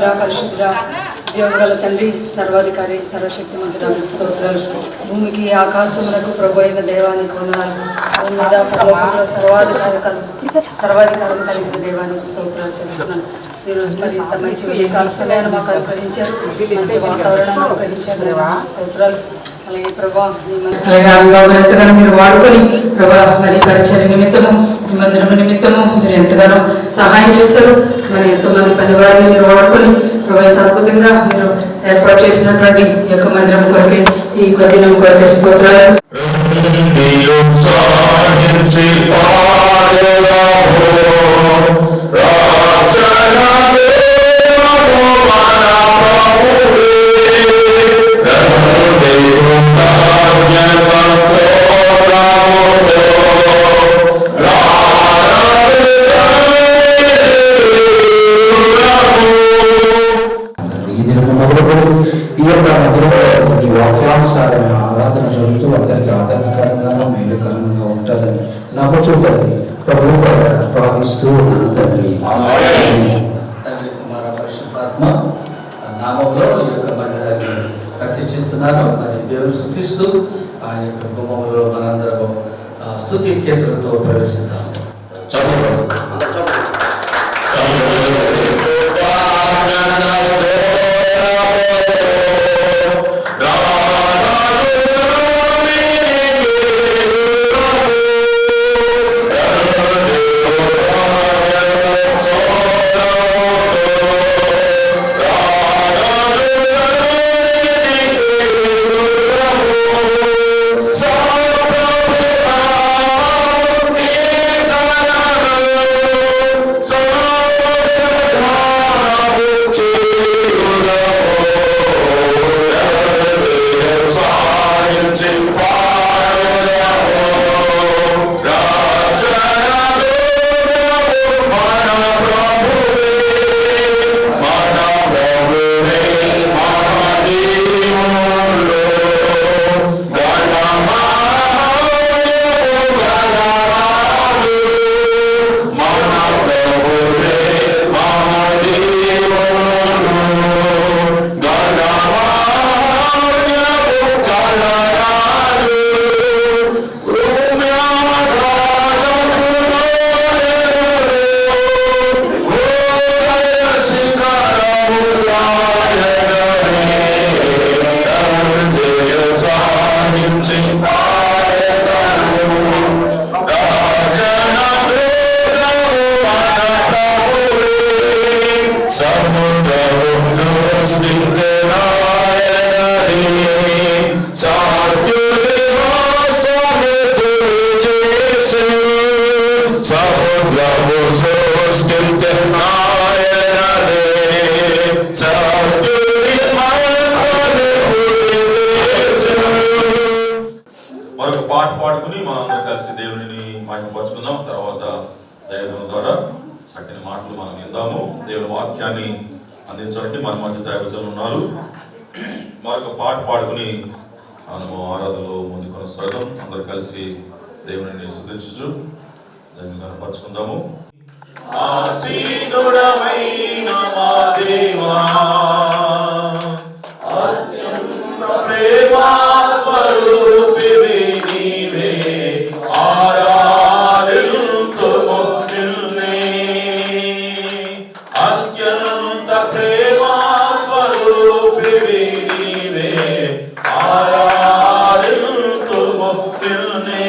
పరిశుద్ధుడా పరిశుద్ధుడా జీవగల తండ్రి సర్వాధికారి సర్వశక్తిమంతుడా స్తోత్రాలు. భూమికి ఆకాశములకు ప్రభు అయిన దేవానికి వందనాలు. భూమి మీద పరలోకంలో సర్వాధికారం కలిగిన దేవానికి స్తోత్రాలు చెల్లిస్తున్నాను. ఈరోజు మరి ఇంత మంచి ఉదయకాల సమయాన్ని మాకు అనుగ్రహించారు, మంచి వాతావరణాన్ని అనుగ్రహించారు. స్తోత్రాలు. అలాగే ప్రభా ఎంతగానో మీరు వాడుకొని ప్రభా మరి పరిచయ నిమిత్తము ఈ మందిరం నిమిత్తము మీరు ఎంతగానో సహాయం చేశారు. మరి ఎంతోమంది పని వారిని మీరు వాడుకొని ప్రభా ఎంత అద్భుతంగా మీరు ఏర్పాటు చేసినటువంటి ఈ యొక్క మందిరం కొరకే ఈ దినం కొరకే స్తోత్రాలు. వాక్యానుసారమైన ఆరాధన జరుగుతూ అందరికీ ఆదరణకరంగా మేలుకరంగా ఉంటుందని నమ్ముతుందని ప్రభువు ప్రార్థిస్తూ ఉన్నాను తండ్రి. తండ్రి కుమార పరిశుద్ధాత్మ నామంలో ఈ యొక్క మందిరాన్ని ప్రతిష్ఠిస్తున్నాను. మరి దేవుని స్తుతిస్తూ ఆ యొక్క కుటుంబంలో మనందరము స్తుతి కీర్తనలతో ప్రవేశిద్దాం. మరొక పాట పాడుకుని మనందరం కలిసి దేవుని మహిమపరుచుకుందాం. తర్వాత దైవం ద్వారా చక్కని మాటలు మనం విందాము. దేవుని వాక్యాన్ని అందించడానికి మన మధ్య దైవజనులు ఉన్నారు. మరొక పాట పాడుకుని మనము ఆరాధనలో ముందు కొనసాగం. అందరూ కలిసి దేవుని స్తుతించుచు దాన్ని కనపరుచుకుందాము. ఆసీనుడమైన మా దేవా అత్యంత ప్రేమా స్వరూపివి నీవే, ఆరాధింతుము నిన్నే. అత్యంత ప్రేమా స్వరూపివి నీవే, ఆరాధింతుము నిన్నే.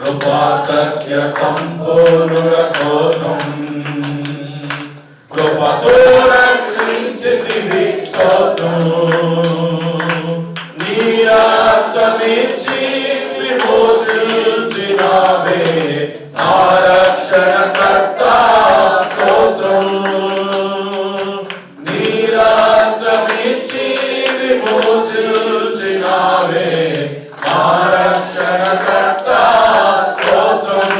కృపా సత్య సంపూర్ణుడ స్తోత్రం. కృపతో రక్షించితివి స్తోత్రం. నీ రక్తమిచ్చి విమోచించినావే నా రక్షణకర్త స్తోత్రం. నీ రక్తమిచ్చి విమోచించినావే నా రక్షణకర్త స్తోత్రం.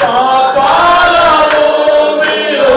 పాపాల భూమిలో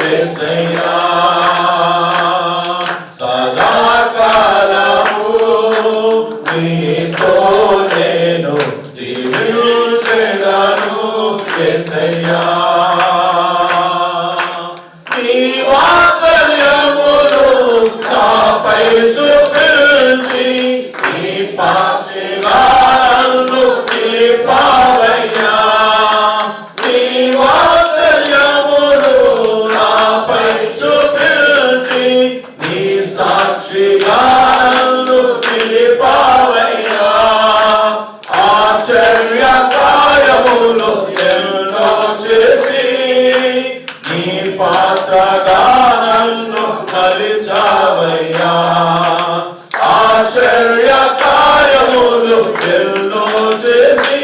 యేసయ్యా సదాకాలము నీతో నేను జీవించెదను యేసయ్యా నీ వాత్సల్యమును నాపై చూపించి నీ సాక్షిగా నన్ను నిలిపావయ్యా నీ వాత్సల్యమును నాపై చూపించి నీ సాక్షిగా నన్ను నిలిపావయ్యా ఆశ్చర్య కార్యములు ఎన్నో చేసి నీ పాత్రగా నన్ను మలిచావయ్యా ఆశ్చర్య కార్యములు ఎన్నో చేసి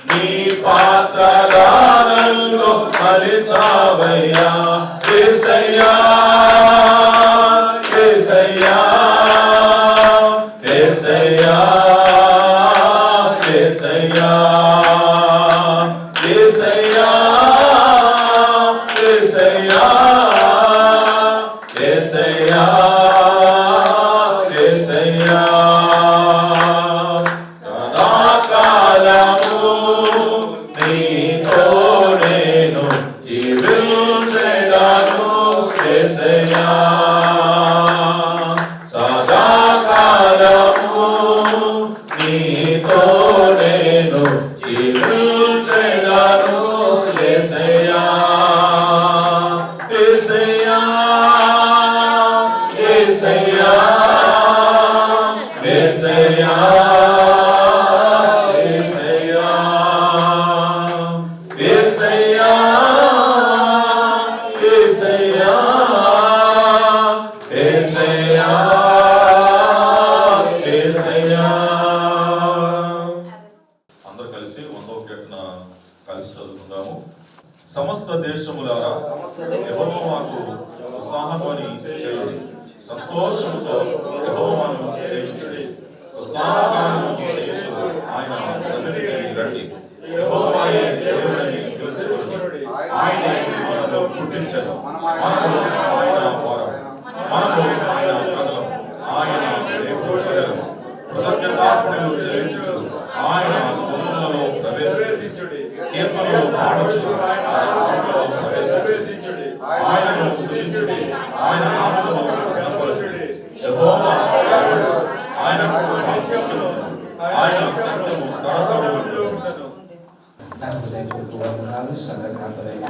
నీ పాత్రగా నన్ను మలిచావయ్యా యేసయ్యా యేసయ్యా యేసయ్యా యేసయ్యా యేసయ్యా యేసయ్యా యేసయ్యా యేసయ్యా సదాకాలము నీతో నేను జీవించెదను యేసయ్యా సదాకాలము నీతో నేను జీవించెదను యేసయ్యా యేసయ్యా యేసయ్యా యేసయ్యా యేసయ్యా యేసయ్యా యేసయ్యా యేసయ్యా యేసయ్యా అందరూ కలిసి 100వ కీర్తన కలిసి చదువుకుందాము. సమస్త దేశములారా యెహోవాకు ఉత్సాహధ్వని చేయుడి, సంతోషముతో యెహోవాను సేవించుడి, ఉత్సాహగానము చేయుచు ఆయన సన్నిధికి రండి. యెహోవాయే దేవుడని తెలుసుకొనుడి, ఆయనే మనలో పుట్టించెను, మనము ఆయన వారము, మనము ఆయన ప్రజలము, ఆయన దేవుడము. కృతజ్ఞతార్పణలు చెల్లించుచు ఆయన గుమ్మములలో ప్రవేశించుడి, కీర్తనలు పాడుచు ఆయన ఆలయంలో ప్రవేశించుడి, ఆయనను స్తుతించుడి, ఆయన నామమును కనపరచుడి. యెహోవా దేవుడు, ఆయనకు భక్తులు, ఆయన సత్యము తరతరములు ఉండును. నా హృదయపూర్వక వందనాలు. సంఘకాపరైన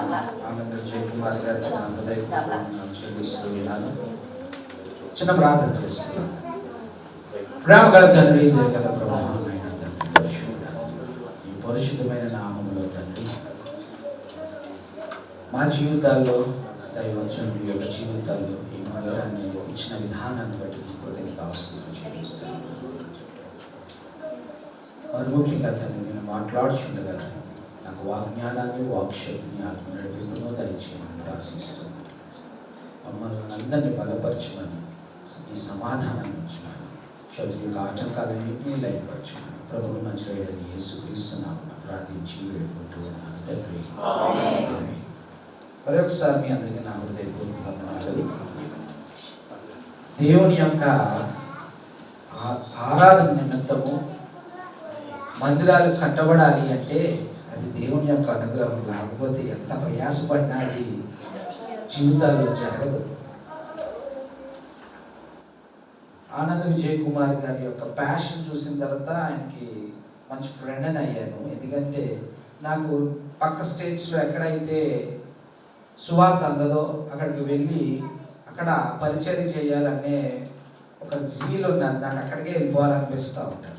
ఆనంద జయకుమార్ గారికి నా హృదయపూర్వక వందనాలు చెల్లిస్తూ ఉన్నాను. చిన్న ప్రార్థన చేసుకున్నాను. ప్రేమ గల తండ్రి, దయగల ప్రభావమైన తండ్రి, పరిశుద్ధుడా, ఈ పరిశుద్ధమైన నామములో తండ్రి మా జీవితాల్లో దైవజనుడి యొక్క జీవితాల్లో ఈ మందిరాన్ని ఇచ్చిన విధానాన్ని బట్టి కృతజ్ఞతాస్తుతులు చెల్లిస్తాను. మరి ముఖ్యంగా తండ్రి నేను మాట్లాడుచుండగా నాకు వాజ్ఞానాన్ని వాక్శక్తిని ఆత్మ నడిపింపును దయచేయమని ప్రార్థిస్తున్నాను. మమ్మల్ని అందరినీ బలపరచమని ఈ సమాధానాన్ని ఉంచున్నాను. శత్రువుల ఆటంకాలన్నింటినీ లయపరచమని ప్రభువు నజరేయుడైన యేసుక్రీస్తు నామమున ప్రార్థించి వేడుకుంటూ ఉన్నాను తండ్రి. ఆమేన్. మరొకసారి మీ అందరికీ నా హృదయపూర్వక వందనాలు. దేవుని యొక్క ఆరాధన నిమిత్తము మందిరాలు కట్టబడాలి అంటే అది దేవుని యొక్క అనుగ్రహం, లేకపోతే ఎంత ప్రయాసపడినా అది జీవితాల్లో జరగదు. ఆనంద విజయ్ కుమార్ గారి యొక్క ప్యాషన్ చూసిన తర్వాత ఆయనకి మంచి ఫ్రెండ్ అని అయ్యాను. ఎందుకంటే నాకు పక్క స్టేట్స్లో ఎక్కడైతే సువార్త అందదో అక్కడికి వెళ్ళి అక్కడ పరిచర్య చేయాలనే ఒక జీల్ ఉన్నది. నాకు అక్కడికే వెళ్ళిపోవాలనిపిస్తూ ఉంటాను.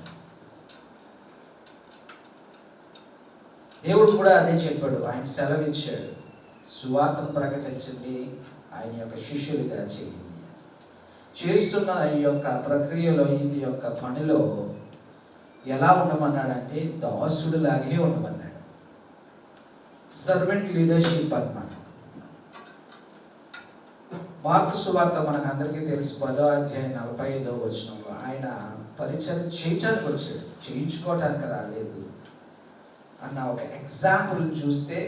దేవుడు కూడా అదే చెప్పాడు, ఆయన సెలవు ఇచ్చాడు, సువార్తను ప్రకటించండి, ఆయన యొక్క శిష్యులుగా చేయండి. చేస్తున్న ఈ యొక్క ప్రక్రియలో, ఇది యొక్క పనిలో ఎలా ఉండమన్నాడంటే దాసుడులాగే ఉండమన్నాడు. సర్వెంట్ లీడర్షిప్ అన్నమాట. మార్కు సువార్త మనకు అందరికీ తెలుసు, 10వ అధ్యాయం 45వ వచనంలో ఆయన పరిచయం చేయటానికి వచ్చాడు, చేయించుకోవటానికి రాలేదు అన్న ఒక ఎగ్జాంపుల్ చూస్తే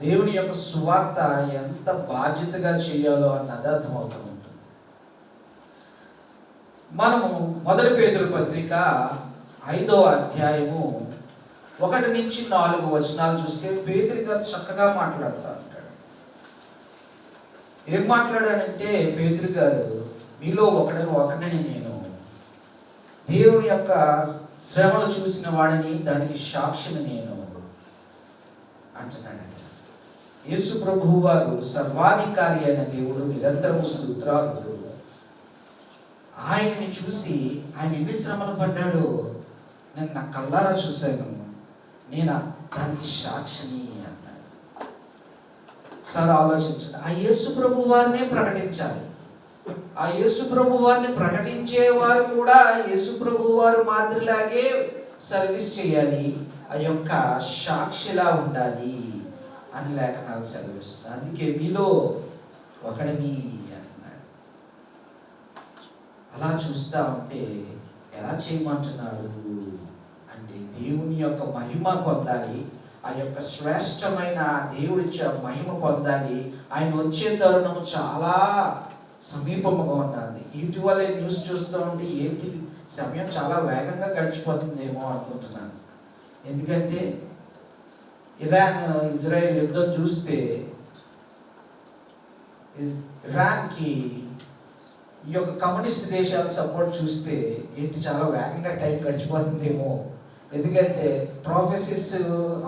దేవుని యొక్క సువార్త ఎంత బాధ్యతగా చేయాలో అన్నది అర్థమవుతూ ఉంటుంది. మనము 1 పేతురు పత్రిక 5వ అధ్యాయము 1 నుంచి 4 వచనాలు చూస్తే పేతురు గారు చక్కగా మాట్లాడుతూ ఉంటాడు. ఏం మాట్లాడాడంటే పేతురు గారు, మీలో ఒకడిని నేను దేవుని యొక్క శ్రమలు చూసిన వాడిని, దానికి సాక్షిని నేను అంటున్నాడు. యేసు ప్రభువు వారు సర్వాధికారి అయిన దేవుడు, నిరంతరము స్తోత్రాలు. ఆయన్ని చూసి ఆయన ఎన్ని శ్రమలు పడ్డాడో నేను నా కళ్ళారా చూశాను, నేను దానికి సాక్షిని అన్నాడు. సార్ ఆలోచించండి, ఆ యేసు ప్రభు వారినే ప్రకటించాలి. ఆ యేసు ప్రభు వారిని ప్రకటించే వారు కూడా యేసు ప్రభు వారు మాదిరిలాగే సర్వీస్ చేయాలి, ఆ యొక్క సాక్షిలా ఉండాలి అని లేఖనాలు సెలవిస్తుంది. అందుకే మీలో ఒకడిని అన్నాడు. అలా చూస్తూ ఉంటే ఎలా చేయమంటున్నాడు అంటే, దేవుని యొక్క మహిమ పొందాలి, ఆ యొక్క శ్రేష్టమైన దేవుడి మహిమ పొందాలి. ఆయన వచ్చే తరుణం చాలా సమీపముగా ఉన్నది. ఇటీవలే న్యూస్ చూస్తూ ఉంటే ఏంటి సమయం చాలా వేగంగా గడిచిపోతుందేమో అనుకుంటున్నాను. ఎందుకంటే ఇరాన్ ఇజ్రాయెల్ యుద్ధం చూస్తే ఇరాన్కి ఈ యొక్క కమ్యూనిస్ట్ దేశాల సపోర్ట్ చూస్తే ఏంటి చాలా వేగంగా టైం గడిచిపోతుందేమో. ఎందుకంటే ప్రాఫెసిస్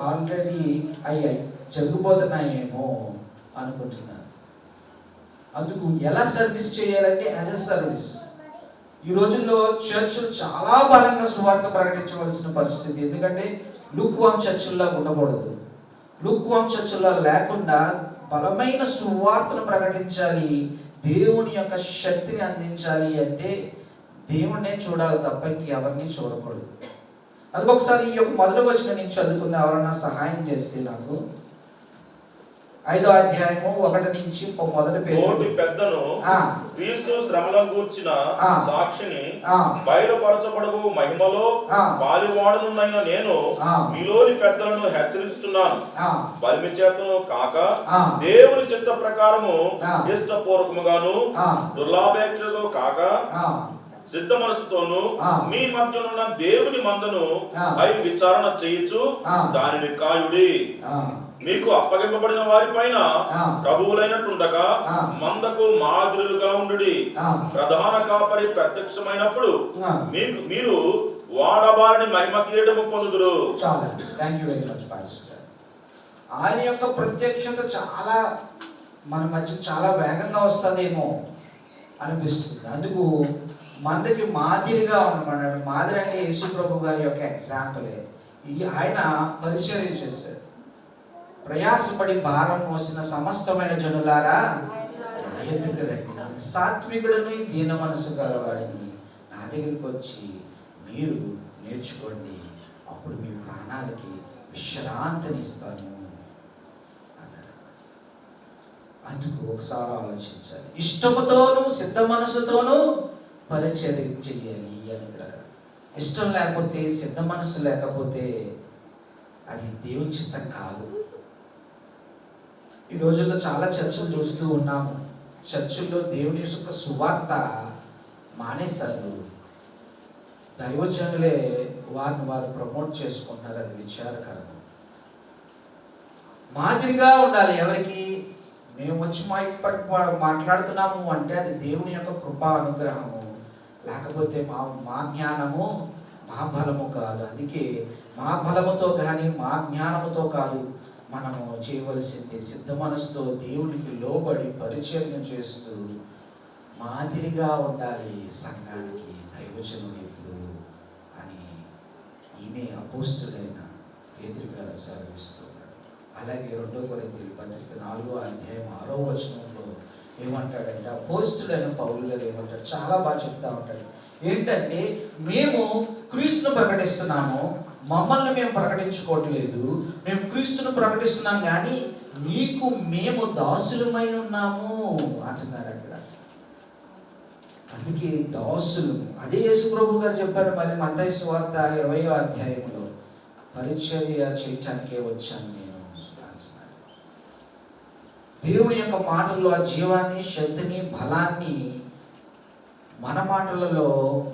ఆల్రెడీ అయ్యాయి, జరిగిపోతున్నాయేమో అనుకుంటున్నాను. అందుకు ఎలా సర్వీస్ చేయాలంటే యాజ్ ఎ సర్వీస్. ఈ రోజుల్లో చర్చిలు చాలా బలంగా సువార్త ప్రకటించవలసిన పరిస్థితి. ఎందుకంటే లూక్వామ్ చర్చిల్లా ఉండకూడదు. లూక్వామ్ చర్చిల్లా లేకుండా బలమైన సువార్తను ప్రకటించాలి, దేవుని యొక్క శక్తిని అందించాలి అంటే దేవుణ్ణే చూడాలి తప్ప ఎవరిని చూడకూడదు. అందుకొకసారి ఈ యొక్క 1వ వచనం నుంచి చదువుకుందాం. ఎవరన్నా సహాయం చేస్తే నాకు. 5వ అధ్యాయము 1 నుంచి 1 పేతురు పెద్దను క్రీస్తు శ్రమలను గూర్చిన సాక్షిని బయలుపరచబడవు మహిమలో పాలివాడునైన నేను మీలోని పెద్దలను హెచ్చరిస్తున్నాను. బలిమి చేతను కాక దేవుని చిత్త ప్రకారము ఇష్టపూర్వకముగాను దుర్లాభేక్షతో కాక సిద్ధ మనసుతోను మీ మధ్యనున్న దేవుని మందను అయి విచారణ చేయుచు దానిని కాయుడి. మీకు అప్పగింపబడిన వారి పైన ప్రభువులైనట్టుండగా మందకు మాదిరులుగా ఉండుడి. ప్రధాన కాపరి ప్రత్యక్షమైనప్పుడు మీరు వాడబారని మహిమ కిరీటము పొందుదురు. చాలా థాంక్యూ వెరీ మచ్ పాస్టర్ గారు. ఆయన యొక్క ప్రత్యక్షత చాలా మన మధ్య చాలా వేగంగా వస్తుందేమో అనిపిస్తుంది. అందుకు మందకి మాదిరిగా ఉండమన్నాడు. మాదిరి అంటే యేసు ప్రభు గారి యొక్క ఎగ్జాంపులే. ఆయన పరిచర్య చేశారు. ప్రయాసపడి భారం మోసిన సమస్తమైన జనులారా నా ఎద్దుకు రండి, సాత్వికుడిని దీన మనసు గలవాడిని నా దగ్గరికి వచ్చి మీరు నేర్చుకోండి, అప్పుడు మీ ప్రాణాలకి విశ్రాంతినిస్తాను అన్నాడు. అందుకు ఒకసారి ఆలోచించాలి. ఇష్టముతోనూ సిద్ధ మనసుతోనూ పరిచర్య చెయ్యాలి అని కూడా. ఇష్టం లేకపోతే, సిద్ధ మనసు లేకపోతే అది దేవుని చిత్తం కాదు. ఈ రోజుల్లో చాలా చర్చలు చూస్తూ ఉన్నాము. చర్చిల్లో దేవుని యొక్క సువార్త మానేశారు. దైవజనులే వారిని వారు ప్రమోట్ చేసుకుంటున్నారు. అది విచారకరం. మాదిరిగా ఉండాలి. ఎవరికి? మేము వచ్చి మాట్లాడుతున్నాము అంటే అది దేవుని యొక్క కృపా అనుగ్రహము, లేకపోతే మా జ్ఞానము మా బలము కాదు. అందుకే మా బలముతో కానీ మా జ్ఞానముతో కాదు, మనము చేయవలసింది సిద్ధ మనసుతో దేవునికి లోబడి పరిచర్య చేస్తూ మాదిరిగా ఉండాలి సంఘానికి, దైవజనుడు అని ఈయనే అపోస్తులైన పేతురు గారు సెలవిస్తున్నాడు. అలాగే 2 కొరింథీయుల పత్రిక 4వ అధ్యాయం 6వ వచనంలో ఏమంటాడంటే, అపోస్తులైన పౌలు గారు ఏమంటాడు, చాలా బాగా చెప్తా ఉంటాడు. ఏంటంటే, మేము క్రీస్తును ప్రకటిస్తున్నాము, మమ్మల్ని మేము ప్రకటించుకోవట్లేదు, మేము క్రీస్తును ప్రకటిస్తున్నాం, కానీ నీకు మేము దాసులమై ఉన్నాము అంటున్నాడు అక్కడ. అందుకే దాసులు. అదే యేసు ప్రభు గారు చెప్పాడు మళ్ళీ మత్తయి సువార్త 20వ అధ్యాయంలో, పరిచర్య చేయటానికే వచ్చాను నేను అంటున్నాడు. దేవుని యొక్క మాటల్లో ఆ జీవాన్ని, శక్తిని, బలాన్ని మన మాటలలో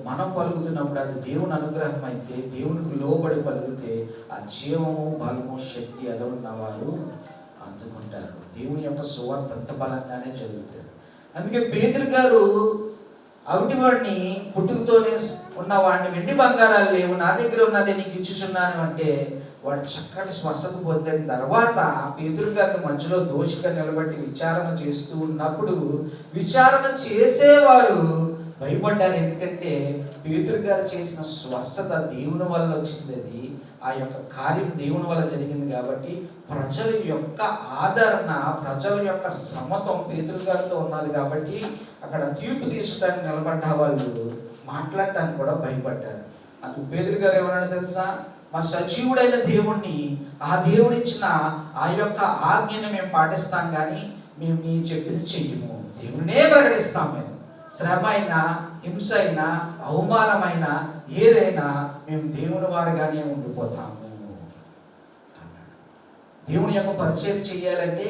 మనం పలుకుతున్నప్పుడు అది దేవుని అనుగ్రహం అయితే, దేవునికి లోబడి పలికితే ఆ జీవము, బలము, శక్తి ఎదవున్నవారు అందుకుంటారు. దేవుని యొక్క సువార్త అంత బలంగానే జరుగుతారు. అందుకే పేతురు గారు అవిటివాడిని, పుట్టుకతోనే ఉన్నవాడిని, వెండి బంగారాలు లేవు, నా దగ్గర ఉన్నదే నీకు ఇచ్చుచున్నాను అంటే వాడు చక్కటి స్వస్థత పొందిన తర్వాత పేతురు గారిని మధ్యలో దోషిగా నిలబెట్టి విచారణ చేస్తూ ఉన్నప్పుడు విచారణ చేసేవారు భయపడ్డారు. ఎందుకంటే పేతురు గారు చేసిన స్వస్థత దేవుని వల్ల వచ్చింది. అది ఆ యొక్క కార్యం దేవుని వల్ల జరిగింది కాబట్టి ప్రజల యొక్క ఆదరణ, ప్రజల యొక్క సమ్మతం పేతురు గారితో ఉన్నది కాబట్టి అక్కడ తీర్పు తీర్చడానికి నిలబడ్డ వాళ్ళు మాట్లాడటానికి కూడా భయపడ్డారు. అందుకు పేతురు గారు ఏమన్నాడు తెలుసా? మా సజీవుడైన దేవుణ్ణి, ఆ దేవుడిచ్చిన ఆ యొక్క ఆజ్ఞను మేము పాటిస్తాం, కానీ మేము నీ చెప్పింది చెయ్యము, దేవుడినే ప్రకటిస్తాం. మేము శ్రమ అయినా, హింస అయినా, అవమానమైనా, ఏదైనా మేము దేవుని వారుగానే ఉండిపోతాము అన్నాడు. దేవుని యొక్క పరిచయం చెయ్యాలంటే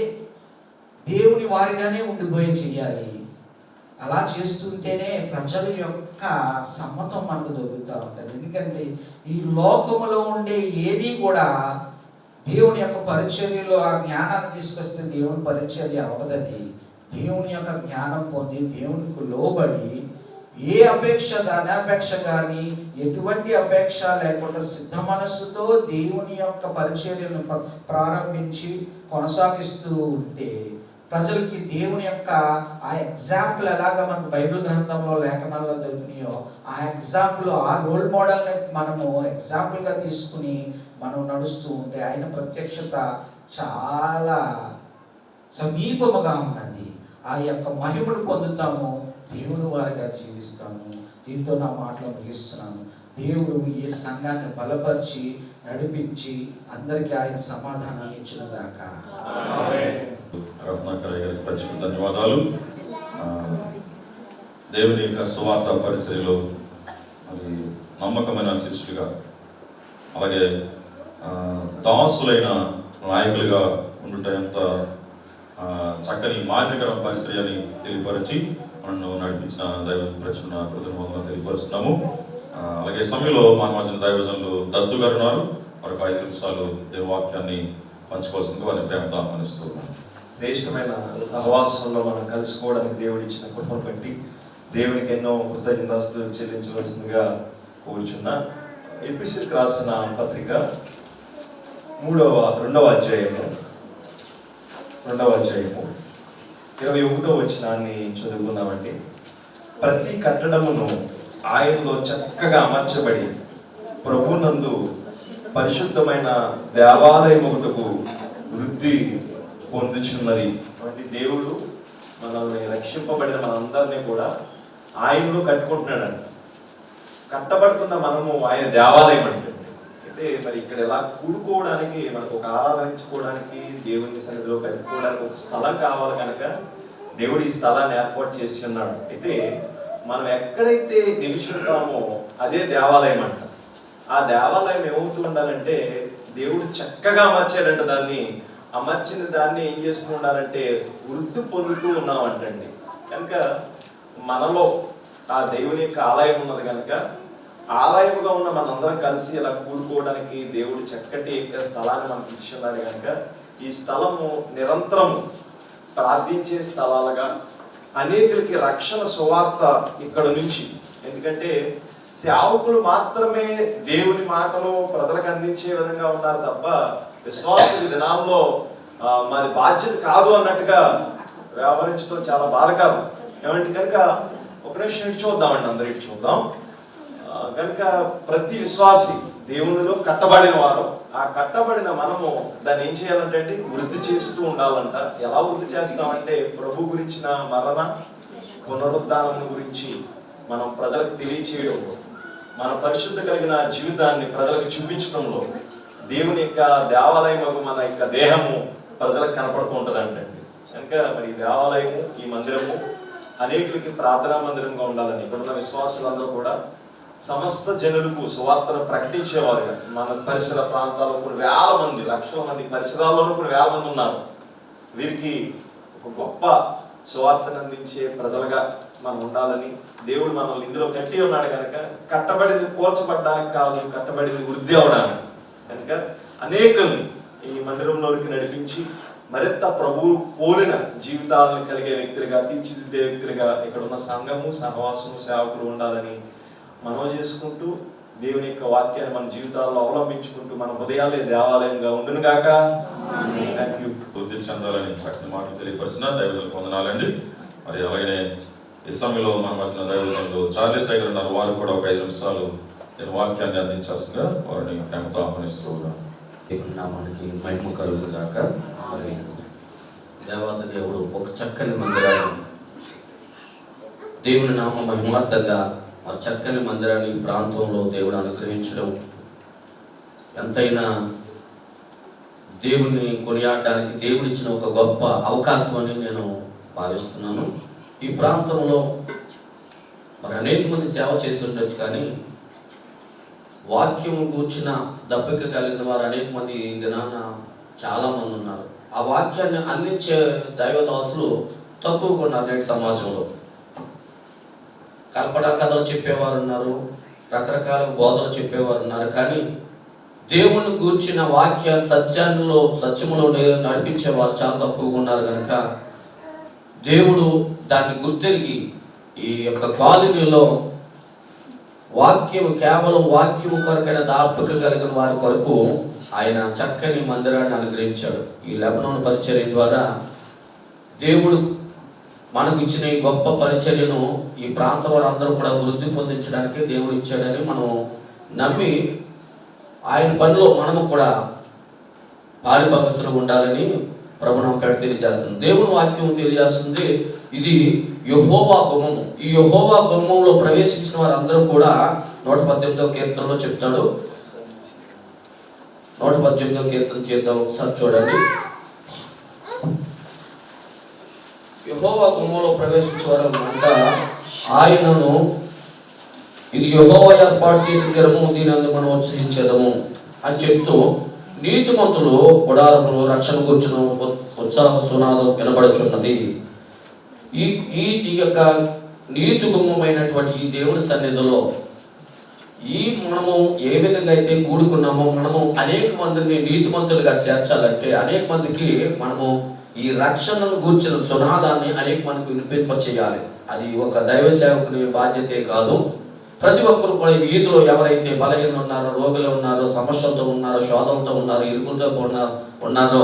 దేవుని వారిగానే ఉండిపోయి చెయ్యాలి. అలా చేస్తుంటేనే ప్రజల యొక్క సమ్మతం మనకు దొరుకుతూ ఉంటుంది. ఎందుకంటే ఈ లోకములో ఉండే ఏది కూడా దేవుని యొక్క పరిచర్యలో ఆ జ్ఞానాన్ని తీసుకొస్తే దేవుని పరిచర్య అవదది. దేవుని యొక్క జ్ఞానం పొంది దేవునికి లోబడి ఏ అపేక్ష కానీ అపేక్ష కానీ ఎటువంటి అపేక్ష లేకుండా సిద్ధ మనస్సుతో దేవుని యొక్క పరిచర్యను ప్రారంభించి కొనసాగిస్తూ ఉంటే ప్రజలకి దేవుని యొక్క ఆ ఎగ్జాంపుల్ ఎలాగ మనకు బైబిల్ గ్రంథంలో లేఖనాల్లో దొరికినాయో ఆ ఎగ్జాంపుల్, ఆ రోల్ మోడల్ని మనము ఎగ్జాంపుల్గా తీసుకుని మనం నడుస్తూ ఉంటే ఆయన ప్రత్యక్షత చాలా సమీపముగా ఉన్నది. ఆ యొక్క మహిమను పొందుతాము, దేవుని వారిగా జీవిస్తాము. దీంతో నా మాటలు ముగిస్తున్నాను. దేవుడు ఈ సంఘాన్ని బలపరిచి నడిపించి అందరికీ ఆయన సమాధానాన్ని ఇచ్చిన దాకా. రత్నాకర్ గారికి ప్రత్యేక ధన్యవాదాలు. దేవుని యొక్క సువార్త పరిచర్యలో మరి నమ్మకమైన శిష్యులుగా, అలాగే దాసులైన నాయకులుగా ఉండుట ఎంత చక్కని మాదిరికర పరిచర్యని తెలియపరిచి నన్ను నడిపించిన దైవజన ప్రచురణ కృతజ్ఞతలు తెలియపరుస్తున్నాము. అలాగే సమయంలో మన మధ్యన దైవజనులు దత్తు గారు ఉన్నారు. మరొక 5 నిమిషాలు దేవుని వాక్యాన్ని పంచుకోవాల్సిందిగా వారిని ప్రేమతో ఆహ్వానిస్తున్నాను. శ్రేష్టమైన సహవాసంలో మనం కలుసుకోవడానికి దేవుడు ఇచ్చిన కృపను బట్టి దేవునికి ఎన్నో కృతజ్ఞతాస్తుతులు చెల్లించవలసిందిగా కోరుచున్నా. ఎపిసిల్కి రాసిన పత్రిక 2వ అధ్యాయము 21వ వచనాన్ని చదువుకుందామండి. ప్రతి కట్టడమును ఆయనలో చక్కగా అమర్చబడి ప్రభునందు పరిశుద్ధమైన దేవాలయం ఒకటకు వృద్ధి పొందుచున్నది. అంటే దేవుడు మనల్ని రక్షింపబడిన మనందరినీ కూడా ఆయనలో కట్టుకుంటున్నాడంట. కట్టబడుతున్న మనము ఆయన దేవాలయం అంటే. అయితే మరి ఇక్కడ ఎలా కూడుకోవడానికి, మనకు ఒక ఆరాధించుకోవడానికి, దేవుని సన్నిధిలో కట్టుకోవడానికి ఒక స్థలం కావాలి కనుక దేవుడు ఈ స్థలాన్ని ఏర్పాటు చేసి ఉన్నాడు. అయితే మనం ఎక్కడైతే నిలుచుంటామో అదే దేవాలయం అంట. ఆ దేవాలయం ఏమవుతూ ఉండాలంటే దేవుడు చక్కగా అమర్చాడంట. దాన్ని అమర్చిన దాన్ని ఏం చేస్తూ ఉండాలంటే వృద్ధి పొందుతూ ఉన్నామంటండి. కనుక మనలో ఆ దేవుని యొక్క ఆలయం ఉన్నది కనుక ఆలయముగా ఉన్న మనందరం కలిసి ఇలా కూడుకోవడానికి దేవుడు చక్కటి స్థలాన్ని మనకి ఇచ్చున్నాడు కనుక ఈ స్థలము నిరంతరం ప్రార్థించే స్థలాలుగా అనేకులకి రక్షణ సువార్త ఇక్కడ నుంచి, ఎందుకంటే సేవకులు మాత్రమే దేవుని మాటలు ప్రజలకు అందించే విధంగా ఉన్నారు తప్ప విశ్వాసుల దినాల్లో మాది బాధ్యత కాదు అన్నట్టుగా వ్యవహరించడం చాలా బాధకరం. ఏమంటే కనుక ఒక నిమిషం ఇటు చూద్దామండి, అందరూ ఇటు చూద్దాం. కనుక ప్రతి విశ్వాసి దేవునిలో కట్టబడిన వారు, ఆ కట్టబడిన మనము దాన్ని ఏం చేయాలంటే వృద్ధి చేస్తూ ఉండాలంట. ఎలా వృద్ధి చేస్తామంటే ప్రభు గురించిన మరణ పునరుద్ధానం గురించి మనం ప్రజలకు తెలియచేయడం, మన పరిశుద్ధ కలిగిన జీవితాన్ని ప్రజలకు చూపించడంలో దేవుని యొక్క దేవాలయం మన యొక్క దేహము ప్రజలకు కనపడుతూ ఉంటుంది అంటండి. కనుక మరి ఈ దేవాలయము, ఈ మందిరము అనేకులకి ప్రార్థనా మందిరంగా ఉండాలని ఇక్కడున్న విశ్వాసులందరూ కూడా సమస్త జనులకు సువార్తను ప్రకటించేవారుగా, మన పరిసర ప్రాంతాల్లో కొన్ని వేల మంది, లక్షల మంది, పరిసరాల్లోనూ కొన్ని వేల మంది ఉన్నారు. వీరికి ఒక గొప్ప సువార్తను అందించే ప్రజలుగా మనం ఉండాలని దేవుడు మనల్ని ఇందులో కట్టి ఉన్నాడు కనుక, కట్టబడింది పోల్చబడ్డానికి కాదు, కట్టబడింది వృద్ధి అవడానికి కనుక అనేకుల్ని ఈ మందిరంలోకి నడిపించి మరింత ప్రభువు పోలిన జీవితాలను కలిగే వ్యక్తులుగా, తీర్చిదిద్దే వ్యక్తులుగా ఇక్కడ ఉన్న సంఘము, సహవాసము, సేవకులు ఉండాలని మనవి చేసుకుంటూ, దేవుని యొక్క వాక్యాన్ని మన జీవితాల్లో అవలంబించుకుంటూ మన హృదయాలే దేవాలయంగా ఉండును గాక. Thank you. వృద్ధి చెందాలని చక్కని మాటలు తెలియపరిచిన దైవజనులకు వందనాలండి. మరి అలాగనే ఈ సమయంలో మనం వచ్చిన దైవజనులు చార్లెస్ గారు ఉన్నారు. వారు కూడా ఒక 5 నిమిషాలు నేను వాక్యాన్ని అందించాల్సిందిగా వారిని ప్రేమతో ఆహ్వానిస్తూ ఉన్నాను. నామానికి మహిమ కలుగు గాక. మరి దేవాది దేవుడు ఒక చక్కని మందిరాన్ని, దేవుని నామ మహిమార్థంగా మరి చక్కని మందిరాన్ని ఈ ప్రాంతంలో దేవుడు అనుగ్రహించడం ఎంతైనా దేవుడిని కొనియాడడానికి దేవుడిచ్చిన ఒక గొప్ప అవకాశం అని నేను భావిస్తున్నాను. ఈ ప్రాంతంలో మరి అనేక మంది సేవ చేసి ఉండొచ్చు, కానీ వాక్యము కూర్చిన దప్పిక కలిగిన వారు అనేక మంది ఈ దినాన చాలామంది ఉన్నారు. ఆ వాక్యాన్ని అందించే దైవదాసులు తక్కువగా ఉన్నారు నేటి సమాజంలో. కల్పనా కథలు చెప్పేవారు ఉన్నారు, రకరకాల బోధలు చెప్పేవారు ఉన్నారు, కానీ దేవుణ్ణి కూర్చిన వాక్య సత్యములో నడిపించేవారు చాలా తక్కువగా ఉన్నారు. కనుక దేవుడు దాన్ని గుర్తెరిగి ఈ యొక్క కాలనీలో వాక్యము, కేవలం వాక్యము కొరకైన దార్పక కలిగిన వారి కొరకు ఆయన చక్కని మందిరాన్ని అనుగ్రహించాడు. ఈ లెబనోన్ పరిచర్య ద్వారా దేవుడు మనకు ఇచ్చిన ఈ గొప్ప పరిచర్యను ఈ ప్రాంత వారందరూ కూడా వృద్ధి పొందించడానికి దేవుడు ఇచ్చాడని మనం నమ్మి ఆయన పనిలో మనము కూడా పాలిభాగస్తులు ఉండాలని ప్రభుత్వం పేట తెలియజేస్తుంది. దేవుని వాక్యం తెలియజేస్తుంది, ఇది యెహోవా గుమ్మము. ఈ యెహోవా గుమ్మంలో ప్రవేశించిన వారందరూ కూడా 118వ కీర్తనలో చెప్తాడు. 118వ కీర్తన చేద్దాం ఒకసారి చూడండి. యెహోవా గుమ్మంలో ప్రవేశించే వారు అంట ఆయనను, ఇది యెహోవా ఏర్పాటు చేసిన దినము, దీని అందు మనం ఉత్సహించేదము అని చెప్తూ నీతిమంతులు గుడారములు రక్షణ కూర్చున్న ఉత్సాహ సునాదం వినబడుచున్నది. ఈ యొక్క నీతి గుమ్మమైనటువంటి ఈ దేవుని సన్నిధిలో మనము ఏ విధంగా అయితే కూడుకున్నామో, మనము అనేక మందిని నీతిమంతులుగా చేర్చాలంటే, అనేక మందికి మనము ఈ రక్షణను గూర్చిన సునాదాన్ని అనేక మందికి వినిపింపచేయాలి. అది ఒక దైవ సేవకుని బాధ్యతే కాదు. ప్రతి ఒక్కరు కూడా వీధిలో ఎవరైతే బలహీనలు ఉన్నారో, రోగులు ఉన్నారో, సమస్యలతో ఉన్నారో, శోధనతో ఉన్నారో, ఇరుకులతో ఉన్నారో,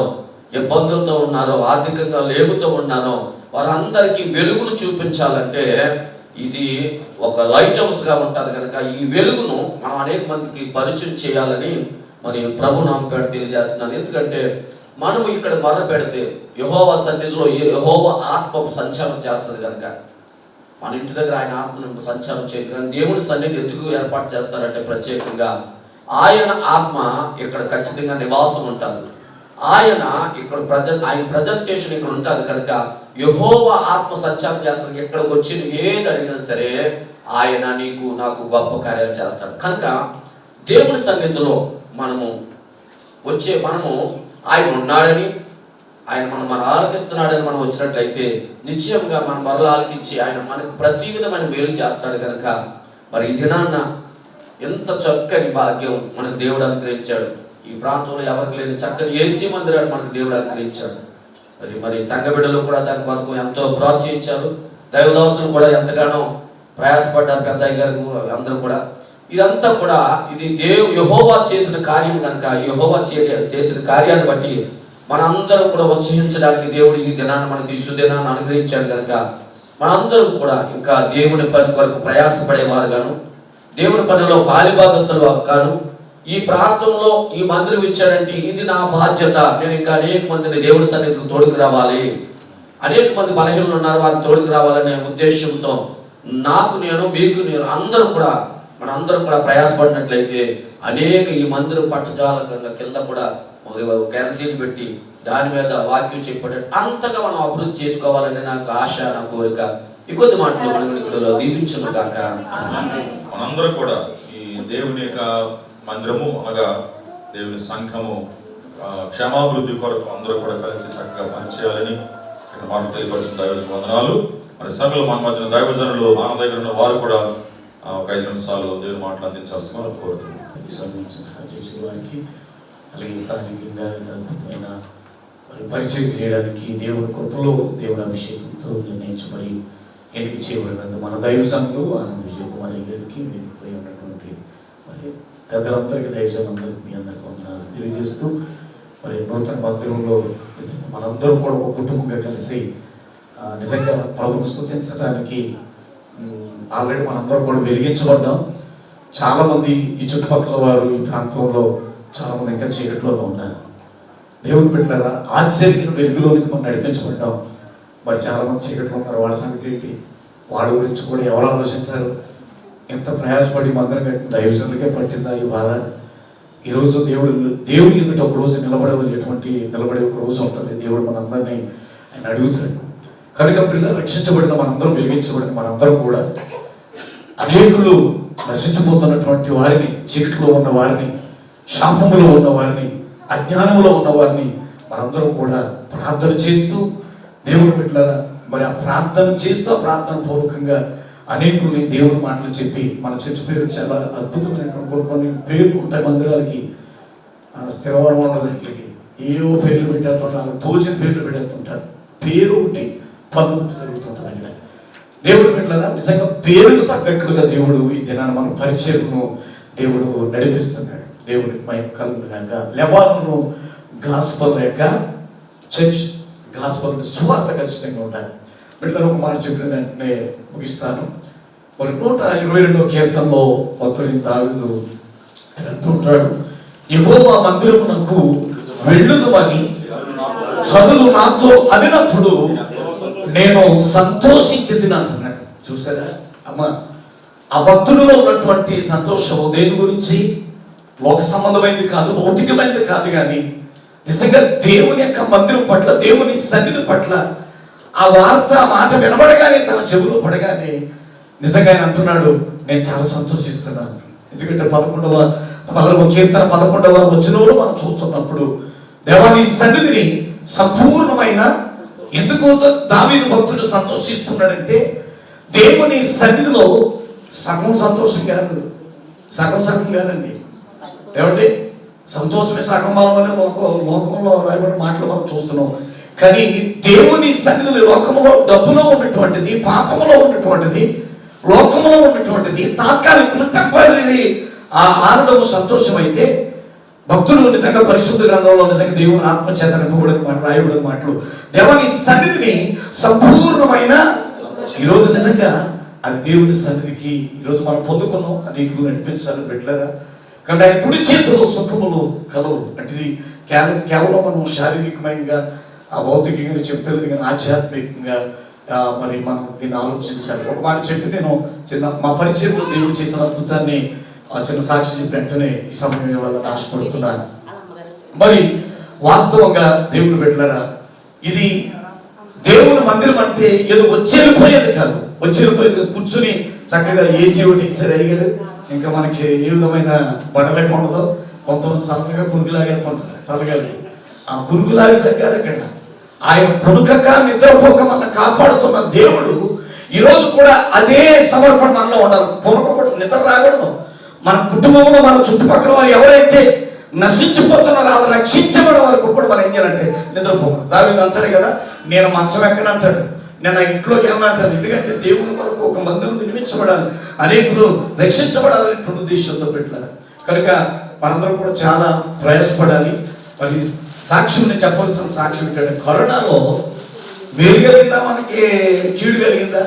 ఇబ్బందులతో ఉన్నారో, ఆర్థికంగా లేబుతో ఉన్నారో, వారందరికీ వెలుగును చూపించాలంటే ఇది ఒక లైట్ హౌస్గా ఉంటుంది. కనుక ఈ వెలుగును మనం అనేక మందికి పరిచయం చేయాలని మరి ప్రభు నామపేట తెలియజేస్తున్నాను. ఎందుకంటే మనము ఇక్కడ మొదలు పెడితే యెహోవా సన్నిధిలో యెహోవా ఆత్మ సంచారం చేస్తుంది. కనుక మన ఇంటి దగ్గర ఆయన ఆత్మను సంచారం చేయదు. కానీ దేవుని సన్నిధి ఎందుకు ఏర్పాటు చేస్తారంటే ప్రత్యేకంగా ఆయన ఆత్మ ఇక్కడ ఖచ్చితంగా నివాసం ఉంటుంది. ఆయన ప్రజెంటేషన్ ఇక్కడ ఉంటుంది. కనుక యెహోవా ఆత్మ సంచారం చేస్తాడు. ఎక్కడికి వచ్చి ఏది అడిగినా సరే ఆయన నీకు నాకు గొప్ప కార్యాలు చేస్తాడు. కనుక దేవుని సన్నిధిలో మనము ఆయన ఉన్నాడని, ఆయన మనం ఆలకిస్తున్నాడని మనం వచ్చినట్లయితే నిశ్చయంగా మనం మరలా ఆలకించి ఆయన మనకు ప్రతి విధమైన మేలు చేస్తాడు. కనుక మరి ఈ దినాన్న ఎంత చక్కని భాగ్యం మనకు దేవుడు అనుగ్రహించాడు. ఈ ప్రాంతంలో ఎవరికి లేని చక్కని ఏసీ మందిరాన్ని మనకు దేవుడు అనుగ్రహించాడు. మరి సంఘ బిడ్డలు కూడా దాని వరకు ఎంతో ప్రోత్సహించారు. దైవదాసులు కూడా ఎంతగానో ప్రయాసపడ్డారు. పెద్దయ్య గారు అందరూ కూడా ఇదంతా కూడా ఇది యెహోవా చేసిన కార్యం. కనుక యెహోవా చేసిన కార్యాన్ని బట్టి మనందరం కూడా ఉత్సహించడానికి దేవుడు ఈ దినాన్ని మనకి ఈ సుదినాన్ని అనుగ్రహించాడు. కనుక మనందరం కూడా ఇంకా దేవుని పని కొరకు ప్రయాసపడేవారు గాను, దేవుని పనిలో పాలిభాగస్తులు గాను, ఈ ప్రాంతంలో ఈ మందిరం ఇచ్చాడంటే ఇది నా బాధ్యత. నేను ఇంకా అనేక మందిని దేవుని సన్నిధికి తోడుకు రావాలి, అనేక మంది బలహీనలు ఉన్నారు వారిని తోడుకు రావాలనే ఉద్దేశంతో మీకు నేను మనందరం కూడా ప్రయాసపడినట్లయితే అనేక ఈ మందిరం పట్టజాల కింద కూడా కెరసీలు పెట్టి దాని మీద వాక్యం చెప్పేటట్టు అంతగా మనం అభివృద్ధి చేసుకోవాలని నాకు ఆశ, నా కోరిక. ఈ కొద్ది మాటలు మనం దీవించును కాక. మనందరూ కూడా ఈ దేవుని యొక్క మందిరము అనగా దేవుని సంఘము క్షేమాభివృద్ధి కొరకు అందరూ కూడా కలిసి చక్కగా పనిచేయాలని ఇక్కడ మాకు తెలియపరిచిన దైవజన వందనాలు. మరి సంఘంలో మన మధ్యన దైవజనులు మన దగ్గర ఉన్న వారు కూడా ఒక 5 నిమిషాలు దేవుని మాటలు అందించాల్సిన కోరుతున్నాం. ఈ సమయం చేసే వారికి అలాగే స్థానికంగా అద్భుతమైన పరిచయం చేయడానికి దేవుని కృపలో దేవుని అభిషేకంతో నిర్ణయించబడి ఎన్నిక చేయబడినందుకు మన దైవజనులు ఆనంద విజయకుమారి గారికి వెళ్ళిపోయి ఉన్నటువంటి మరి పెద్దలందరికీ దైవజనులందరికీ మీ అందరికీ వందనాలు తెలియజేస్తూ మరి నూతన మందిరంలో మనందరం కూడా ఒక కుటుంబంగా కలిసి నిజంగా ప్రభువును స్తుతించడానికి ఆల్రెడీ మనందరం కూడా వెలిగించబడ్డాం. చాలామంది ఈ చుట్టుపక్కల వారు ఈ ప్రాంతంలో చాలామంది ఇంకా చీకటిలోనే ఉన్నారు. దేవుని బిడ్డలారా ఆశ్చర్యమైన వెలుగులోనికి మనం నడిపించబడ్డాం. మరి చాలామంది చీకట్లో ఉన్నారు. వాళ్ళ సంగతి ఏంటి? వాడి గురించి కూడా ఎవరు ఆలోచించారు? ఎంత ప్రయాసపడి మందిరం కట్టిన దైవజనులకే పట్టిందా ఈ బాధ? ఈరోజు దేవుని ఎదుట ఒక రోజు నిలబడే ఒక రోజు ఉంటుంది. దేవుడు మనందరినీ ఆయన అడుగుతాడు. కనుక పిల్లలు రక్షించబడిన మనందరం, వెలిగించబడిన మనందరం కూడా అనేకులు నశించిపోతున్నటువంటి వారిని, చీకటిలో ఉన్న వారిని, శాపములో ఉన్న వారిని, అజ్ఞానంలో ఉన్న వారిని మనందరం కూడా ప్రార్థన చేస్తూ దేవుని బిడ్డలారా మరి ఆ ప్రార్థన చేస్తూ ఆ ప్రార్థన పూర్వకంగా అనేకుల్ని దేవుని మాటలు చెప్పి మన చర్చ పేరు చాలా అద్భుతమైనటువంటి కొన్ని పేర్లు ఉంటాయి. మందిరాలకి స్థిరవరం ఉన్నదానికి ఏవో పేర్లు పెట్టేస్తుంటారు, తోచిన పేర్లు పెట్టేస్తుంటారు. పేరు ఒకటి పన్ను జరుగుతుంటుంది. అక్కడ దేవుడు బిడ్డలారా నిజంగా పేరుకు తగ్గట్లుగా దేవుడు ఈ దినాన్ని మన పరిచయను దేవుడు నడిపిస్తున్నాడు. దేవుడికి మహిమ కలుగునుగాక. లెబానోను గాస్పల్ యొక్క చర్చ్, గాస్పల్ సువార్త ఖచ్చితంగా ఉండాలి. బిడ్డలు ఒక మాట చెప్పిన వెంటనే ముగిస్తాను. మరి 122వ కీర్తనలో భక్తుడు దావీదు అంటుంటాడు, యెహోవా మందిరమునకు వెళ్ళుదుమని చదువు నాతో అడిగినప్పుడు నేను సంతోషించింది అంటున్నాడు. చూసారా అమ్మ, ఆ భక్తుడిలో ఉన్నటువంటి సంతోషం దేని గురించి? లోక సంబంధమైనది కాదు, భౌతికమైనది కాదు, కానీ నిజంగా దేవుని యొక్క మందిరం పట్ల, దేవుని సన్నిధి పట్ల ఆ వార్త, ఆ మాట వినబడగానే, తన చెవులో పడగానే నిజంగా ఆయన అంటున్నాడు, నేను చాలా సంతోషిస్తున్నాను. ఎందుకంటే 16వ కీర్తన 11వ వచనంలో మనం చూస్తున్నప్పుడు దేవాని సన్నిధిని సంపూర్ణమైన, ఎందుకు దావీదు భక్తుడు సంతోషిస్తున్నాడంటే దేవుని సన్నిధిలో సగం సంతోషం కాదు, సగం కాదండి. ఏమంటే సంతోషమే సగం భావమని లోకంలో రాయబడిన మాటలు మనం చూస్తున్నాం. కానీ దేవుని సన్నిధిలో లోకంలో డబ్బులో ఉన్నటువంటిది, పాపంలో ఉన్నటువంటిది, లోకంలో ఉన్నటువంటిది తాత్కాలిక టెంపరీ ఆ ఆనందము, సంతోషం అయితే భక్తులు నిజంగా పరిశుద్ధ గ్రంథంలో నిజంగా దేవుని ఆత్మచేత నింపబడిన మాట, రాయబడిన మాటలు దేవుని సన్నిధిని సంపూర్ణమైన, ఈరోజు నిజంగా అది దేవుని సన్నిధికి ఈరోజు మనం పొందుకున్నాం. అనేకులు నడిపించాలి బిడ్డలారా. కాబట్టి ఆయన కుడి చేతిలో సుఖములు కలవు. అంటే ఇది కేవలం మనం శారీరకమైనగా భౌతికంగా చెప్తలేదు, కానీ ఆధ్యాత్మికంగా మరి మనం దీన్ని ఆలోచించాలి. ఒక మాట చెప్పి నేను మా పరిచయంలో దేవుడు చేసిన అద్భుతాన్ని చిన్న సాక్షి చెప్పి వెంటనే ఈ సమయం వాళ్ళని ఆశపడుతున్నాను. మరి వాస్తవంగా దేవుడు బిడ్డలారా, ఇది దేవుని మందిరం అంటే ఏదో వచ్చేపోయేది కాదు, కూర్చుని చక్కగా ఏసీ ఒకటి సరే అయ్యారు, ఇంకా మనకి ఏ విధమైన బడలేక ఉండదు. కొంతమంది చల్లగా కునుకులాగేస్తుంటారు, చల్లగాలి ఆ కునుకులాగే తగ్గారు. అక్కడ ఆయన కొనుకక నిద్రపోక మనల్ని కాపాడుతున్న దేవుడు ఈరోజు కూడా అదే సమర్పణ మనలో ఉండాలి. కొనుక్కూడదు, నిద్ర రాకూడదు. మన కుటుంబంలో, మన చుట్టుపక్కల వారు ఎవరైతే నశించిపోతున్నారో వాళ్ళు రక్షించబడే వరకు కూడా మనం ఏం చేయాలంటే నిద్రపోకూడదు. దావీదు అంటాడు కదా, నేను మంచం ఎక్కనంటాడు, నేను ఇంట్లోకి వెళ్ళనంటాను. ఎందుకంటే దేవుని కొరకు ఒక మందిరం నిర్మించబడాలి, అనేకులు రక్షించబడాలనేటువంటి ఉద్దేశంతో పెట్టాలి. కనుక మనందరం కూడా చాలా ప్రయాసపడాలి. మరి సాక్ష్యం నేను చెప్పవలసిన సాక్ష్యం ఏంటంటే, కరోనాలో మేలు కలిగిందా మనకి కీడు కలిగిందా?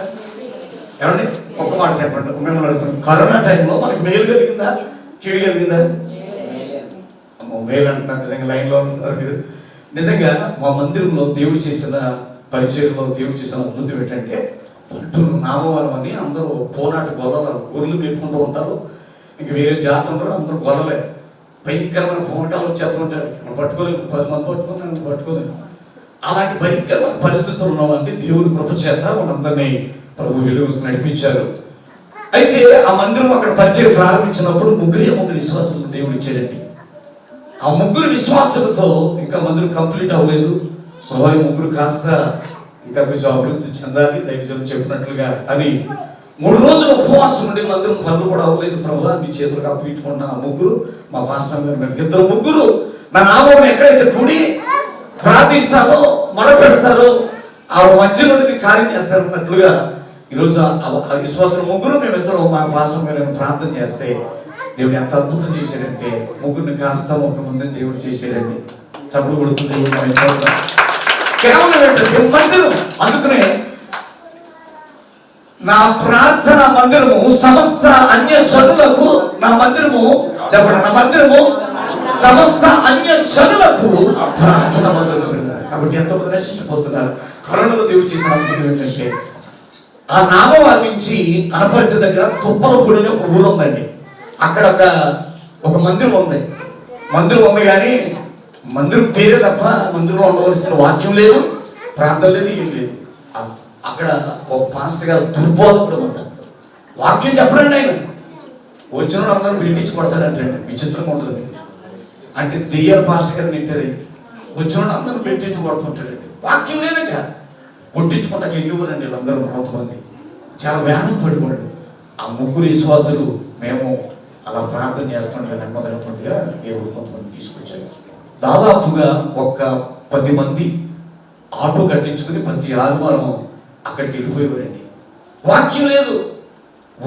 ఏమండి ఒక్క మాట చెప్పండి, మిమ్మల్ని అడుగుతున్నాను. కరోనా టైంలో మనకి మేలు కలిగిందా కీడు కలిగిందా? మేలు అంటున్నారు. నిజంగా లైన్లో ఉన్నారు మీరు. నిజంగా మా మందిరంలో దేవుడు చేసిన పరిచయంలో దేవుడు చేసిన అద్భుతం ఏంటంటే, పల్లెటూరు నామవరం అని అందరూ పోనాటి గొల్లలు, గొర్రెలు పెట్టుకుంటూ ఉంటారు. ఇంక వేరే జాతి ఉంటారు, అందరూ గొల్లలే. భయంకరమైన పోరాటాలు వచ్చేస్తూ ఉంటాడు. మనం పట్టుకోలేము, 10 మంది పట్టుకుని పట్టుకోలేము. అలాంటి భయంకరమైన పరిస్థితులు ఉన్నామంటే దేవుని కృప చేత వాళ్ళందరినీ ప్రభు వెలుగులకు నడిపించారు. అయితే ఆ మందిరం అక్కడ పరిచయం ప్రారంభించినప్పుడు ముగ్గురు విశ్వాసులు దేవుడు ఇచ్చాడండి. ఆ ముగ్గురు విశ్వాసులతో ఇంకా మందిరం కంప్లీట్ అవ్వలేదు. 3 కాస్త ఇంకా కొంచెం అభివృద్ధి చెందాలి దైవజనులు చెప్పినట్లుగా అని 3 రోజులు ఉపవాసం ఉండి మందిరం పనులు కూడా అవ్వలేదు ప్రభు, మీ చేతులకు అప్పగించుకుంటున్నాను. ఆ ముగ్గురు మా పాస్టర్ గారు 2 నా నామం ఎక్కడైతే కూడి ప్రార్థిస్తారో మొరపెడతారో ఆ మధ్య నుండి కార్యం చేస్తారన్నట్లుగా ఈరోజు ఆ విశ్వాసం 3 మేమిద్దరం మా పాస్టర్ గారు ప్రార్థన చేస్తే దేవుడు ఎంత అద్భుతం చేశాడంటే 3 కాస్త ఒక ముందు దేవుడు చేశాడండి. చప్పుడు కొడుతుంది దేవుడు కేవలం ఏంటంటే మందిరం. అందుకనే నా ప్రార్థన మందిరము సమస్త అన్య జనులకు, నా మందిరము చెప్పండి, నా మందిరము సమస్త అన్య జనులకు ప్రార్థన మందిరం. కాబట్టి ఎంతోమంది నశించిపోతున్నారు. కరోనాలో దేవుడు చేసిన అద్భుతం ఏంటంటే ఆ నామవారి నుంచి అనపర్తి దగ్గర తుప్పలపూడి అనే ఒక ఊరు ఉందండి. అక్కడ ఒక మందిరం ఉంది. మందిరం ఉంది కానీ మందిరం పేరే తప్ప మందిరంలో ఉండవలసిన వాక్యం లేదు, ప్రార్థన లేదు, ఏం లేదు. అక్కడ ఒక పాస్టర్ గారు దుర్బోధకుడు అంట. వాక్యం చెప్పడండి ఆయన వచ్చిన అందరూ బిల్డించి కొడతాడంటండి. విచిత్రంగా ఉంటుంది. అంటే దెయ్యాల పాస్టర్ గారు నింటారండి. వచ్చిన అందరూ బిల్డించి కొడుతుంటాడండి. వాక్యం లేదట. కొట్టించుకుంటాక ఎన్నివరండి వీళ్ళందరూ. కొంతమంది చాలా వేదన పడివాడు. ఆ 3 విశ్వాసులు మేము అలా ప్రార్థన చేస్తాం కదా మొదలైనట్టుగా దేవుడు కొంతమంది తీసుకొచ్చారు. దాదాపుగా ఒక 10 మంది ఆటో కట్టించుకుని ప్రతి ఆదివారం అక్కడికి వెళ్ళిపోయేవారండి. వాక్యం లేదు.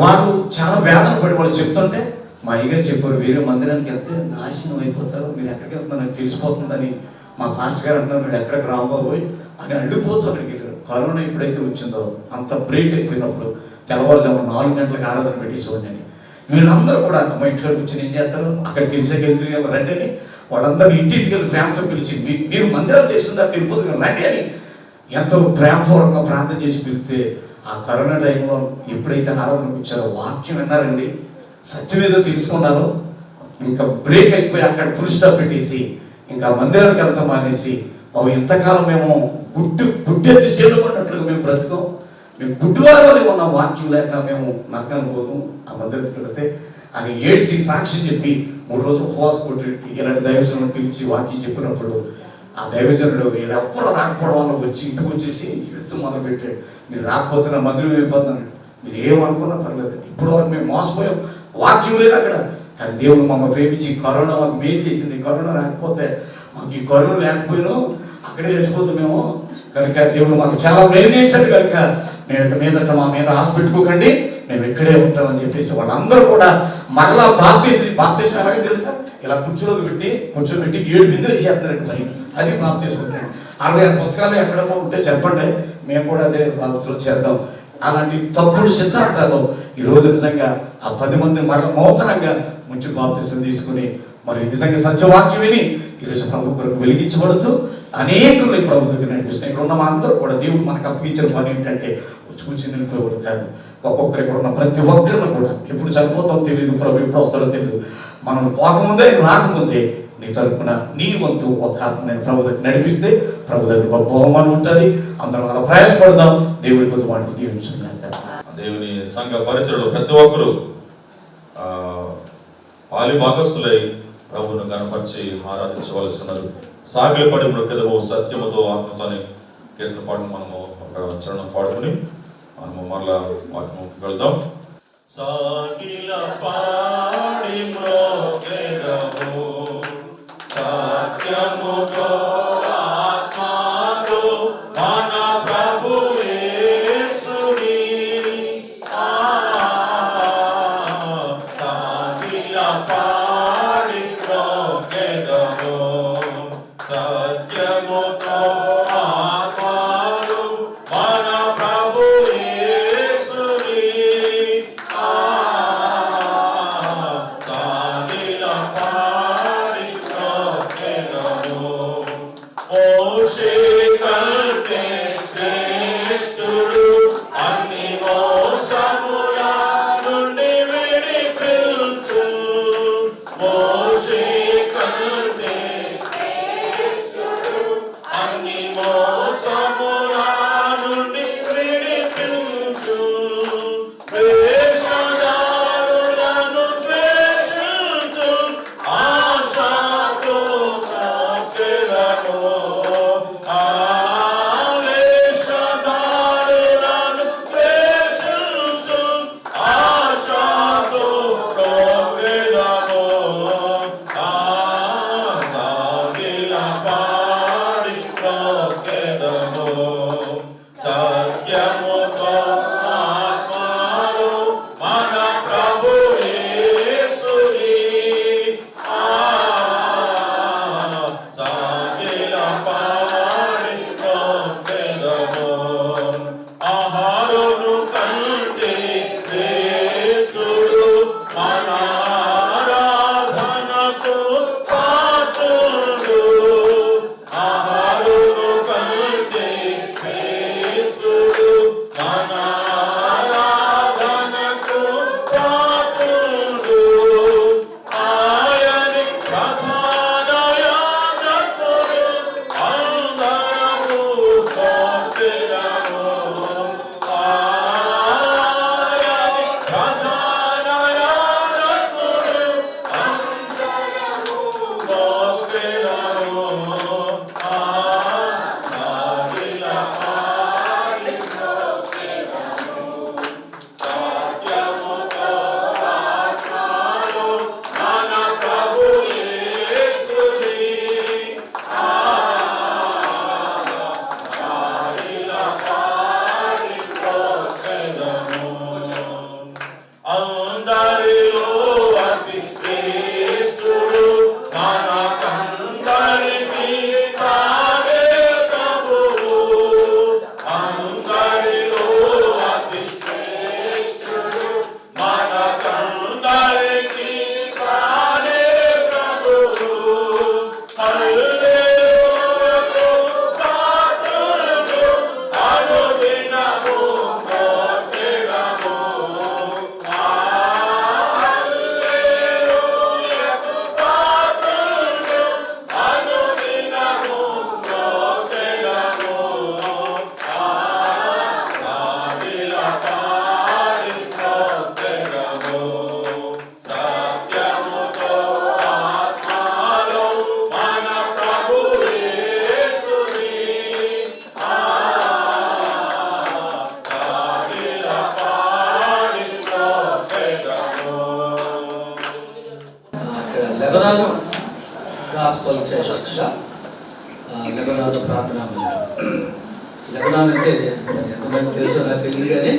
వాళ్ళు చాలా వేదన పడి వాళ్ళు చెప్తుంటే మా అయ్యగారు చెప్పారు, వేరే మందిరానికి వెళ్తే నాశనం అయిపోతారు, మీరు ఎక్కడికి వెళ్తున్నారని తెలిసిపోతుందని. మా పాస్టర్ గారు అంటున్నారు, మీరు ఎక్కడికి రాబోయి అని అడ్డుపోతూ అక్కడికి వెళ్ళారు. కరోనా ఎప్పుడైతే వచ్చిందో అంత బ్రేక్ అయిపోయినప్పుడు తెల్లవారుజామున 4 గంటలకు ఆరాధన పెట్టేసేవాడిని. వీళ్ళందరూ కూడా మా ఇంటికాడికి వచ్చి ఏం చేస్తారు, అక్కడ తెలిసాక వెళ్తే రండి అని వాళ్ళందరూ ఇంటింటికి వెళ్ళి ప్రేమతో పిలిచి మీరు మందిరాలు చేసిందా తిరుపతి రండి అని ఎంతో ప్రేమపూర్వకంగా ప్రార్థన చేసి పిలిస్తే ఆ కరోనా టైంలో ఎప్పుడైతే ఆరాధనకు వచ్చారో వాక్యం విన్నారండి, సత్యం ఏదో తెలుసుకున్నారో ఇంకా బ్రేక్ అయిపోయి అక్కడ ఫుల్ స్టాప్ పెట్టేసి ఇంకా మందిరానికి వెళ్తాం మానేసి, బాబు ఇంతకాలం మేము గుడ్డెత్తి సేలుకున్నట్లుగా మేము బ్రతుకం, మేము గుడ్డివారి వల్ల ఉన్నాం, వాక్యం లేక మేము నరకానికి పోతాం ఆ మందిరానికి వెళితే అని ఏడ్చి సాక్ష్యం చెప్పి 3 రోజులు ఉపవాసం కొట్టి ఇలాంటి దైవజనులను పిలిచి వాక్యం చెప్పినప్పుడు ఆ దైవజనుడు వీళ్ళు ఎప్పుడు రాకపోవడం వల్ల వచ్చి ఇంటికి వచ్చేసి ఎడుతూ మొదలు పెట్టాడు, మీరు రాకపోతే నా మందిరం అయిపోతున్నాడు, మీరు ఏమనుకున్నా పర్లేదు, ఇప్పుడు వరకు మేము మోసపోయాం, వాక్యం లేదు అక్కడ. కానీ దేవుడు మమ్మల్ని ప్రేమించి కరోనా మాకు మేలు చేసింది. కరోనా రాకపోతే మాకు ఈ కరోనా లేకపోయినా అక్కడే చచ్చిపోతాం మేము. కనుక దేవుడు మాకు చాలా మేలు చేశాడు. కనుక మేము మీదట మా మీద ఆశ పెట్టుకోకండి, మేము ఇక్కడే ఉంటామని చెప్పేసి వాళ్ళందరూ కూడా మరలా బాప్తిజం ఎలాగో తెలుసా, ఇలా కూర్చోబెట్టి 7 బిందులు వేసేస్తున్నారండి పైన. అది బాప్తిజం. 66 పుస్తకాలు ఎక్కడో ఉంటే చెప్పండి, మేము కూడా అదే బాధ్యతలో చేద్దాం. అలాంటి తప్పుడు సిద్ధాంతాలు ఈరోజు నిజంగా ఆ 10 మంది మరల నూతనంగా మంచి బాప్తిజం తీసుకుని మరి నిజంగా సత్యవాక్యం విని ఈరోజు ప్రభు కొరకు వెలిగించబడుతూ అనేకుల్ని ప్రభు దగ్గర నడిపిస్తున్నాయి. ఇక్కడ ఉన్న మా అందరూ కూడా దేవుడు మనకు అప్పగించిన పని ఏంటంటే కూర్చుని కాదు, ఒక్కొక్కరు ఇక్కడ ఉన్న ప్రతి ఒక్కరిని కూడా ఎప్పుడు చనిపోతామో తెలియదు, ప్రభు ఎప్పుడు వస్తాడో తెలియదు, మనం పోకముందే రాకముందే నీ తరపున నీ వంతు ఒక నేను ప్రభు దగ్గర నడిపిస్తే ప్రభు దగ్గర ఒక బహుమానం ఉంటుంది. అందరం అలా ప్రయాసపడదాం. దేవుడి కొద్ది మాటలు దీవించుకుంటాం. దేవుని సంఘ పరిచయలో ప్రతి ఒక్కరూ పాలి భాగస్థులై ప్రభువును కనపరిచి ఆరాధించవలసినది. సాగిలపడి మృక్కెదవు సత్యముతో ఆత్మతోని కీర్తన పాటను మనము ఒక చరణం పాడుకుని మనము మరలా వాక్యముకి వెళ్దాం. సాగిల పాడి మృక్కెదవు సత్యముతో ఆత్మతో మన ప్రభు యేసుని సాగిల పాడి మృక్కెదవు సత్యముతో ఆత్మతో మన ప్రభు యేసుని సాగిల పాడి మృక్కెదవు లెబనాను గాస్పల్ చర్చ్గా లెబనాను ప్రార్థనా మందిరం. లెబనాన్ అంటే ఎంతమంది తెలుసో నాకు తెలియదు కానీ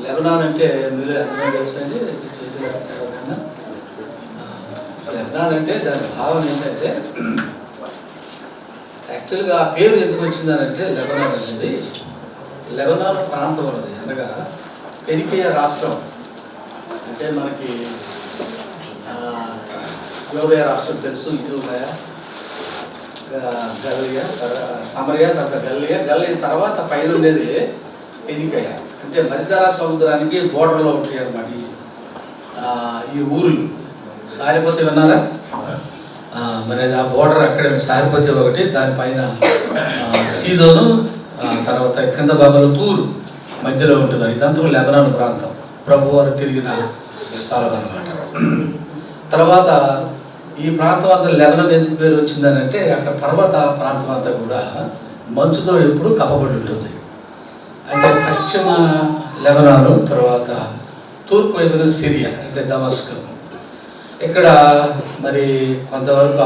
లెబనాన్ అంటే మీరు ఎంతమంది తెలుసు అండి చేతులు కన్నా లెబనాన్ అంటే దాని భావన ఏంటంటే యాక్చువల్గా ఆ పేరు ఎందుకు వచ్చిందనంటే లెబనాన్ అనేది లెబనాన్ ప్రాంతం ఉన్నది అనగా పెరికియా రాష్ట్రం అంటే మనకి యోగయ రాష్ట్రం తెలుసు, ఇదుమయ గల్లియా సమరియా తర్వాత గల్లియా తర్వాత పైన ఉండేది పెనికయ అంటే మధ్యధరా సముద్రానికి బోర్డర్లో ఉంటాయి అన్నమాట ఈ ఊర్లు. సారిపోతే విన్నారా? మరి ఆ బోర్డర్ అక్కడ సారిపోతే ఒకటి, దానిపైన సీదోను, తర్వాత కింద భాగంలో తూరు మధ్యలో ఉంటుంది. ఇదంతా లెబనాన్ ప్రాంతం, ప్రభువారు తిరిగిన స్థలం అన్నమాట. తర్వాత ఈ ప్రాంతం అంతా లెబనాన్ ఎందుకు పేరు వచ్చిందని అంటే అక్కడ పర్వత ప్రాంతం అంతా కూడా మంచుతో ఎప్పుడు కప్పబడి ఉంటుంది. అంటే పశ్చిమ లెబనాను, తర్వాత తూర్పు వైపున సిరియా అంటే దమస్కం. ఇక్కడ మరి కొంతవరకు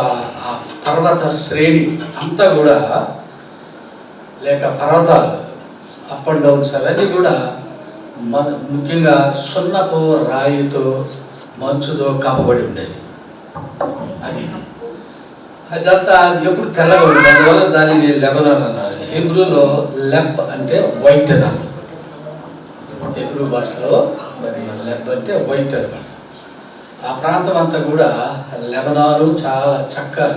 ఆ పర్వత శ్రేణి అంతా కూడా లేక పర్వతాలు అప్ అండ్ డౌన్స్ అవన్నీ కూడా ముఖ్యంగా సున్నపు రాయితో మంచుతో కప్పబడి ఉండేది. అదంతా ఎప్పుడు తెల్లగా ఉంటుంది, అందువల్ల దానిని లెబనాన్ అన్నారు. హీబ్రూలో లెబ్ అంటే వైట్ అన్నారు. హీబ్రూ భాషలో మరి లెబ్ అంటే వైట్ అన్నమాట. ఆ ప్రాంతం అంతా కూడా లెబనాను చాలా చక్కగా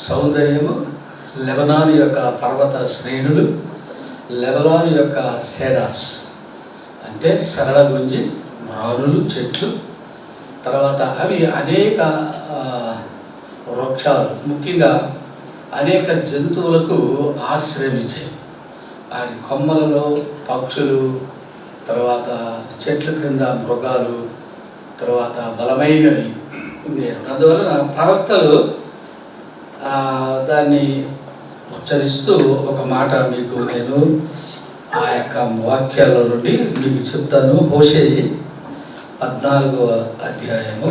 సౌందర్యము, లెబనాను యొక్క పర్వత శ్రేణులు, లెబనాను యొక్క సేడార్స్ అంటే సరళ గుంజి రానులు చెట్లు, తర్వాత అవి అనేక వృక్షాలు, ముఖ్యంగా అనేక జంతువులకు ఆశ్రయం ఇచ్చాయి. ఆ కొమ్మలలో పక్షులు, తర్వాత చెట్ల క్రింద మృగాలు, తర్వాత బలమైనవి ఉండేవి. అందువలన ప్రవక్తలు దాన్ని ఉచ్చరిస్తూ ఒక మాట మీకు నేను ఆ యొక్క వాక్యాల నుండి మీకు చెప్తాను. హోషేయ 14వ అధ్యాయము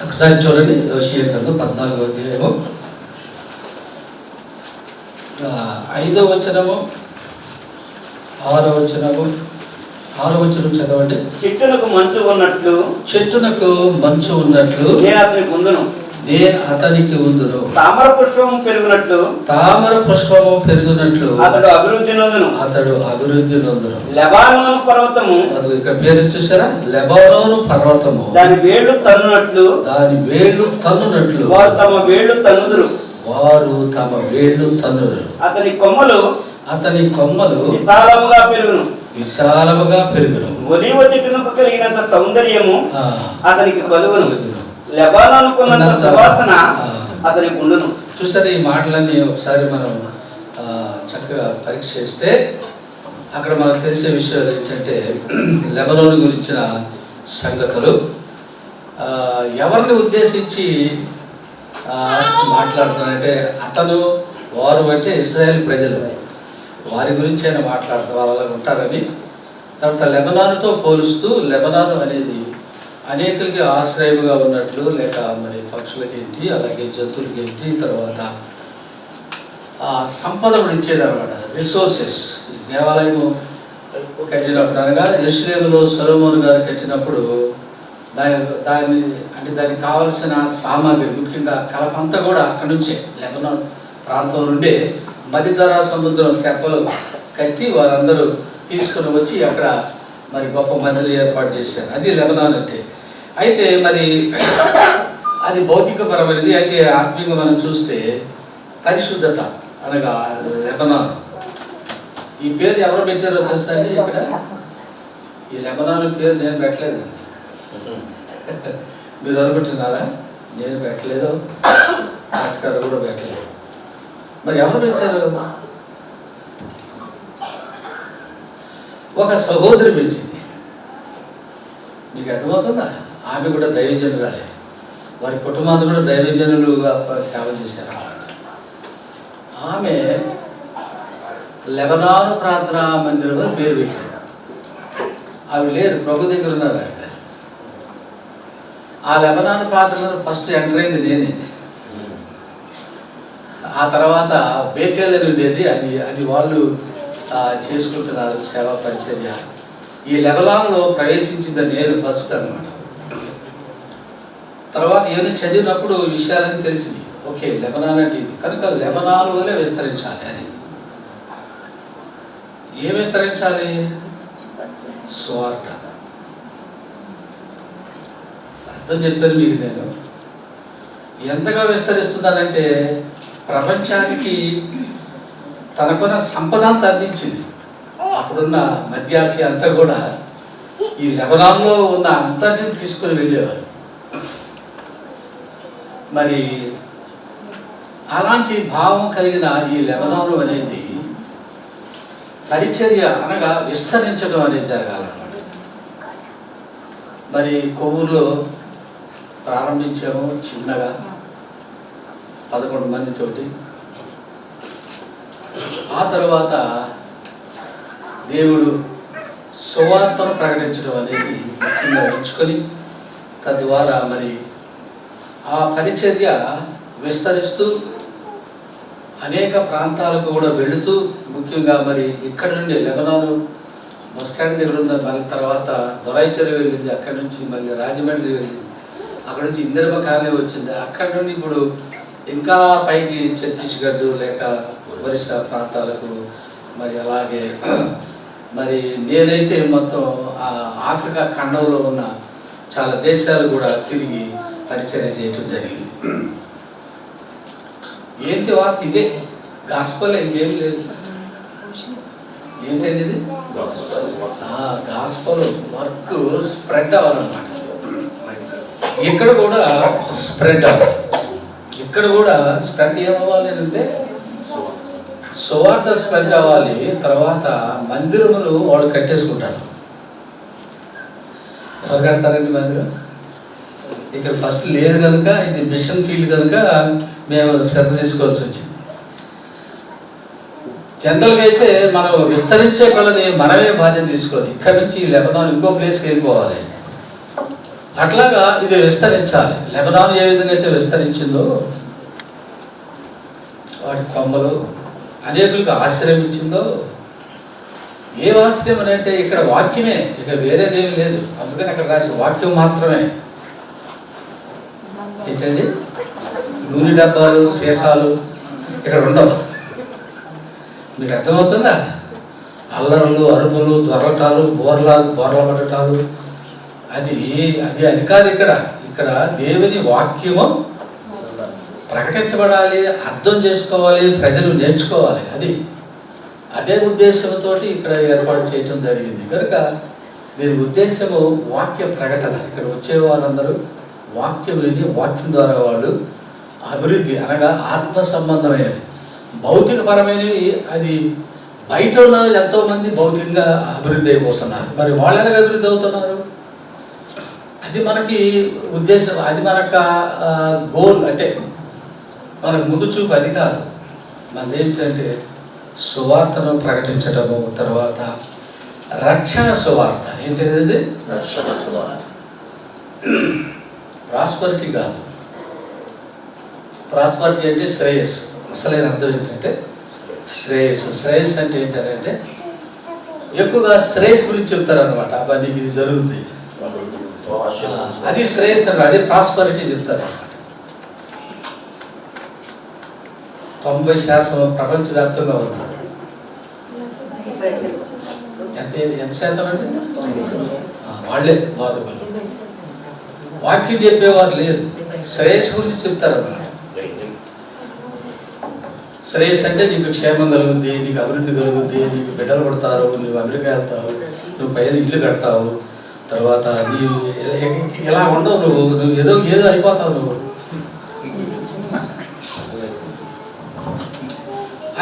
ఒకసారి చూడండి. హోషేయ గ్రంథం 14వ అధ్యాయము 5వ వచనము 6వ వచనము 6వ వచనం చదవండి. చెట్టునకు మంచు ఉన్నట్లు నేను అతనికి ఉందును. తామర పుష్పము పెరుగునట్లు అతడు అభివృద్ధి నొందును. లెబానోను పర్వతము, అది ఇక్కడ పేరు చూసారా, లెబానోను పర్వతము దాని వేళ్ళు తన్నునట్లు వారు తమ వేళ్ళు తన్నుదురు. అతని కొమ్మలు అతని కొమ్మలు విశాలముగా పెరుగును. విశాలముగా పెరుగును. ఒలీవ చెట్టునకు కలిగినంత సౌందర్యము ఆ, అతనికి కలుగును. లెబానోనుకున్నంత సువాసన అతనికి ఉండును. చూసారు, ఈ మాటలన్నీ ఒకసారి మనం చక్కగా పరీక్ష చేస్తే అక్కడ మనకు తెలిసే విషయాలు ఏంటంటే లెబనోను గురించిన సంగతులు ఎవరిని ఉద్దేశించి మాట్లాడుతున్నారంటే అతను వారు అంటే ఇశ్రాయేల్ ప్రజలు, వారి గురించి ఆయన మాట్లాడుతూ వాళ్ళు అలా ఉంటారని. తర్వాత లెబనానుతో పోలుస్తూ లెబనాను అనేది అనేకులకి ఆశ్రయముగా ఉన్నట్లు, లేక మరి పక్షులకి ఏంటి, అలాగే జంతువులకి ఏంటి, తర్వాత సంపద ఇచ్చేది అనమాట, రిసోర్సెస్. దేవాలయం కట్టినప్పుడు అనగా యెరూషలేములో సొలొమోను గారు కట్టినప్పుడు దానికి కావలసిన సామాగ్రి, ముఖ్యంగా కలపంతా కూడా అక్కడి నుంచే లెబనాన్ ప్రాంతం నుండే మధ్యధరా సముద్రం తెప్పలు కట్టి వారందరూ తీసుకుని వచ్చి అక్కడ మరి గొప్ప మందిని ఏర్పాటు చేశారు. అది లెబనాన్ అంటే. అయితే మరి అది భౌతికపరమైనది. అయితే ఆత్మీయంగా మనం చూస్తే పరిశుద్ధత అనగా లెబనాన్. ఈ పేరు ఎవరు పెట్టారో తెలుసా అండి? ఇక్కడ ఈ లెబనాన్ పేరు నేను పెట్టలేదు. మీరు అనుకుంటున్నారా? నేను పెట్టలేదు, రాజకారు కూడా పెట్టలేదు. మరి ఎవరు పెట్టారు? ఒక సహోదరి పెంచింది. మీకు అర్థమవుతుందా? ఆమె కూడా దైవజనురాలే. వారి కుటుంబాలు కూడా దైవజనులుగా సేవ చేశారు. ఆమె లెబనాను ప్రార్థనా మందిరం అని పేరు పెట్టారు. అవి లేరు, ప్రభు దగ్గర ఉన్నారు. ఆ లెబనాను ప్రార్థన ఫస్ట్ ఎంటర్ అయింది నేనే. ఆ తర్వాత బేతేల్ అని ఉండేది, అది వాళ్ళు చేసుకుంటున్నారు సేవా పరిచర్య. ఈ లెబనాన్లో ప్రవేశించింది నేను ఫస్ట్ అనమాట. తర్వాత ఏమైనా చదివినప్పుడు విషయాలని తెలిసింది. ఓకే, లెబనాన్ అంటే ఇది కనుక లెబనాన్ వలె విస్తరించాలి. అది ఏం విస్తరించాలి? సువార్త. అర్థం చెప్పాను మీకు నేను. ఎంతగా విస్తరిస్తున్నానంటే ప్రపంచానికి తనకున్న సంపద అంతా అందించింది. అప్పుడున్న మధ్య ఆసియా అంతా కూడా ఈ లెబనాన్లో ఉన్న అంతటిని తీసుకుని వెళ్ళేవారు. మరి అలాంటి భావం కలిగిన ఈ లెబనాను అనేది పరిచర్య అనగా విస్తరించడం అనేది జరగాలన్నమాట. మరి కొవ్వూరులో ప్రారంభించాము చిన్నగా 11 మందితోటి. ఆ తర్వాత దేవుడు సువార్తను ప్రకటించడం అనేది ముఖ్యంగా ఎంచుకొని తద్వారా మరి ఆ పరిచర్య విస్తరిస్తూ అనేక ప్రాంతాలకు కూడా వెళుతూ, ముఖ్యంగా మరి ఇక్కడ నుండి లెబనాను బస్ స్టాండ్ దగ్గర ఉన్న, మళ్ళీ తర్వాత దొరాయిచెరు వెళ్ళింది, అక్కడి నుంచి మళ్ళీ రాజమండ్రి వెళ్ళింది, అక్కడ నుంచి ఇందిరమ్మ కాలనీ వచ్చింది, అక్కడి నుండి ఇప్పుడు ఇంకా పైకి ఛత్తీస్గఢ్ లేక ఒరిస్సా ప్రాంతాలకు, మరి అలాగే మరి నేనైతే మొత్తం ఆఫ్రికా ఖండంలో ఉన్న చాలా దేశాలు కూడా తిరిగి పరిచర్య చేయటం జరిగింది. ఏంటి వార్త? ఇదే గాస్పల్, ఇంకేం లేదు. ఏంటండి ఇది? గాస్పల్ వర్క్ స్ప్రెడ్ అవ్వాలన్నమాట. ఇక్కడ కూడా స్ప్రెడ్ అవ్వాలి. ఇక్కడ కూడా స్ప్రెడ్ ఏమవ్వాలి అంటే సువార్త స్ప్రెడ్ అవ్వాలి. తర్వాత మందిరములు వాళ్ళు కట్టేసుకుంటారు. ఎవరు కడతారండి మందిరం? ఇక్కడ ఫస్ట్ లేదు కనుక, ఇది మిషన్ ఫీల్డ్ కనుక మేము శ్రద్ధ తీసుకోవాల్సి వచ్చింది. జనరల్గా అయితే మనం విస్తరించే కొలది మనమే బాధ్యత తీసుకోవాలి. ఇక్కడ నుంచి లెబనాన్ ఇంకో ప్లేస్కి వెళ్ళిపోవాలి. అట్లాగా ఇది విస్తరించాలి. లెబనాన్ ఏ విధంగా అయితే విస్తరించిందో, వాటి కొమ్మలు అనేకులకు ఆశ్రయం ఇచ్చిందో, ఏ ఆశ్రయం అని అంటే ఇక్కడ వాక్యమే, ఇక వేరేదేమీ లేదు. అందుకని అక్కడ రాసి వాక్యం మాత్రమే. ఏంటండి? నూనె డబ్బాలు, సీసాలు ఇక్కడ ఉండవు. మీకు అర్థమవుతుందా? అల్లర్లు, అరుపులు, దొరలటాలు, బోర్ల పడటాలు అది కాదు. ఇక్కడ దేవుని వాక్యము ప్రకటించబడాలి, అర్థం చేసుకోవాలి, ప్రజలు నేర్చుకోవాలి. అదే ఉద్దేశంతో ఇక్కడ ఏర్పాటు చేయటం జరిగింది కనుక దీని ఉద్దేశము వాక్య ప్రకటన. ఇక్కడ వచ్చే వారందరూ వాక్యం విని వాక్యం ద్వారా వాళ్ళు అభివృద్ధి అనగా ఆత్మ సంబంధమైనది. భౌతికపరమైనవి అది బయట ఉన్న ఎంతోమంది భౌతికంగా అభివృద్ధి అయిపోతున్నారు. మరి వాళ్ళు ఎలాగ అభివృద్ధి అవుతున్నారు? అది మనకి ఉద్దేశం, అది మనకు గోల్. అంటే మనకు ముందు చూపు అది కాదు. మనది ఏంటంటే సువార్తను ప్రకటించడము, తర్వాత రక్షణ సువార్త. ఏంటనేది రక్షణ సువార్త. ప్రాస్పరిటీ కాదు. ప్రాస్పరిటీ అంటే శ్రేయస్సు. అసలైన అర్థం ఏంటంటే శ్రేయస్సు. శ్రేయస్సు అంటే ఏంటంటే ఎక్కువగా శ్రేయస్సు గురించి చెప్తారనమాట. అబ్బా నీకు ఇది జరుగుతుంది, అది శ్రేయస్సు అన్నమాట. అదే ప్రాస్పరిటీ చెప్తారనమాట. 90% ప్రపంచవ్యాప్తంగా ఉంది. ఎంత శాతం అండి? వాళ్ళే బాధకులు. వాక్యం చెప్పేవారు లేదు, శ్రేయస్సు గురించి చెప్తారన్నమాట. శ్రేయస్సు అంటే నీకు క్షేమం కలుగుద్ది, నీకు అభివృద్ధి కలుగుద్ది, నీకు బిడ్డలు పడతారు, నువ్వు అమెరికా వెళ్తావు, నువ్వు పైన ఇల్లు కడతావు, తర్వాత నీవు ఇలా ఉండవు, నువ్వు ఏదో అయిపోతావు నువ్వు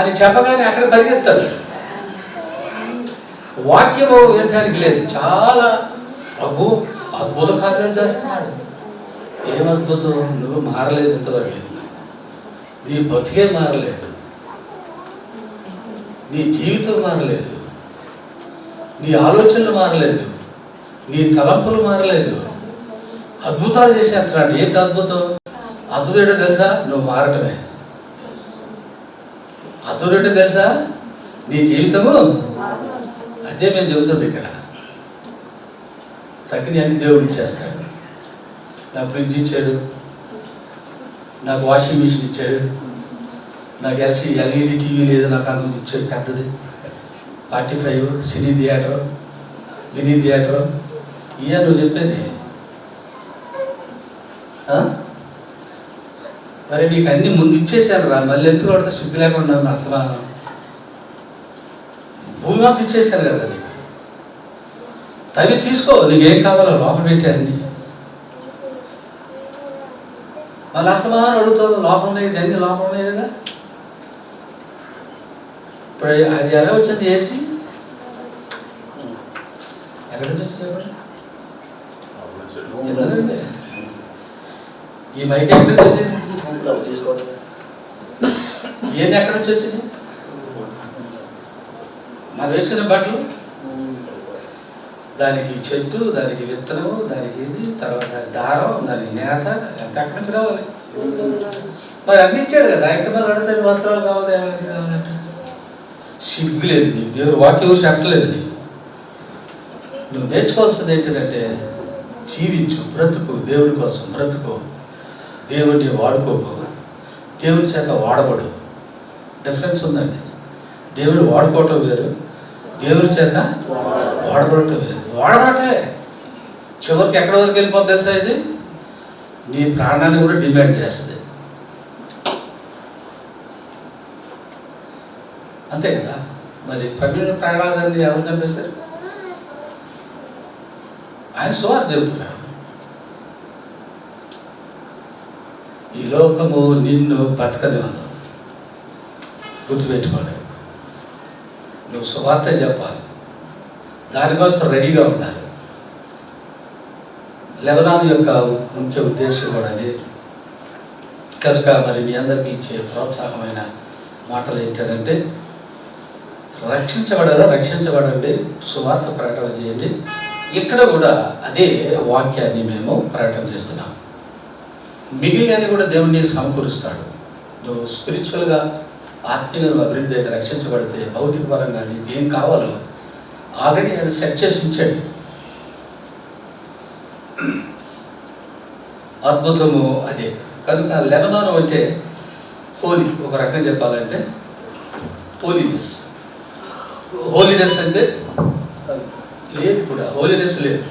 అని చెప్పగానే అక్కడ పరిగెత్తారు. వాక్యము వినటానికి లేదు. చాలా ప్రభు అద్భుత కార్యాలు చేస్తున్నాడు. ఏం అద్భుతం? నువ్వు మారలేదు ఇంతవరకు. నీ బతికే మారలేదు, నీ జీవితం మారలేదు, నీ ఆలోచనలు మారలేదు, నీ తలంపులు మారలేదు. అద్భుతాలు చేసేస్తున్నాడు. ఏంటి అద్భుతం? అద్భుతం ఏంటో తెలుసా? నువ్వు మారటమే. అద్భుతం ఏంటో తెలుసా? నీ జీవితము. అదే మేము చెబుతుంది ఇక్కడ. తగ్గిన అన్ని దేవుడు ఇచ్చేస్తాడు. నాకు ఫ్రిడ్జ్ ఇచ్చాడు, నాకు వాషింగ్ మిషన్ ఇచ్చాడు, నాకు ఎల్ఈడి టీవీ లేదు, నాకు అందుకు ఇచ్చాడు పెద్దది 45, సినీ థియేటర్, మినీ థియేటర్. ఇయ్యా నువ్వు చెప్పేది. మరి మీకు అన్ని ముందు ఇచ్చేసాను రా, మళ్ళీ ఎందుకు పడితే సిగ్గు లేకుండా అర్థమానం. భూమి అంతా ఇచ్చేసాను కదా, నీకు తవి తీసుకో, నీకేం కావాలో లోపల పెట్టాన్ని. మళ్ళీ అస్తమానం అడుగుతావు లోపల ఉన్నాయి, అన్ని లోపల ఉన్నాయి కదా. ఇప్పుడు అది ఎలా వచ్చింది? ఏసీ ఎక్కడ వచ్చి చెప్పండి. ఈ మైక్ ఎక్కడి నుంచి వచ్చింది? ఏంది ఎక్కడి నుంచి వచ్చింది? మనం వేసుకునే బట్టలు, దానికి చెట్టు, దానికి విత్తనము, దానికి ఇది, తర్వాత దారం, దానికి నేత, ఎంత ఎక్కడి నుంచి రావాలి? మరి అన్ని ఇచ్చాడు కదా. ఇంకా మళ్ళీ అడతాడు వస్త్రాలు కావాలి, ఏమైనా కావాలంటే. సిగ్గు లేదు నీకు, దేవుడు వాక్యం చెప్పలేదు నీకు. నువ్వు నేర్చుకోవాల్సింది ఏంటంటే జీవించు, బ్రతుకు, దేవుడి కోసం బ్రతుకు, దేవుడిని వాడుకోకు, దేవుడి చేత వాడబడు. డిఫరెన్స్ ఉందండి. దేవుడు వాడుకోవటం వేరు, దేవుడి చేత వాడబడటం వేరు. వాడబడటే చివరికి ఎక్కడి వరకు వెళ్ళిపోతుంది తెలుసా? ఇది నీ ప్రాణాన్ని కూడా డిమాండ్ చేస్తుంది. అంతే కదా. మరి పవిత్ర ప్రహ్లాదాన్ని ఎవరు చంపేశారు? ఆయన సువార్త చెబుతున్నాడు. ఈ లోకము నిన్ను బతకనివ్వదు, గుర్తుపెట్టుకోండి. నువ్వు సువార్త చెప్పాలి, దానికోసం రెడీగా ఉండాలి. లెబనాన్ యొక్క ముఖ్య ఉద్దేశం కూడా అది కనుక మరి మీ అందరికీ ఇచ్చే ప్రోత్సాహమైన మాటలు ఏంటంటే రక్షించబడండి, సువార్త ప్రకటన చేయండి. ఇక్కడ కూడా అదే వాక్యాన్ని మేము ప్రకటన చేస్తున్నాం. మిగిలినని కూడా దేవుడిని సమకూరుస్తాడు. నువ్వు స్పిరిచువల్గా ఆత్మీయంగా అభివృద్ధి అయితే, రక్షించబడితే, భౌతిక పరంగా నీకు ఏం కావాలో ఆల్రెడీ ఆయన సెట్ చేసి ఉంచాడు. అద్భుతము అదే. కనుక లెబనాన్ అంటే హోలీ, ఒక రకంగా చెప్పాలంటే హోలీనెస్. హోలీనెస్ అంటే లేదు, ఇప్పుడు హోలీనెస్ లేదు.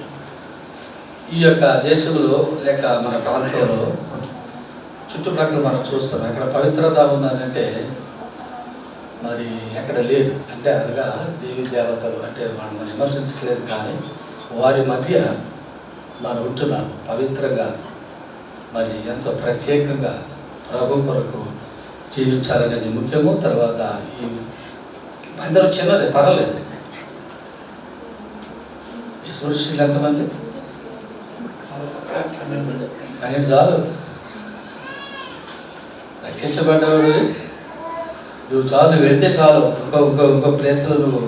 ఈ యొక్క దేశంలో లేక మన ప్రాంతంలో చుట్టుప్రక్కల మనం చూస్తాం. అక్కడ పవిత్రత ఉందనంటే మరి ఎక్కడ లేదు. అంటే అనగా దేవి దేవతలు అంటే మనం విమర్శించలేదు, కానీ వారి మధ్య మనం ఉంటున్నాం పవిత్రంగా, మరి ఎంతో ప్రత్యేకంగా ప్రభు కొరకు జీవించాలనేది ముఖ్యము. తర్వాత ఈ మందిరం చిన్నది, పర్వాలేదు. విశ్వరుషులు ఎంతమంది? కానీ చాలు. రక్షించబడ్డవాడు నువ్వు చాలు, వెళితే చాలు. ఇంకో ప్లేస్లో నువ్వు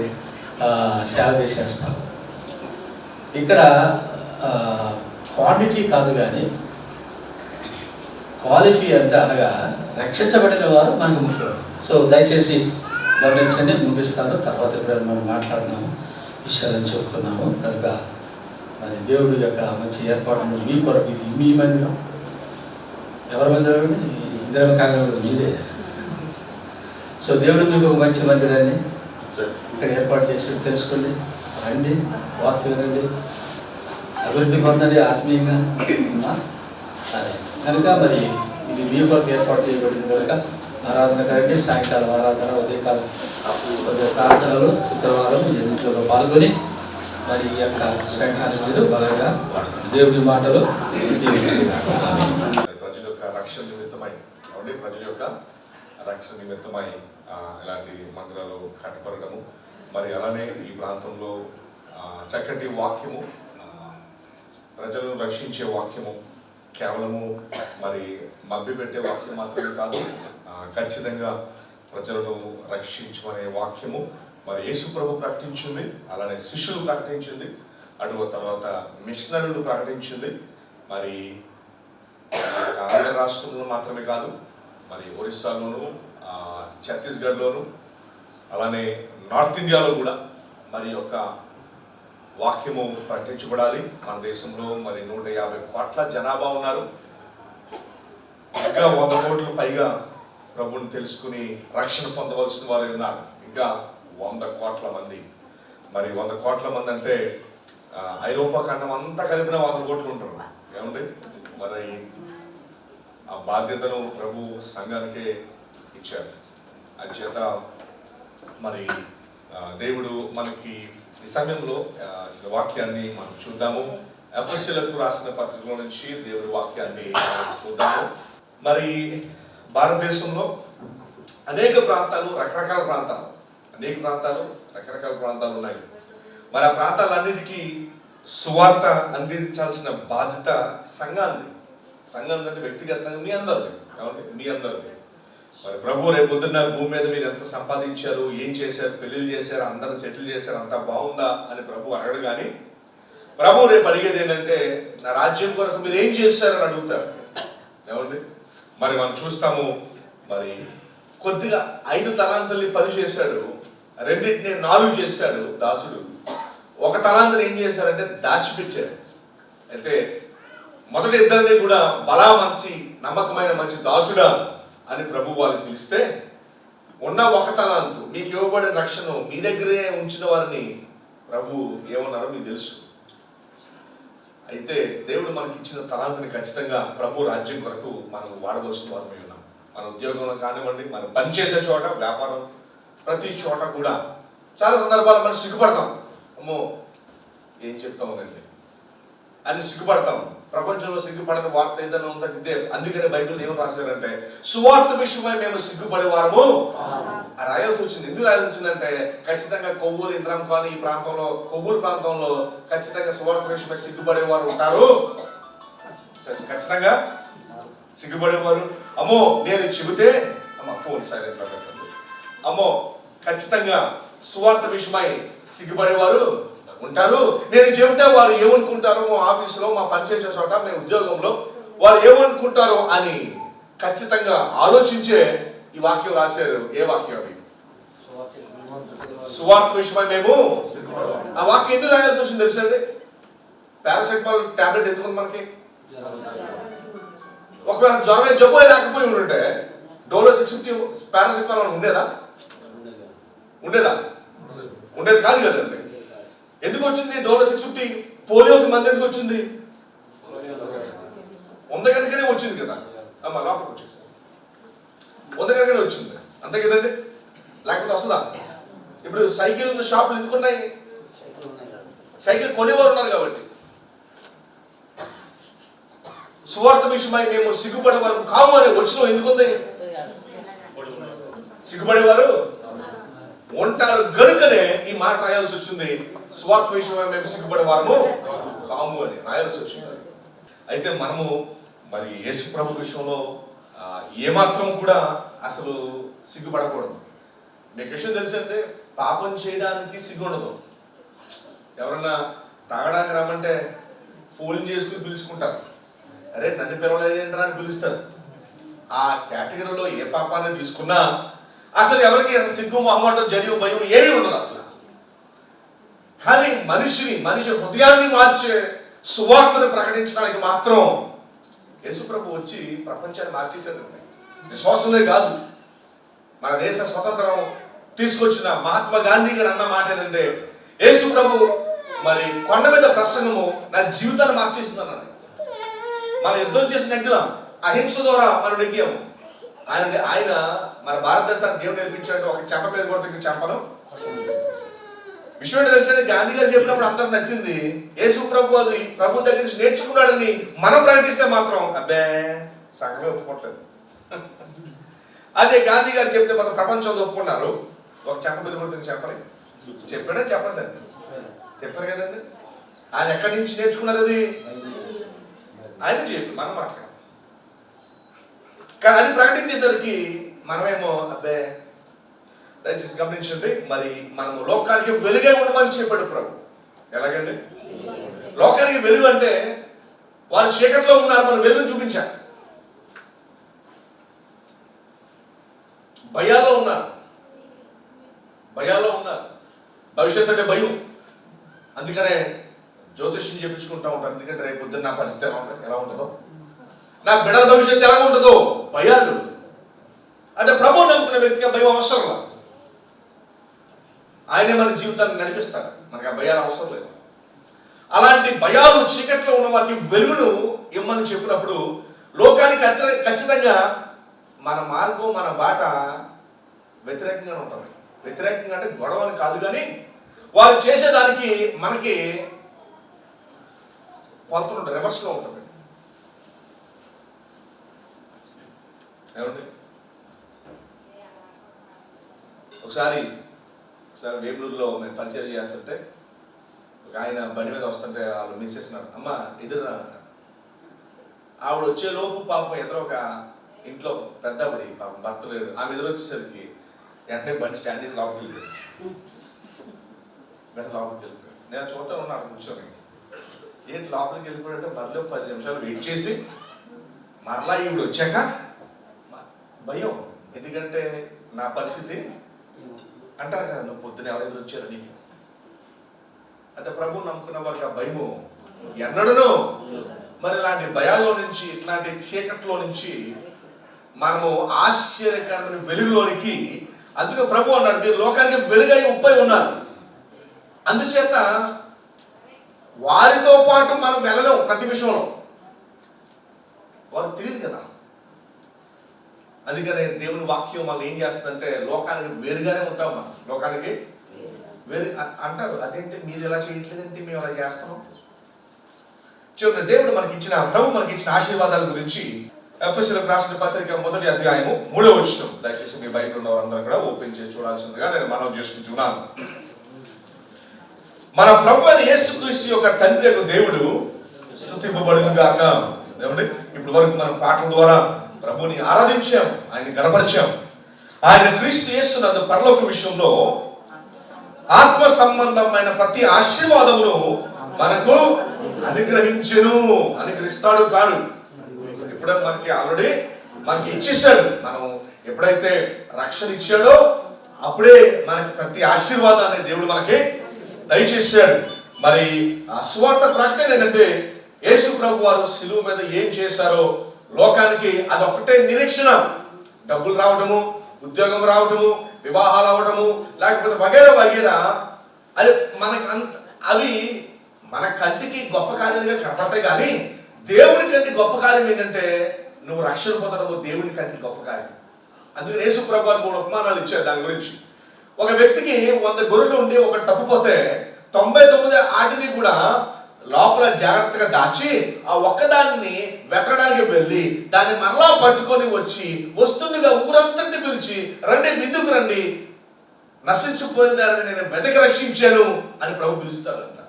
సేవ చేసేస్తావు. ఇక్కడ క్వాంటిటీ కాదు కానీ క్వాలిటీ అంటే అనగా రక్షించబడిన వారు మనకు ముఖ్యం. సో దయచేసి గమనించండి, ముగిస్తాను. తర్వాత ఎప్పుడైనా మనం మాట్లాడినాము, విషయాలను చూసుకున్నాము కనుక మరి దేవుడి యొక్క మంచి ఏర్పాటును మీ కొరకు, ఇది మీ మందిరం. ఎవరి మందిరం? ఇందిరమ్మ కాంగ్రెస్ మీదే. సో దేవుడు మీకు ఒక మంచి మందిరాన్ని ఇక్కడ ఏర్పాటు చేసి తెలుసుకోండి, రండి, వాక్యం రండి, అభివృద్ధి పొందండి ఆత్మీయంగా. సరే కనుక మరి ఇది మీ కొరకు ఏర్పాటు చేయబడింది కనుక ఆరాధన రండి. సాయంకాలం ఆరాధన, ఉదయకాలం ప్రార్థనలు, శుక్రవారం ఎన్నింటిలో పాల్గొని మరి ఈ యొక్క సంఘాన్ని మీరు బలంగా దేవుడి మాటలు ప్రజల యొక్క రక్షణ నిమిత్తమై ప్రజల యొక్క రక్షణ నిమిత్తమై ఇలాంటి మందిరాలు కట్టబడము, మరి అలానే ఈ ప్రాంతంలో చక్కటి వాక్యము, ప్రజలను రక్షించే వాక్యము, కేవలము మరి మభ్యపెట్టే వాక్యం మాత్రమే కాదు, ఖచ్చితంగా ప్రజలను రక్షించమనే వాక్యము మరి యేసు ప్రభు ప్రకటించింది, అలానే శిష్యులు ప్రకటించింది, అటు తర్వాత మిషనరీలు ప్రకటించింది. మరి ఆంధ్ర రాష్ట్రంలో మాత్రమే కాదు, మరి ఒరిస్సాలోను, ఛత్తీస్గఢ్లోను, అలానే నార్త్ ఇండియాలో కూడా మరి యొక్క వాక్యము ప్రకటించబడాలి. మన దేశంలో మరి 150 కోట్ల జనాభా ఉన్నారు. ఇంకా 100 కోట్ల పైగా ప్రభుని తెలుసుకుని రక్షణ పొందవలసిన వారు ఉన్నారు. ఇంకా 100 కోట్ల మంది. మరి 100 కోట్ల మంది అంటే ఐరోపా ఖండం అంతా కలిపిన 100 కోట్లు ఉంటారు. ఏమండి? మరి ఆ బాధ్యతను ప్రభు సంఘానికే ఇచ్చారు. అంచేత మరి దేవుడు మనకి ఈ సమయంలో వాక్యాన్ని మనం చూద్దాము. ఎఫెసీయులకు రాసిన పత్రికలో నుంచి దేవుడి వాక్యాన్ని చూద్దాము. మరి భారతదేశంలో అనేక ప్రాంతాలు, రకరకాల ప్రాంతాలు ఉన్నాయి. మరి ఆ ప్రాంతాలన్నిటికీ సువార్త అందించాల్సిన బాధ్యత సంఘాన్ని అంటే వ్యక్తిగతంగా మీ అందరిది. మరి ప్రభు రేపు పొద్దున్న భూమి మీద మీరు ఎంత సంపాదించారు, ఏం చేశారు, పెళ్లిళ్ళు చేశారు, అందరూ సెటిల్ చేశారు, అంతా బాగుందా అని ప్రభు అడగడు. కానీ ప్రభు రేపు అడిగేది ఏంటంటే నా రాజ్యం కొరకు మీరు ఏం చేశారని అడుగుతాడు. ఏమండి? మరి మనం చూస్తాము, మరి కొద్దిగా 5 తలాంతుల్ని 10 చేశాడు, 2 4 చేశాడు దాసుడు. 1 తలాంతుని ఏం చేశారంటే దాచిపెట్టాడు. అయితే మొదటి 2 కూడా బలా మంచి నమ్మకమైన మంచి దాసుడా అని ప్రభు వాళ్ళని పిలిస్తే, ఉన్న 1 తలాంతు మీకు ఇవ్వబడిన రక్షణ మీ దగ్గరే ఉంచిన వారిని ప్రభు ఏమన్నారో మీకు తెలుసు. అయితే దేవుడు మనకి ఇచ్చిన తలాంతుని ఖచ్చితంగా ప్రభు రాజ్యం కొరకు మనం వాడవలసిన వారమై ఉన్నాం. మన ఉద్యోగంలో కానివ్వండి, మనం పనిచేసే చోట, వ్యాపారం, ప్రతి చోట కూడా చాలా సందర్భాలు మనం సిగ్గుపడతాం. అమ్మో ఏం చెప్తామనండి అని సిగ్గుపడతాం. ప్రపంచంలో సిగ్గుపడని వార్త ఏదైనా ఉందంటే ఇదే. అందుకనే బైబిల్ ఏం రాశారంటే సువార్త విషయమై మేము సిగ్గుపడే వారము రాయాల్సి వచ్చింది. ఎందుకు రాయాల్సి వచ్చిందంటే ఖచ్చితంగా కొవ్వూరు, ఇంద్రం కాలనీ ఈ ప్రాంతంలో, కొవ్వూరు ప్రాంతంలో ఖచ్చితంగా సువార్త విషయమై సిగ్గుపడేవారు ఉంటారు. ఖచ్చితంగా సిగ్గుపడేవారు. అమ్మో నేను చెబితే ఫోన్ సైలెంట్ లో పెట్టండి. అమ్మో ఖచ్చితంగా సువార్త విషయమై సిగ్గుపడేవారు ఉంటారు. నేను చెబితే వారు ఏమనుకుంటారో, మా ఆఫీసులో, మా పనిచేసే చోట, మేము ఉద్యోగంలో వారు ఏమనుకుంటారో అని ఖచ్చితంగా ఆలోచించే ఈ వాక్యం రాశారు. ఏ వాక్యం అది? సువార్త విషయమై మేము. ఆ వాక్యం ఎందుకు రాయాల్సి వచ్చింది తెలుసండి? పారాసెటమాల్ టాబ్లెట్ ఎందుకు మనకి? ఒకవేళ జ్వరం జబ్బు లేకపోయి ఉంటే డోలో 650 పారాసెటమాల్ ఉండేదా? ఉండేది కాదు కదండి. ఎందుకు వచ్చింది డోలో 650? పోలియోకి మంది ఎందుకు వచ్చింది? కనుకనే వచ్చింది కదా. లోపలికి వచ్చేసి కనుకనే వచ్చింది, అంతే కదండి. లేకపోతే ఇప్పుడు సైకిల్ షాపులు ఎందుకున్నాయి? సైకిల్ కొనేవారు ఉన్నారు కాబట్టి. సువార్త విషయమై మేము సిగ్గుపడేవారు కాము అనే వచ్చిన ఎందుకుంది? సిగ్గుపడేవారు ఉంటారు గనుకనే ఈ మాట రాయాల్సి వచ్చింది. సువార్త విషయమై మేము సిగ్గుపడేవారము కాము అని రాయాల్సి వచ్చింది. అయితే మనము మరి యేసు ప్రభు విషయంలో ఏమాత్రం కూడా అసలు సిగ్గుపడకూడదు. మీకు విషయం తెలిసిందే, పాపం చేయడానికి సిగ్గు ఉండదు. ఎవరన్నా తాగడానికి రమ్మంటే ఫోన్ చేసుకుని పిలుచుకుంటారు. అరే నన్ను పిలవలేదేంట్రా అని పిలుస్తారు. ఆ కేటగిరీలో ఏ పాపాన్ని తీసుకున్నా అసలు ఎవరికి సిగ్గు మొహమాటం జడియో భయం ఏమీ ఉండదు అసలు. కానీ మనిషి హృదయాన్ని మార్చే సువార్తను ప్రకటించడానికి మాత్రం యేసుప్రభు వచ్చి ప్రపంచాన్ని మార్చేసేది. విశ్వాసంలో కాదు, మన దేశ స్వతంత్రం తీసుకొచ్చిన మహాత్మా గాంధీ గారు అన్న మాట ఏంటంటే, యేసుప్రభు మరి కొండ మీద ప్రసంగము నా జీవితాన్ని మార్చేసింది అన్నాడు. మనం యుద్ధం చేసి నెగ్గాం, అహింస ద్వారా మనం నెగ్గాము. ఆయన మన భారతదేశాన్ని దేవుడు నేర్పించాడు, ఒక చెంప మీద కొడుతూ చెంపను విశ్వ దర్శనాన్ని గాంధీ గారు చెప్పినప్పుడు అందరికి నచ్చింది. యేసు ప్రభు అది ప్రభు దగ్గర నుంచి నేర్చుకున్నాడని మనం ప్రకటిస్తే మాత్రం అబ్బే సగమే ఒప్పుకోవట్లేదు. అదే గాంధీ గారు చెప్తే మాత్రం ప్రపంచంలో ఒప్పుకున్నారు. ఒక చెంప మీద కొడుతుంది చెప్పని చెప్పాడే చెప్పదండి, చెప్పారు కదండి. ఆయన ఎక్కడి నుంచి నేర్చుకున్నారు? అది ఆయన చెప్పి మన మాట కాదు. కానీ అది ప్రకటించేసరికి మనమేమో అబ్బే. దయచేసి గమనించండి, మరి మనము లోకానికి వెలుగే ఉండమని చెప్పాడు ప్రభు. ఎలాగండి? లోకానికి వెలుగు అంటే వారు చీకట్లో ఉన్నారు, మనం వెలుగును చూపించాలి. భయాల్లో ఉన్నారు, భవిష్యత్తు అంటే భయం. అందుకనే జ్యోతిష్యం చెప్పించుకుంటా ఉంటారు. ఎందుకంటే రేపు పొద్దున్న నా పరిస్థితి ఎలా ఉంటుందో, నా బిడ్డల భవిష్యత్తు ఎలా ఉంటుందో భయాలు. అదే ప్రభువు నమ్ముకున్న వ్యక్తిగా భయం అవసరం లేదు. ఆయనే మన జీవితాన్ని నడిపిస్తాడు, మనకు ఆ భయాలు అవసరం లేదు. అలాంటి భయాలు చీకట్లో ఉన్న వారికి వెలుగును ఇమ్మని చెప్పినప్పుడు లోకానికి ఖచ్చితంగా మన మార్గం మన బాట వ్యతిరేకంగా ఉంటుంది. వ్యతిరేకంగా అంటే గొడవని కాదు, కానీ వాళ్ళు చేసేదానికి మనకి పోతుంటారు, రివర్స్లో ఉంటుంది. ఏమండి? ఒకసారి వేమూరులో మేము పరిచయం చేస్తుంటే ఒక ఆయన బండి మీద వస్తుంటే వాళ్ళు మిస్సెస్ అమ్మ ఎదురురా. ఆవిడ వచ్చేలోపు పాపం ఎదురు ఒక ఇంట్లో పెద్ద ఆవిడ పాపం భర్త లేడు, ఆమె ఎదురు వచ్చేసరికి వెంటనే బండి స్టాండ్ చేసి లోపలికి వెళ్ళిపోయాడు. నేను చూస్తూ ఉన్నాను కూర్చొని. ఏంటి లోపలికి వెళ్ళిపోయాడంటే మరలో 10 నిమిషాలు వెయిట్ చేసి మరలా ఈవిడ వచ్చాక భయం. ఎందుకంటే నా పరిస్థితి అంటారు కదా, నువ్వు పొద్దున ఎవరైతే వచ్చారు నీకు అంటే ప్రభువు నమ్ముకున్న వారికి ఆ భయము ఎన్నడను. మరి ఇలాంటి భయాల్లో నుంచి, ఇట్లాంటి చీకట్లో నుంచి మనము ఆశ్చర్యకరమైన వెలుగులోనికి, అందుకే ప్రభు అన్నాడు మీరు లోకానికి వెలుగై ఉప్పై ఉన్నారు. అందుచేత వారితో పాటు మనం వెళ్ళలేం. ప్రతి విషయంలో వారికి తెలియదు కదా. అందుకనే దేవుని వాక్యం మనం ఏం చేస్తుందంటే లోకానికి వేరుగానే ఉంటాం. మనం లోకానికి వేరు అంటారు. అదేంటి మీరు ఎలా చేయట్లేదంటే మేము అలా చేస్తాం. చూడండి, దేవుడు మనకి ఇచ్చిన, ప్రభు మనకి ఇచ్చిన ఆశీర్వాదాల గురించి ఎఫెసీయులకు రాసిన పత్రిక 1వ అధ్యాయము 3వ వచనం. దయచేసి మీ బైబిల్ ఉన్న వారందరూ కూడా ఓపెన్ చేసి చూడాల్సిందిగా నేను మనవి చేసుకుంటున్నాను. మన ప్రభు అయిన యేసుక్రీస్తు యొక్క తండ్రి యొక్క దేవుడు స్తుతింపబడును గాక. ఏమండి? ఇప్పటి వరకు మనం పాటల ద్వారా ప్రభుని ఆరాధించాం, ఆయన్ని గణపరిచాం. ఆయన క్రీస్తు యేసునందు పరలోక విషయంలో ఆత్మ సంబంధమైన ప్రతి ఆశీర్వాదమును మనకు అనుగ్రహించెను. అనుగ్రహిస్తాడు కాడు, ఇప్పుడే మనకి ఆల్రెడీ మనకి ఇచ్చేసాడు. మనం ఎప్పుడైతే రక్షణ ఇచ్చాడో అప్పుడే మనకి ప్రతి ఆశీర్వాదాన్ని దేవుడు మనకి దయచేసాడు. మరి ఆ సువార్త ప్రకటన ఏంటంటే యేసు ప్రభు వారు శిలువ మీద ఏం చేశారో లోకానికి అదొక్కటే నిరీక్షణ. డబ్బులు రావటము, ఉద్యోగం రావటము, వివాహాలు అవటము, లేకపోతే వగేరా వగేరా, అది మనకు అవి మన కంటికి గొప్ప కార్యాలుగా కనపడతాయి. కానీ దేవుని కంటి గొప్ప కార్యం ఏంటంటే నువ్వు రక్షణ పొందడము దేవుని కంటి గొప్ప కార్యం. అందుకని యేసు ప్రభు వారు 3 ఉపమానాలు ఇచ్చారు దాని గురించి. ఒక వ్యక్తికి 100 గొర్రెలు ఉండి ఒకటి తప్పిపోతే 99 ఆటిని కూడా లోపల జాగ్రత్తగా దాచి ఆ ఒక్కదాన్ని వెతకడానికి వెళ్ళి దాన్ని మరలా పట్టుకొని వచ్చి వస్తుండగా ఊరంతటిని పిలిచి రండి, విందుకు రండి, నశించిపోయిన దాన్ని నేను వెతక రక్షించాను అని ప్రభు పిలుస్తారంట.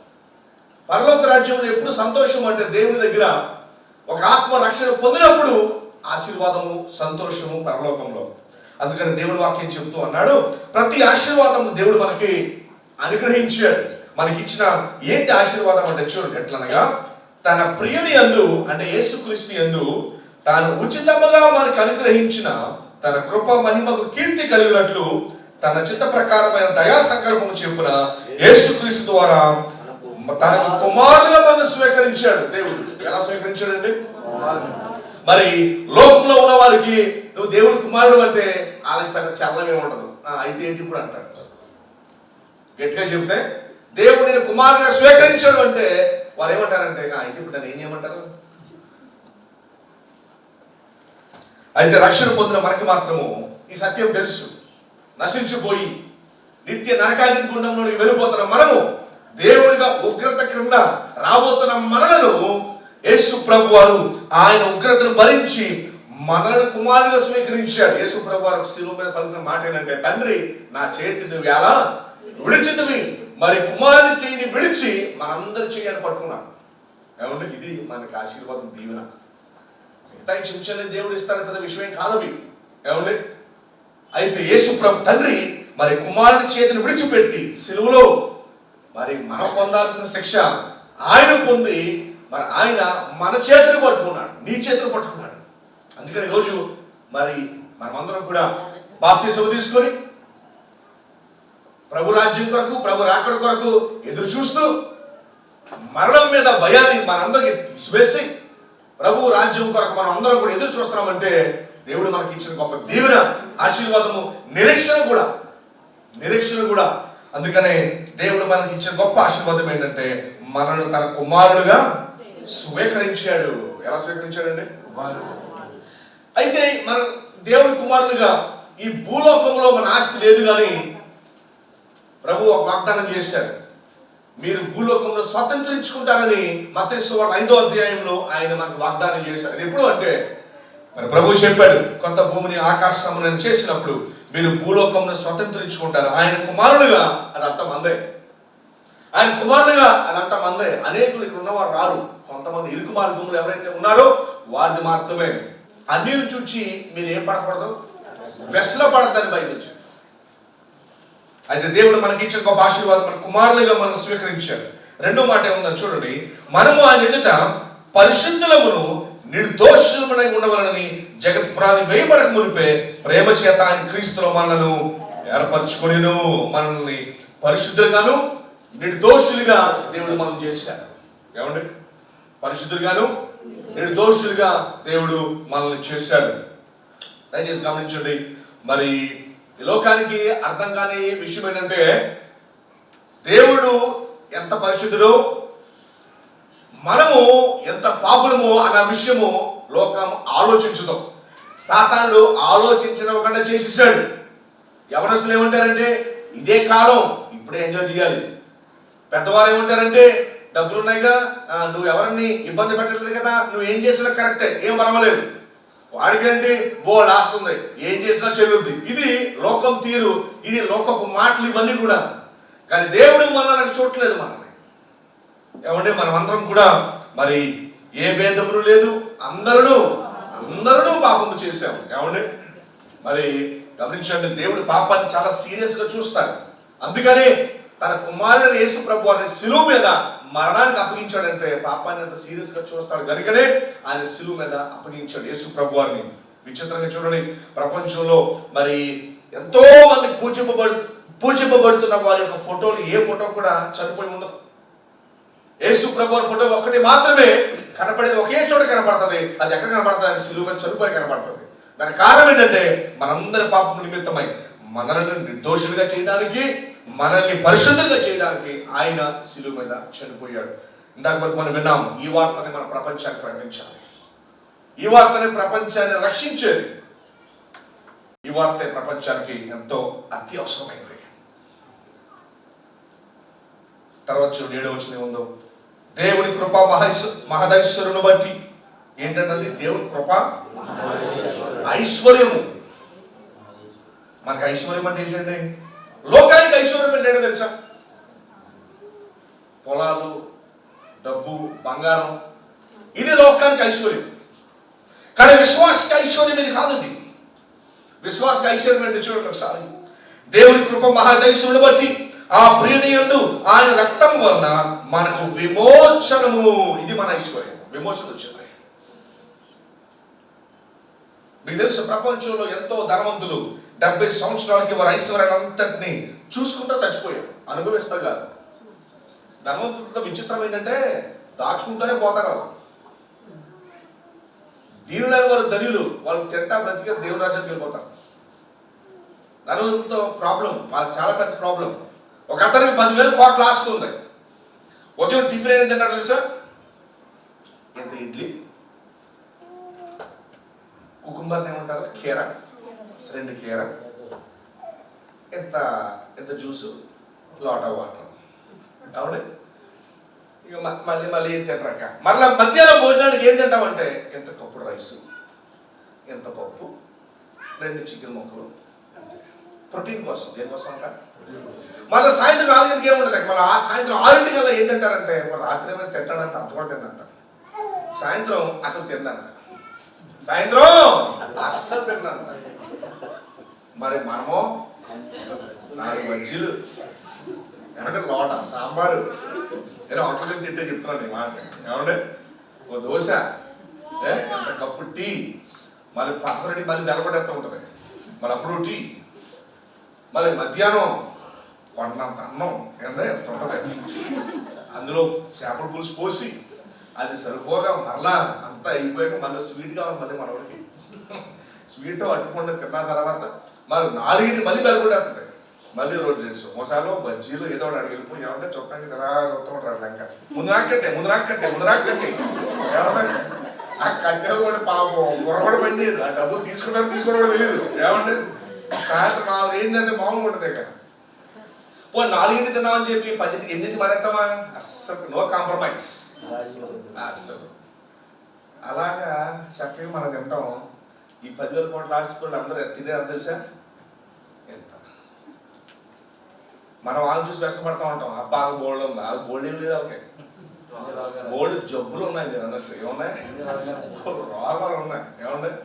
పరలోక రాజ్యంలో ఎప్పుడు సంతోషం అంటే దేవుని దగ్గర ఒక ఆత్మ రక్షణ పొందినప్పుడు ఆశీర్వాదము, సంతోషము పరలోకంలో. అందుకని దేవుడి వాక్యం చెప్తూ అన్నాడు, ప్రతి ఆశీర్వాదము దేవుడు మనకి అనుగ్రహించాడు. మనకి ఇచ్చిన ఏంటి ఆశీర్వాదం అంటే చూడండి ఎట్లనగా, తన ప్రియుని యందు అంటే యేసుక్రీస్తు యందు తాను ఉచితముగా మనకు అనుగ్రహించిన తన కృప మహిమకు కీర్తి కలిగినట్లు తన చిత్త ప్రకారమైన దయా సంకల్పము చెప్పున యేసుక్రీస్తు ద్వారా తనకు కుమారుడుగా మనం స్వీకరించాడు. దేవుడు ఎలా స్వీకరించాడండి? మరి లోకంలో ఉన్న వారికి నువ్వు దేవుడు కుమారుడు అంటే వాళ్ళకి పెద్ద చల్లమే ఉండదు. అయితే ఏంటి ఇప్పుడు అంటారు, గట్టిగా చెబితే దేవుడు నేను కుమారుడుగా స్వీకరించాడు అంటే వారు ఏమంటారంటే అయితే ఇప్పుడు నన్ను ఏం చేయమంటారు? అయితే రక్షణ పొందిన మనకి మాత్రము ఈ సత్యం తెలుసు. నశించిపోయి నిత్య నరకాగ్ని గుండంలోకి వెళ్ళిపోతున్న మనము, దేవుడిగా ఉగ్రత క్రింద రాబోతున్న మనలను యేసు ప్రభు వారు ఆయన ఉగ్రతను భరించి మనలను కుమారుడుగా స్వీకరించాడు. యేసు ప్రభు వారు శిలువ మీద పలికిన మాట ఏంటంటే, తండ్రి నా చేతి నువ్వు ఎలా విడిచితివి, మరి కుమారుని చెయ్యిని విడిచి మనందరి చెయ్యని పట్టుకున్నాడు. ఏమంటే ఇది మనకి ఆశీర్వాదం, దీవెన. మిగతా చిన్న దేవుడు ఇస్తాడు, పెద్ద విషయం కాదవి. ఏమండి అయితే యేసు ప్రభు తండ్రి మరి కుమారుని చేతిని విడిచిపెట్టి సిలువలో మరి మనం పొందాల్సిన శిక్ష ఆయన పొంది మరి ఆయన మన చేతులు పట్టుకున్నాడు, నీ చేతులు పట్టుకున్నాడు. అందుకని రోజు మరి మనమందరం కూడా బాప్తిసం తీసుకొని ప్రభు రాజ్యం కొరకు, ప్రభు రాకడ కొరకు ఎదురు చూస్తూ మరణం మీద భయాన్ని మనందరికి తీసివేసి ప్రభు రాజ్యం కొరకు మనం అందరం కూడా ఎదురు చూస్తున్నామంటే దేవుడు మనకి ఇచ్చిన గొప్ప దీవెన, ఆశీర్వాదము, నిరీక్షణ కూడా. అందుకనే దేవుడు మనకి ఇచ్చిన గొప్ప ఆశీర్వాదం ఏంటంటే మనను తన కుమారుడుగా స్వీకరించాడు. ఎలా స్వీకరించాడండి? అయితే మన దేవుడి కుమారులుగా ఈ భూలోకంలో మన ఆస్తి లేదు, కానీ ప్రభు ఒక వాగ్దానం చేశాడు, మీరు భూలోకంలో స్వతంత్రించుకుంటారని. మత్తయి సువార్త 5వ అధ్యాయంలో ఆయన మనకు వాగ్దానం చేశాడు. అది ఎప్పుడు అంటే మరి ప్రభు చెప్పాడు, కొత్త భూమిని ఆకాశమును చేసినప్పుడు మీరు భూలోకంలో స్వతంత్రించుకుంటారు. ఆయన కుమారులుగా అది అర్థం అందే, ఆయన కుమారులుగా అది అర్థం అందే. అనేకులు ఇక్కడ ఉన్నవారు రారు, కొంతమంది ఇరుకు మార్గంలో ఎవరైతే ఉన్నారో వారిని మాత్రమే. అన్యులు చూచి మీరు ఏం పడకూడదు, వెస్ల పడద్దని బయట. అయితే దేవుడు మనకి ఇచ్చిన గొప్ప ఆశీర్వాదం, మన కుమారులుగా మనం స్వీకరించాడు. రెండో మాట ఏముందని చూడండి, మనము ఆయన ఎదుట పరిశుద్ధులమును నిర్దోషులమై ఉండవలనని జగత్ పునాది వేయబడక మునిపే ప్రేమ చేత ఆయన క్రీస్తులో మనలను ఏర్పరచుకొనిను. మనల్ని పరిశుద్ధులుగాను నిర్దోషులుగా దేవుడు మనం చేశాడు. ఏమండి? పరిశుద్ధులుగాను నిర్దోషులుగా దేవుడు మనల్ని చేశాడు. దయచేసి గమనించండి. మరి ఈ లోకానికి అర్థం కాని విషయం ఏంటంటే దేవుడు ఎంత పరిశుద్ధుడో మనము ఎంత పాపులము అన్న విషయము లోకం ఆలోచించదు. సాతానుడు ఆలోచించకుండా చేసేసాడు. యవనస్తులు ఏమంటారంటే ఇదే కాలం, ఇప్పుడే ఎంజాయ్ చేయాలి. పెద్దవారు ఏమంటారంటే డబ్బులు ఉన్నాయిగా, నువ్వు ఎవరిని ఇబ్బంది పెట్టలేదు కదా, నువ్వు ఏం చేసినా కరెక్టే, ఏం పర్వాలేదు. వాడికి అంటే బోల్ ఆస్తుంది, ఏం చేసినా చెల్లుద్ది. ఇది లోకం తీరు, ఇది లోకపు మాటలు ఇవన్నీ కూడా. కానీ దేవుడు మనల్ని చూడలేదు మనల్ని. ఏమంటే మనం అందరం కూడా మరి ఏ భేదములు లేదు, అందరూ పాపము చేశాము. ఏమండి? మరి గమనించండి, దేవుడు పాపాన్ని చాలా సీరియస్ గా చూస్తాడు. అందుకనే తన కుమారుడు యేసు ప్రభు వారిని శిలువ మీద మరణానికి అప్పగించాడంటే పాపాన్ని అంత సీరియస్ గా చూస్తాడు కనుకనే ఆయన శిలువ మీద అప్పగించాడు యేసు ప్రభు వారిని. విచిత్రంగా చూడండి, ప్రపంచంలో మరి ఎంతో మంది పూజింపబడుతున్న వారి యొక్క ఫోటోలు ఏ ఫోటో కూడా చనిపోయి ఉండదు. యేసు ప్రభు వారి ఫోటో ఒక్కటి మాత్రమే కనపడేది, ఒకే చోట కనపడుతుంది. అది ఎక్కడ కనపడుతుంది? ఆయన శిలువ మీద చనిపోయి కనపడుతుంది. దానికి కారణం ఏంటంటే మనందరి పాపం నిమిత్తమై మనల్ని నిర్దోషులుగా చేయడానికి, మనల్ని పరిశుద్ధంగా చేయడానికి ఆయన శిలువ మీద చనిపోయాడు. ఇందాక వరకు మనం విన్నాం, ఈ వార్తని మన ప్రపంచానికి ప్రకటించాలి, ఈ వార్తని ప్రపంచాన్ని రక్షించేది. ఈ వార్త ప్రపంచానికి ఎంతో అత్యవసరమైనది. తర్వాత చూడండి 7వ వచనం ఏముందో, దేవుని కృప మహదైశ్వర్యను బట్టి. ఏంటంటే దేవుని కృప ఐశ్వర్యము. మనకి ఐశ్వర్యం అంటే ఏంటంటే, లోకానికి ఐశ్వర్యం ఏంటంటే తెలుసా? పొలాలు, డబ్బు, బంగారం, ఇది లోకానికి ఐశ్వర్యం. కానీ విశ్వాసకి ఐశ్వర్యం ఇది కాదు. ఇది విశ్వాసకి ఐశ్వర్యం ఏంటి చూడండి ఒకసారి. దేవుని కృప మహదైశ్వర్యను బట్టి ఆ ప్రియుని యందు ఆయన రక్తం వలన మనకు విమోచనము. ఇది మన ఐశ్వర్యం. విమోచన వచ్చింది. మీకు తెలుసు, ప్రపంచంలో ఎంతో ధనవంతులు 70 సంవత్సరాలకి వారి ఐశ్వర్యాన్ని అంతటిని చూసుకుంటూ చచ్చిపోయారు, అనుభవిస్తా కాదు. ధనవంతులతో విచిత్రం ఏంటంటే దాచుకుంటూనే పోతారు వాళ్ళు. దీనులైన వారు ధనులు, వాళ్ళు తింటా బ్రతికే దేవుని రాజ్యానికి వెళ్ళిపోతారు. ధనవంతులతో ప్రాబ్లం, వాళ్ళకి చాలా పెద్ద ప్రాబ్లం. ఒక అతనికి 10,000 కోట్లు ఆస్తుంది. ఉదయం టిఫిన్ ఏం తింటారు తెలుసా? ఎంత ఇడ్లీ, కుకుంబర్ ఏమంటారు, కీరా, 2 కీరా, ఎంత జ్యూసు, లాట్ ఆఫ్ వాటర్. అవును, ఇక మళ్ళీ ఏం తింటారక. మళ్ళీ మధ్యాహ్నం భోజనానికి ఏం తింటామంటే ఎంత కప్పుడు రైసు, ఎంత పప్పు, 2 చికెన్ ముక్కలు, ప్రోటీన్ కోసం. దేనికోసం అంట. మళ్ళీ సాయంత్రం 4ంటికి ఏముంటుంది, మళ్ళీ సాయంత్రం 6ంటికల్లా ఏం తింటారంటే, రాత్రి ఏమైనా తింటాడంట, అంత కూడా తిండంట. సాయంత్రం అసలు తిన్నంట. సాయంత్రం అస్సలు తిన్నంట. మరి మనము 4 బజ్జీలు, ఏమంటే లోట సాంబారు, నేను హోటల్ తింటే చెప్తున్నాను ఈ మాట. ఏమంటే ఓ దోశ, ఎంత కప్పు టీ, మళ్ళీ పక్కనటి మళ్ళీ బెల్లపడేస్తూ ఉంటుంది, మళ్ళీ అప్పుడు టీ, మళ్ళీ మధ్యాహ్నం కొండంత అన్నం, ఏమంటే ఎంత ఉంటుంది, అందులో చేపల పులుసు పోసి అది సరిపోగా మరలా అంతా అయిపోయాక మళ్ళీ స్వీట్ కావాలి. మళ్ళీ మనవాడికి స్వీట్ అట్టుకుండా తిన్న తర్వాత మళ్ళీ 4ంటికి మళ్ళీ బెల్లపడేస్తుంది. మళ్ళీ 2 సమోసాలు, బజ్జీలు, ఏదో ఒకటి అడిగి వెళ్ళిపోయి ఏమంటే చొక్కాకి చూస్తూ ఉంటారు. లెక్క ముందు రాక్కట్టే ఏమంటే ఆ కట్టెలు కూడా పాపం బుర్రపడి పని చేయదు. ఆ డబ్బులు తీసుకోవడం కూడా తెలియదు. ఏమంటే సాయంత్రం 4 ఏంటంటే మామూలుగా ఉంటుంది. ఇక 4ంటికి తిన్నామని చెప్పి 10ంటికి 8ంటికి మరేద్దామా? అస్సలు నో కాంప్రమైజ్ అస్సలు. అలాగా చక్కగా మనం తింటాం. ఈ 10,000 కోట్ల లాస్ట్ కోట్లు అందరూ తినేది తెలుసా ఎంత? మనం వాళ్ళని చూసి కష్టపడతా ఉంటాం. అబ్బా బోల్డ్ ఉంది, వాళ్ళకి బోల్డ్ ఏం లేదు, వాళ్ళకి బోల్డ్ జబ్బులు ఉన్నాయి. మీరు అన్నట్టు ఏమున్నాయి, రోగాలు ఉన్నాయి. ఏమున్నాయి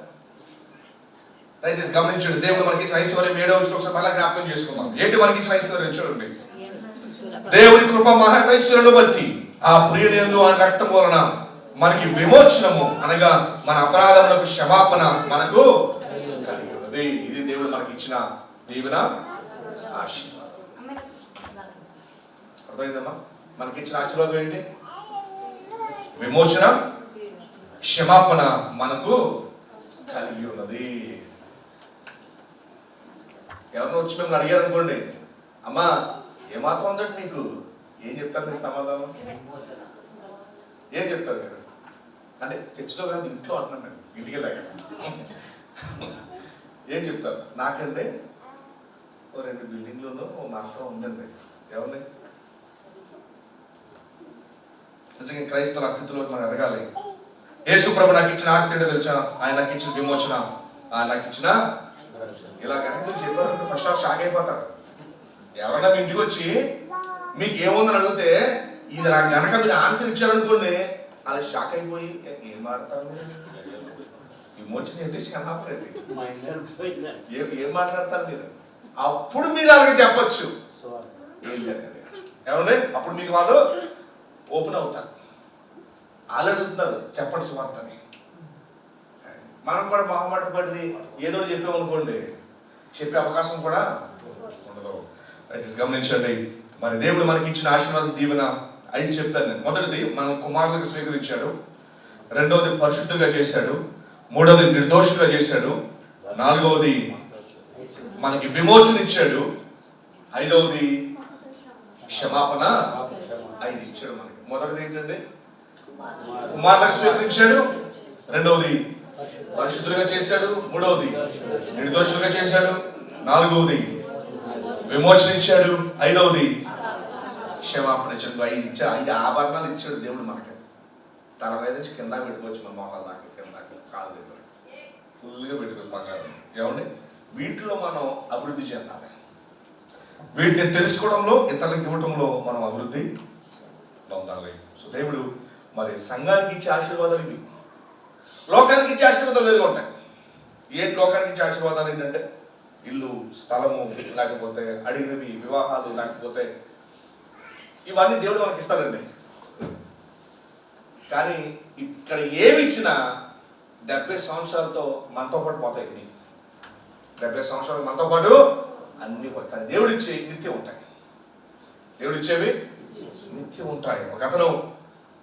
దయచేసి గమనించండి. దేవుడు మనకి ఇచ్చిన ఐశ్వర్యం 7వ వచనం ఒకసారి మళ్ళీ జ్ఞాపకం చేసుకుందాం. ఏంటి మనకి ఇచ్చిన ఐశ్వర్యం చూడండి. దేవుని కృప మహదైశ్వర్యను బట్టి ఆ ప్రియుని యందు ఆయన రక్తం వలన మనకి విమోచనము, అనగా మన అపరాధములకు క్షమాపణ మనకు కలిగినది. ఇది దేవుడు మనకి ఇచ్చిన దీవెన, ఆశీర్వాదం. అర్థమైందమ్మా? మనకి ఇచ్చిన ఆశీర్వాదం ఏంటి? విమోచన, క్షమాపణ మనకు కలిగి ఉన్నది. ఎవరినో వచ్చి మిమ్మల్ని అడిగారు అనుకోండి, అమ్మా ఏమాత్రం ఉందంటే నీకు ఏం చెప్తారు? మీకు సమాధానం ఏం చెప్తారు మీరు? అంటే చర్చిలో కాదు, ఇంట్లో అంటున్నాను నేను, ఇంటికి వెళ్ళాక ఏం చెప్తారు? నాకంటే ఓ 2 బిల్డింగ్లోనూ ఓ మాత్రం ఉందండి. ఎవరిని? నిజంగా క్రైస్తవుల స్థితిలో మనం ఎదగాలి. యేసు ప్రభు నాకు ఇచ్చిన ఆస్తి ఏంటో తెలుసా? ఆయన నాకు ఇచ్చిన విమోచన, ఆయన నాకు ఇచ్చిన ఇలా కనుక చెప్పారు. ఫస్ట్ ఆఫ్ షాక్ అయిపోతారు. ఎవరైనా మీ ఇంటికి వచ్చి మీకు ఏముందని అడిగితే ఇది నాకు కనుక మీరు ఆన్సర్ ఇచ్చారనుకోండి, అలా షాక్ అయిపోయి ఏం మాట్లాడతారు, విమోచన ఏంటి, క్షమాపణ ఏం మాట్లాడతారు మీరు? అప్పుడు మీరు అలాగే చెప్పచ్చు ఏంటి అనేది. ఏమండి? అప్పుడు మీకు వాళ్ళు ఓపెన్ అవుతారు. వాళ్ళు అడుగుతున్నారు చెప్పండి సువార్తని. మనం కూడా మొహమాట పడి ఏదో చెప్పామనుకోండి, చెప్పే అవకాశం కూడా ఉండదు. అయితే గమనించండి. మరి దేవుడు మనకి ఇచ్చిన ఆశీర్వాదం దీవెన 5 చెప్పాను నేను. మొదటిది మన కుమారులకు స్వీకరించాడు, 2వది పరిశుద్ధంగా చేశాడు, 3వది నిర్దోషంగా చేశాడు, 4వది మనకి విమోచన ఇచ్చాడు, 5వది క్షమాపణ 5 ఇచ్చాడు మనకి. మొదటిది ఏంటండి? కుమారులకు స్వీకరించాడు, 2వది పరిశుద్ధులుగా చేశాడు, 3వది నిర్దోషులుగా చేశాడు, 4వది విమోచన ఇచ్చాడు, 5వది క్షమాపణ ఇచ్చాడు, 5 ఇచ్చాడు, 5 ఆభరణాలు ఇచ్చాడు దేవుడు మనకి. తల మీద నుంచి కింద పెట్టుకోవచ్చు, మన మోకాల దాకా కింద కాలు దగ్గర ఫుల్గా పెట్టుకోవచ్చు బంగారం. ఏమండి వీటిలో మనం అభివృద్ధి చెందాలి. వీటిని తెలుసుకోవడంలో, ఇతరులకు ఇవ్వటంలో మనం అభివృద్ధి పొందాలి. సో దేవుడు మరి సంఘానికి ఇచ్చే ఆశీర్వాదాలు ఇవి. లోకానికి ఇచ్చే ఆశీర్వాదాలు వేరుగా ఉంటాయి. ఏంటి లోకానికి ఇచ్చే ఆశీర్వాదాలు ఏంటంటే ఇల్లు, స్థలము, లేకపోతే అడిగినవి, వివాహాలు, లేకపోతే ఇవన్నీ దేవుడు మనకి ఇస్తాడండి. కానీ ఇక్కడ ఏమి ఇచ్చినా 70 సంవత్సరాలతో మనతో పాటు పోతాయి. 70 సంవత్సరాలు మనతో పాటు అన్ని కానీ దేవుడు ఇచ్చేవి నిత్యం ఉంటాయి. దేవుడు ఇచ్చేవి నిత్యం ఉంటాయి. ఒక అతను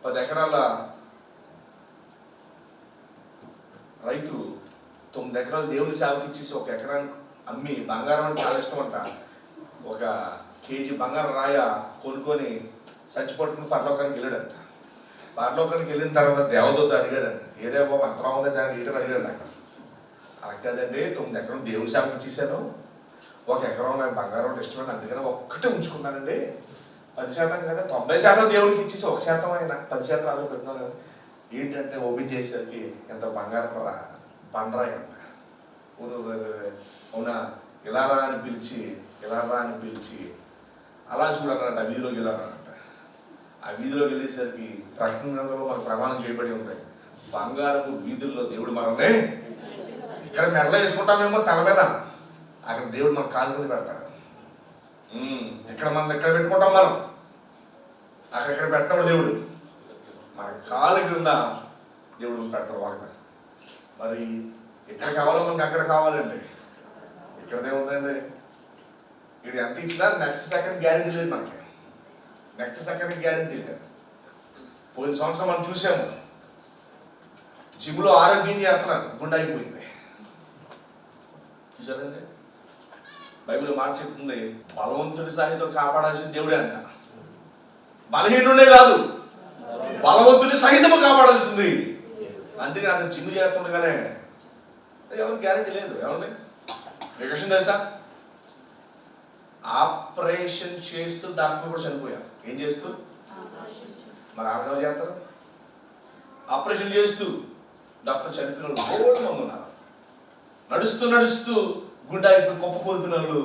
10 ఎకరాల రైతు 9 ఎకరాలు దేవుడి సేవకి ఇచ్చేసి 1 ఎకరానికి అమ్మి బంగారం అంటే చాలా ఇష్టం అంట. 1 కేజీ బంగారం రాయ కొనుక్కొని చచ్చిపోట్టుకుని పరలోకానికి వెళ్ళాడంట. పరలోకానికి వెళ్ళిన తర్వాత దేవదూత అడిగాడంట, ఏదే బాబు అంతలా ఉందంటే ఏదో అడిగాడు. అక్కడ అలా కాదండి, 9 ఎకరం దేవుడి సేవకి ఇచ్చేసాను, 1 ఎకరం నాకు బంగారం అంటే ఇష్టమైన, అందుకని ఒక్కటే ఉంచుకున్నానండి. 10% కదా, 90% దేవుడికి ఇచ్చేసి 1% ఆయన 10% అలా పెట్టినాను. ఏంటంటే ఓపెన్ చేసేసరికి ఎంత బంగారం బండరాయి అంట. అవునా, ఇలా రా అని పిలిచి అలా చూడాలంట. ఆ వీధిలోకి వెళ్ళాలంట. ఆ వీధిలోకి వెళ్ళేసరికి ప్రకటన గ్రంథంలో మనకు ప్రమాణం చేయబడి ఉంటాయి, బంగారపు వీధుల్లో దేవుడు మనల్ని, ఇక్కడ మెడలో వేసుకుంటామేమో తల మీద, అక్కడ దేవుడు మన కాలు మీద పెడతాడు. ఇక్కడ పెట్టుకుంటాం మనం, అక్కడ పెట్టినప్పుడు దేవుడు మన కాలు క్రింద దేవుడు పెడతాడు వాళ్ళకి. మరి ఎక్కడ కావాలో మనకి అక్కడ కావాలండి. ఇక్కడదేముందండి, ఇది ఎంత ఇచ్చినా నెక్స్ట్ సెకండ్ గ్యారెంటీ లేదు మనకి. నెక్స్ట్ సెకండ్ గ్యారెంటీ లేదు. పోయిన సంవత్సరం మనం చూసాము, జిమ్లో ఆరోగ్యం చేస్తున్నాను, గుండె అయిపోయింది. చూసారండి, బైబిల్ మాట చెప్తుంది, బలవంతుడి సహితం కాపాడాల్సిన దేవుడే అంట. బలహీనుడే కాదు, బలవంతుడి సహితము కాపాడాల్సింది. అందుకే అతను జిమ్ చేస్తుండగానే ఎవరికి గ్యారెంటీ లేదు. ఎవరిని మీకు విషయం తెలుసా, ఆపరేషన్ చేస్తూ డాక్టర్ కూడా చనిపోయారు. ఏం చేస్తూ? మరి ఆపరేషన్ చేస్తారు. ఆపరేషన్ చేస్తూ డాక్టర్ చనిపోయిన వాళ్ళు 3 మంది ఉన్నారు. నడుస్తూ గుండె అయిపోయి గొప్ప కోల్పోయిన వాళ్ళు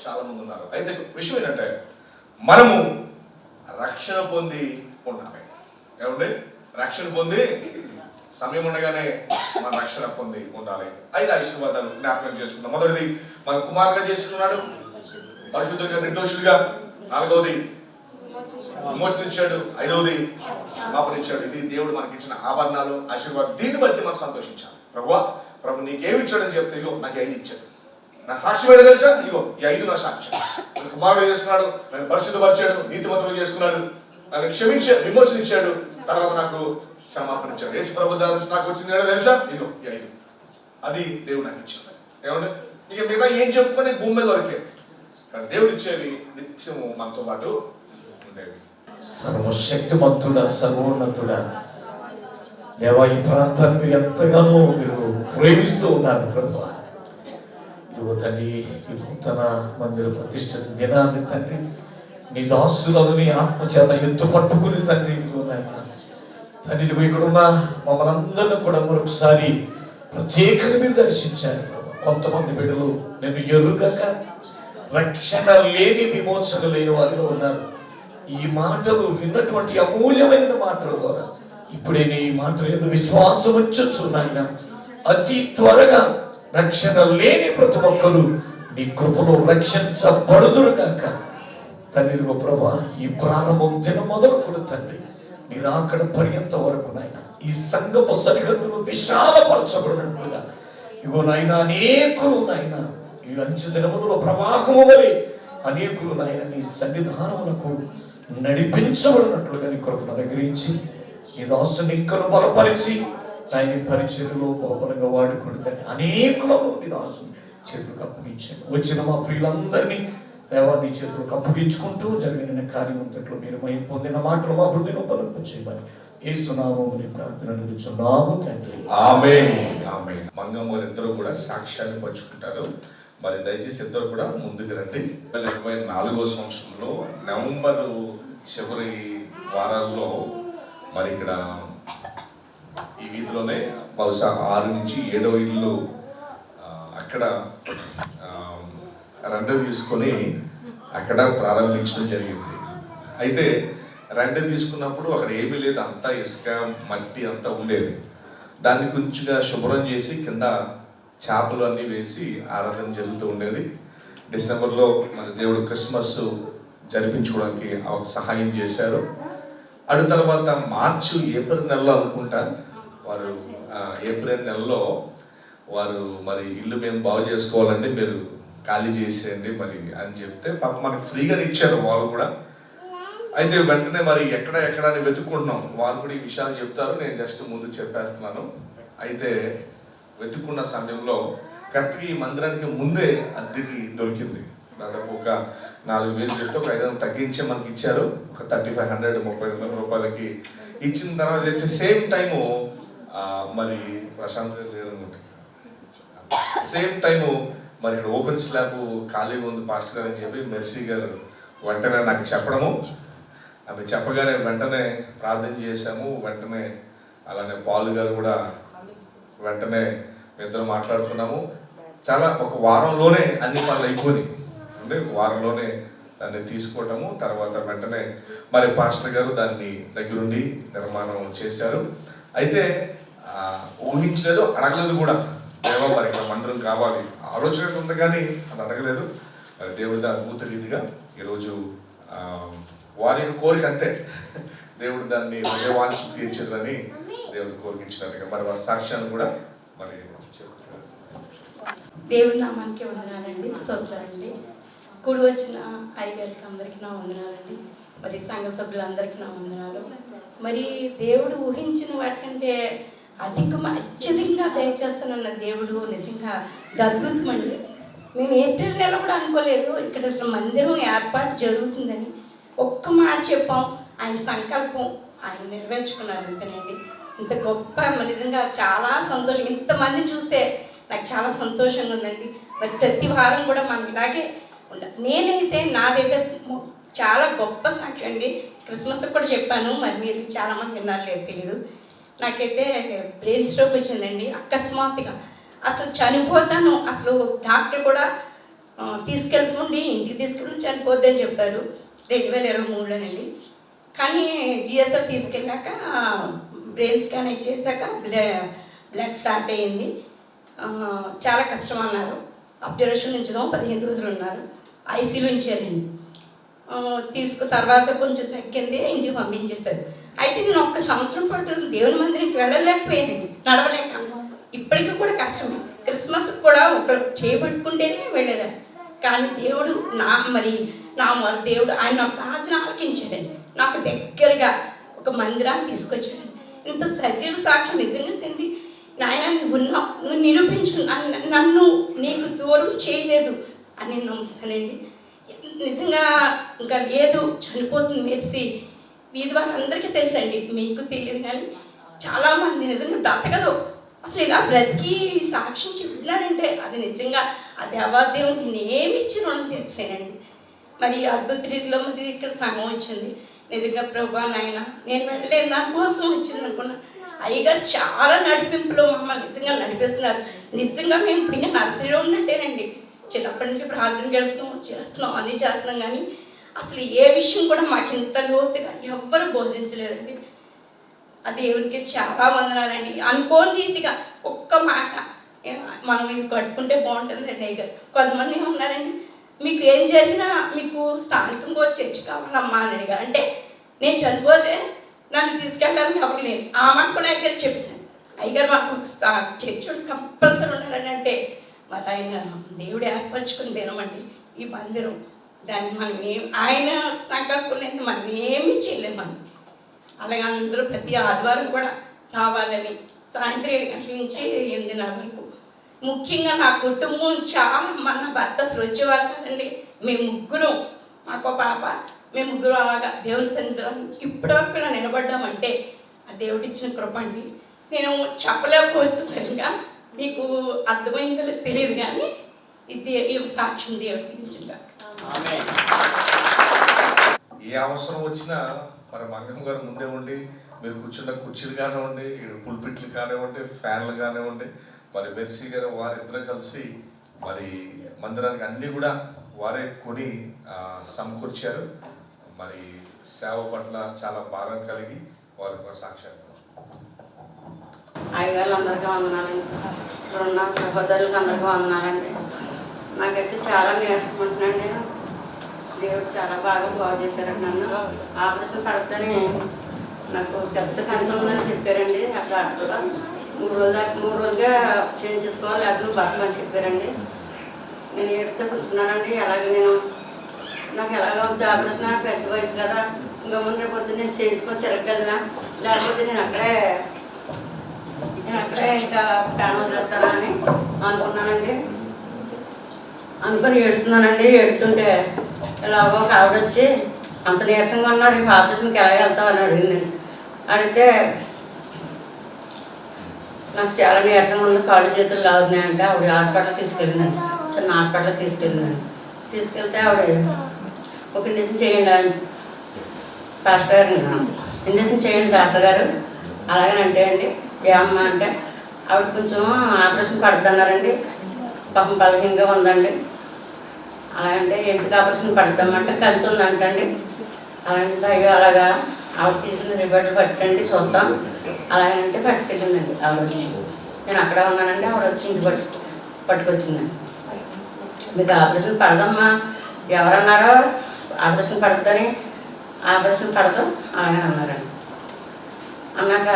చాలా మంది ఉన్నారు. అయితే విషయం ఏంటంటే మనము రక్షణ పొంది ఉండాలి. ఏమండి, రక్షణ పొంది సమయం ఉండగానే మన రక్షణ పొంది ఉండాలి. 5 ఆశీర్వాదాలు జ్ఞాపకం చేసుకుందాం. మొదటిది మన కుమారుగా చేసుకున్నాడు, పరిశుద్ధంగా, నిర్దోషులుగా. 4వది విమోచన ఇచ్చాడు. 5వది క్షమాపణ ఇచ్చాడు. ఇది దేవుడు మనకి ఇచ్చిన ఆభరణాలు, ఆశీర్వాదం. దీన్ని బట్టి మనం సంతోషించాలి. ప్రభు నీకేమి ఇచ్చాడని చెప్తే, ఇగో నాకు 5 ఇచ్చాడు. నా సాక్ష్యం ఏంటో తెలుసా, ఇగో ఈ 5 నా సాక్ష్యం. నన్ను కుమారుడు చేసుకున్నాడు, నన్ను పరిశుద్ధపరిచాడు, నీతిమంతులు చేసుకున్నాడు, నన్ను విమోచన ఇచ్చాడు, తర్వాత నాకు క్షమాపణ ఇచ్చాడు. యేసు ప్రభు నాకు వచ్చింది ఏంటో తెలుసా, ఇగో ఈ 5. అది దేవుడు నాకు ఇచ్చింది. ఏమంటే ఇక మిగతా ఏం చెప్పుకొని భూమి మీద దొరికే, కానీ దేవుడు ఇచ్చేవి నిత్యము మనతో పాటు ఉండేవి. సర్వశక్తిమంతుడా, సర్వోన్నతుడా, దేవా, ఈ ప్రాంతాన్ని మీరు ఎంతగానో మీరు ప్రేమిస్తూ ఉన్నారు ప్రభు. ఇదిగో తండ్రి, ఈ నూతన మందిర ప్రతిష్ఠ దినాన్ని తండ్రి, నీ దాసులను నీ ఆత్మచేత ఎత్తు పట్టుకుని తండ్రి, తండ్రి ఇదిగో ఇక్కడున్న మమ్మల్ని అందరినీ కూడా మరొకసారి ప్రత్యేకంగా మీరు దర్శించారు. కొంతమంది బిడ్డలు నేను ఎరుగక రక్షణ లేని, విమోచన లేని వారిలో ఉన్నారు. ఈ మాటలు విన్నటువంటి అమూల్యమైన మాటల ద్వారా ఇప్పుడే నీ మాటలు ఏదో విశ్వాసం వచ్చొచ్చు నాయన. అతి త్వరగా రక్షణ లేని ప్రతి ఒక్కరు నీ కృపలో రక్షించబడుదురు గాక తండ్రి. ప్రభా, ఈ ప్రారంభం దినం మొదలుకొని తండ్రి, నీ రాకడ పర్యంత వరకు నాయన ఈ సంఘపు సరిహద్దులు విశాలపరచబడినట్లుగా ఇగో నాయన అనేకులు నాయన ఈ అంచు దినములలో ప్రవాహము వలె అనేకులు నాయన నీ సన్నిధానములకు నడిపించబడినట్లుగా నీ కృపను అనుగ్రహించి ఈ దాసుని ఇంకను బలపరిచి ఆయన పరిచయలో బహుబలంగా వాడుకుంటే అనేకులను నీ దాసుని చేతులకు అప్పగించాను. వచ్చిన మా ప్రియులందరినీ దేవాన్ని చేతులకు అప్పగించుకుంటూ జరిగిన కార్యం అంతట్లో మీరు మహిమ పొందిన మాటలు మా హృదయం బలంగా చేయమని యేసు నామమున ప్రార్థన నిలుచున్నాము తండ్రి. ఆమేన్. ఆమేన్. మంగమ్మ ఇద్దరు కూడా సాక్ష్యాన్ని పంచుకుంటారు. మరి దయచేసి ఇద్దరు కూడా ముందుకు రండి. 2024వ సంవత్సరంలో నవంబర్ చివరి వారాల్లో మరి ఇక్కడ ఈ వీధిలోనే బహుశా 6 నుంచి 7వ ఇల్లు అక్కడ రెంట్ తీసుకొని అక్కడ ప్రారంభించడం జరిగింది. అయితే రెంట్ తీసుకున్నప్పుడు అక్కడ ఏమీ లేదు, అంతా ఇసుక మట్టి అంతా ఉండేది. దాన్ని కొంచెంగా శుభ్రం చేసి కింద చేపలు అన్నీ వేసి ఆరాధన జరుగుతూ ఉండేది. డిసెంబర్లో మన దేవుడు క్రిస్మస్ జరిపించుకోవడానికి సహాయం చేశారు. అటు తర్వాత ఏప్రిల్ నెలలో అనుకుంటా వారు ఏప్రిల్ నెలలో వారు మరి ఇల్లు మేము బాగు చేసుకోవాలండి, మీరు ఖాళీ చేసేయండి మరి అని చెప్తే పాప మనకి ఫ్రీగానే ఇచ్చారు వాళ్ళు కూడా. అయితే వెంటనే మరి ఎక్కడ అని వెతుక్కుంటున్నాం. వాళ్ళు కూడా ఈ విషయాలు చెప్తారు, నేను జస్ట్ ముందు చెప్పేస్తున్నాను. అయితే వెతుక్కున్న సమయంలో కరెక్ట్గా ఈ మందిరానికి ముందే అద్దెకి దొరికింది. దాదాపు ఒక 4,000 చెప్తే ఒక 500 తగ్గించే మనకి ఇచ్చారు. ఒక 3,500 30,000 రూపాయలకి ఇచ్చిన తర్వాత ఎట్ సేమ్ టైము మరి ప్రశాంత్ సేమ్ టైము మరి ఇక్కడ ఓపెన్ స్లాబ్ ఖాళీగా ఉంది పాస్టర్ గారు అని చెప్పి మెర్సీ గారు వెంటనే నాకు చెప్పడము, ఆమె చెప్పగానే వెంటనే ప్రార్థన చేశాము. వెంటనే అలానే పాలు గారు కూడా వెంటనే ఇద్దరు మాట్లాడుకున్నాము. చాలా ఒక వారంలోనే అన్ని పనులు అయిపోయి అంటే వారంలోనే దాన్ని తీసుకోవటము. తర్వాత వెంటనే మరి పాస్టర్ గారు దాన్ని దగ్గరుండి నిర్మాణం చేశారు. అయితే ఊహించలేదు, అడగలేదు కూడా. దేవా మరి ఇక్కడ మందిరం కావాలి ఆలోచన ఉంది కానీ అది అడగలేదు. మరి దేవుడి అద్భుత రీతిగా ఈరోజు వారి యొక్క కోరిక అంతే, దేవుడు దాన్ని హృదయవాంఛ తీర్చాలని దేవుడు కోరికించినట్టుగా మరి వారి సాక్ష్యాన్ని కూడా మరి చెప్తున్నారు. దేవుడి నామానికి వందనాలండి, స్తోత్రాలండి. కూడి వచ్చిన అయ్యగారికి అందరికీ నా వందనాలండి. మరి సంఘ సభ్యులందరికీ నా వందనాలు. మరి దేవుడు ఊహించిన వాటికంటే అత్యధికంగా దయచేస్తానన్న దేవుడు నిజంగా అద్భుతం అండి. మేము ఏప్రిల్ నెల కూడా అనుకోలేదు ఇక్కడ అసలు మందిరం ఏర్పాటు జరుగుతుందని. ఒక్క మాట చెప్పాం, ఆయన సంకల్పం ఆయన నెరవేర్చుకున్నారు అంతేనండి. ఇంత గొప్ప నిజంగా చాలా సంతోషం. ఇంతమంది చూస్తే నాకు చాలా సంతోషంగా ఉందండి. మరి ప్రతి వారం కూడా మనం ఇలాగే ఉండాలి. నేనైతే నాదైతే చాలా గొప్ప సాక్షి అండి. క్రిస్మస్కి కూడా చెప్పాను, మరి మీరు చాలామంది విన్నారు లేదు తెలీదు. నాకైతే బ్రెయిన్ స్ట్రోక్ వచ్చిందండి అకస్మాత్తుగా. అసలు చనిపోతాను, అసలు డాక్టర్ కూడా తీసుకెళ్తుండి ఇంటికి తీసుకెళ్ళి చనిపోద్దని చెప్పారు 2023లోనండి. కానీ జిఎస్ఎల్ తీసుకెళ్ళాక బ్రెయిన్ స్కాన్ ఇచ్చేసాక బ్లడ్ ఫ్లాట్ అయ్యింది. చాలా కష్టం అన్నారు. అబ్జర్వేషన్ ఉంచుదాం 15 రోజులు ఉన్నారు. ఐసీలో ఉంచారండి. తర్వాత కొంచెం తగ్గింది, ఇంటికి పంపించేస్తారు. అయితే నేను 1 సంవత్సరం పాటు దేవుని మందిరానికి వెళ్ళలేకపోయానండి, నడవలేక. ఇప్పటికీ కూడా కష్టమే. క్రిస్మస్కి కూడా ఒకరు చేపట్టుకుంటేనే వెళ్ళేదాన్ని. కానీ దేవుడు దేవుడు ఆయన నా ప్రార్థన ఆలకించాడండి. నాకు దగ్గరగా ఒక మందిరాన్ని తీసుకొచ్చాడండి. ఇంత సజీవ సాక్ష్యం నిజంగా తండ్రి నాయన నువ్వు నిరూపించు, నన్ను నీకు దూరం చేయలేదు అని నేను నమ్ముతానండి. నిజంగా ఇంకా లేదు, చనిపోతుంది మెరిసి. వీధి వాళ్ళందరికీ తెలుసండి, మీకు తెలియదు కానీ చాలామంది నిజంగా బ్రతకదు. అసలు ఇలా బ్రతికి సాక్ష్యం చెప్తున్నానంటే అది నిజంగా అది దేవాదేవుడు నేను ఏమి ఇచ్చినా తెలిసానండి. మరి అద్భుత రీతిలో మరి ఇక్కడ సంఘం వచ్చింది. నిజంగా ప్రభా నాయన నేను వెళ్ళలేదు, దానికోసం వచ్చింది అనుకున్నా. అయ్యగారు చాలా నడిపింపులో మమ్మల్ని నిజంగా నడిపిస్తున్నారు. నిజంగా మేము ఇప్పుడు ఇంకా నర్సరీలో ఉన్నట్టేనండి. చిన్నప్పటి నుంచి ప్రార్థన చేస్తున్నాం అన్నీ చేస్తున్నాం కానీ అసలు ఏ విషయం కూడా మాకు ఇంత లోతుగా ఎవ్వరు బోధించలేదండి. ఆ దేవునికి చాలా వందనాలండి. అనుకోని రీతిగా ఒక్క మాట మనం ఇది కట్టుకుంటే బాగుంటుంది అండి. అయ్యగారు కొంతమంది ఉన్నారండి, మీకు ఏం జరిగినా మీకు స్థానికంగా చర్చ కావాలమ్మా అని అడిగారు. అంటే నేను చనిపోతే నన్ను తీసుకెళ్ళడానికి ఎవరు లేదు. ఆ మాట కూడా అయ్యగారు చెప్పాను. అయ్యగారు మాకు చర్చ కంపల్సరీ ఉండాలని అంటే మరి ఆయన దేవుడు ఏర్పరచుకుని తినమండి ఈ మందిరం. దాన్ని మనం ఆయన సంకల్పం మనం ఏమీ చేయలేమండి. అలాగే అందరూ ప్రతి ఆదివారం కూడా రావాలని సాయంత్రం 7 గంటల నుంచి 8:30 వరకు. ముఖ్యంగా నా కుటుంబం చాలా మన భర్త అసలు వచ్చేవారు కదండి. మేము ముగ్గురం, మాకు పాప, మేము ముగ్గురం అలాగా దేవుని సన్నిధిలో ఇప్పటివరకు ఇలా నిలబడ్డామంటే ఆ దేవుడు ఇచ్చిన కృప అండి. నేను చెప్పలేకపోవచ్చు సరిగ్గా, మీకు అర్థమైందో తెలియదు కానీ ఈ సాక్ష్యం దేవుడు దించుగా. ఏ అవసరం వచ్చినా మన మంగమ్మ గారు ముందే ఉండి మీరు కూర్చున్న కుర్చీలు కానివ్వండి, పుల్పిట్లు కానివ్వండి, ఫ్యాన్లు కానివ్వండి, మరి మెర్సీ గారు వారిద్దరూ కలిసి మరి మందిరానికి అన్నీ కూడా వారే కొని సమకూర్చారు. మరి సేవ పట్ల చాలా భారం కలిగి వారికి సాక్ష్యం. అయ్యగారు అందరికీ వందనాలండి. ఇక్కడ ఉన్న సహోదరులకు అందరికీ వందనాలండి. నాకైతే చాలా నీరసం మనిషినండి. దేవుడు చాలా బాగా చేశారండి. నన్ను ఆపరేషన్ పడితేనే నాకు పెద్ద కంటి ఉందని చెప్పారండి. ఆ డాక్టర్లో 3 రోజులుగా చేయించేసుకోవాలి, లేకపోతే నువ్వు బతకమని చెప్పారండి. నేను ఏడుతో కూర్చున్నానండి. అలాగే నాకు ఎలాగో ఆపరేషన్ పెద్ద వయసు కదా, ఇంకా ముందు పొద్దున్న నేను చేయించుకొని తిరగగలనా, లేకపోతే నేను అక్కడే ఇంకా ప్యాన్ వదిలేస్తానా అని అనుకున్నానండి. అనుకుని ఎడుతున్నానండి. ఎడుతుంటే ఇలాగో ఒక ఆవిడ వచ్చి అంత నీరసంగా ఉన్నారు, రేపు ఆపరేషన్కి ఎలా వెళ్తావు అని అడిగింది. అడిగితే నాకు చాలా నీరసంగా ఉంది, కాళ్ళు చేతులు లాగుతున్నాయంటే ఆవిడ హాస్పిటల్కి తీసుకెళ్ళిందండి. చిన్న హాస్పిటల్కి తీసుకెళ్ళిందండి. తీసుకెళ్తే ఆవిడ ఒక ఇంజక్షన్ చేయండి అని పాస్టర్ గారు ఇంజక్షన్ చేయండి డాక్టర్ గారు అలాగేనంటే అండి. ఏమమ్మా అంటే ఆవిడ కొంచెం ఆపరేషన్ పడుతున్నారండి, పాపం బలహీనంగా ఉందండి. అలాగంటే ఎందుకు ఆపరేషన్ పడతామంటే కలుతు ఉందంటండి. అలాగంటే అయ్యో అలాగా ఆవిడ తీసిన రిపోర్ట్లు పట్టండి చూద్దాం అలాగంటే పట్టుకెళ్ళిందండి. ఆవిడ వచ్చి నేను అక్కడ ఉన్నానండి. ఆవిడ వచ్చి ఇంటి పట్టుకొచ్చిందండి. మీకు ఆపరేషన్ పడదమ్మా, ఎవరన్నారో ఆపరేషన్ పడద్దని, ఆపరేషన్ పడదాం అలాగని అన్నారండి. అన్నాక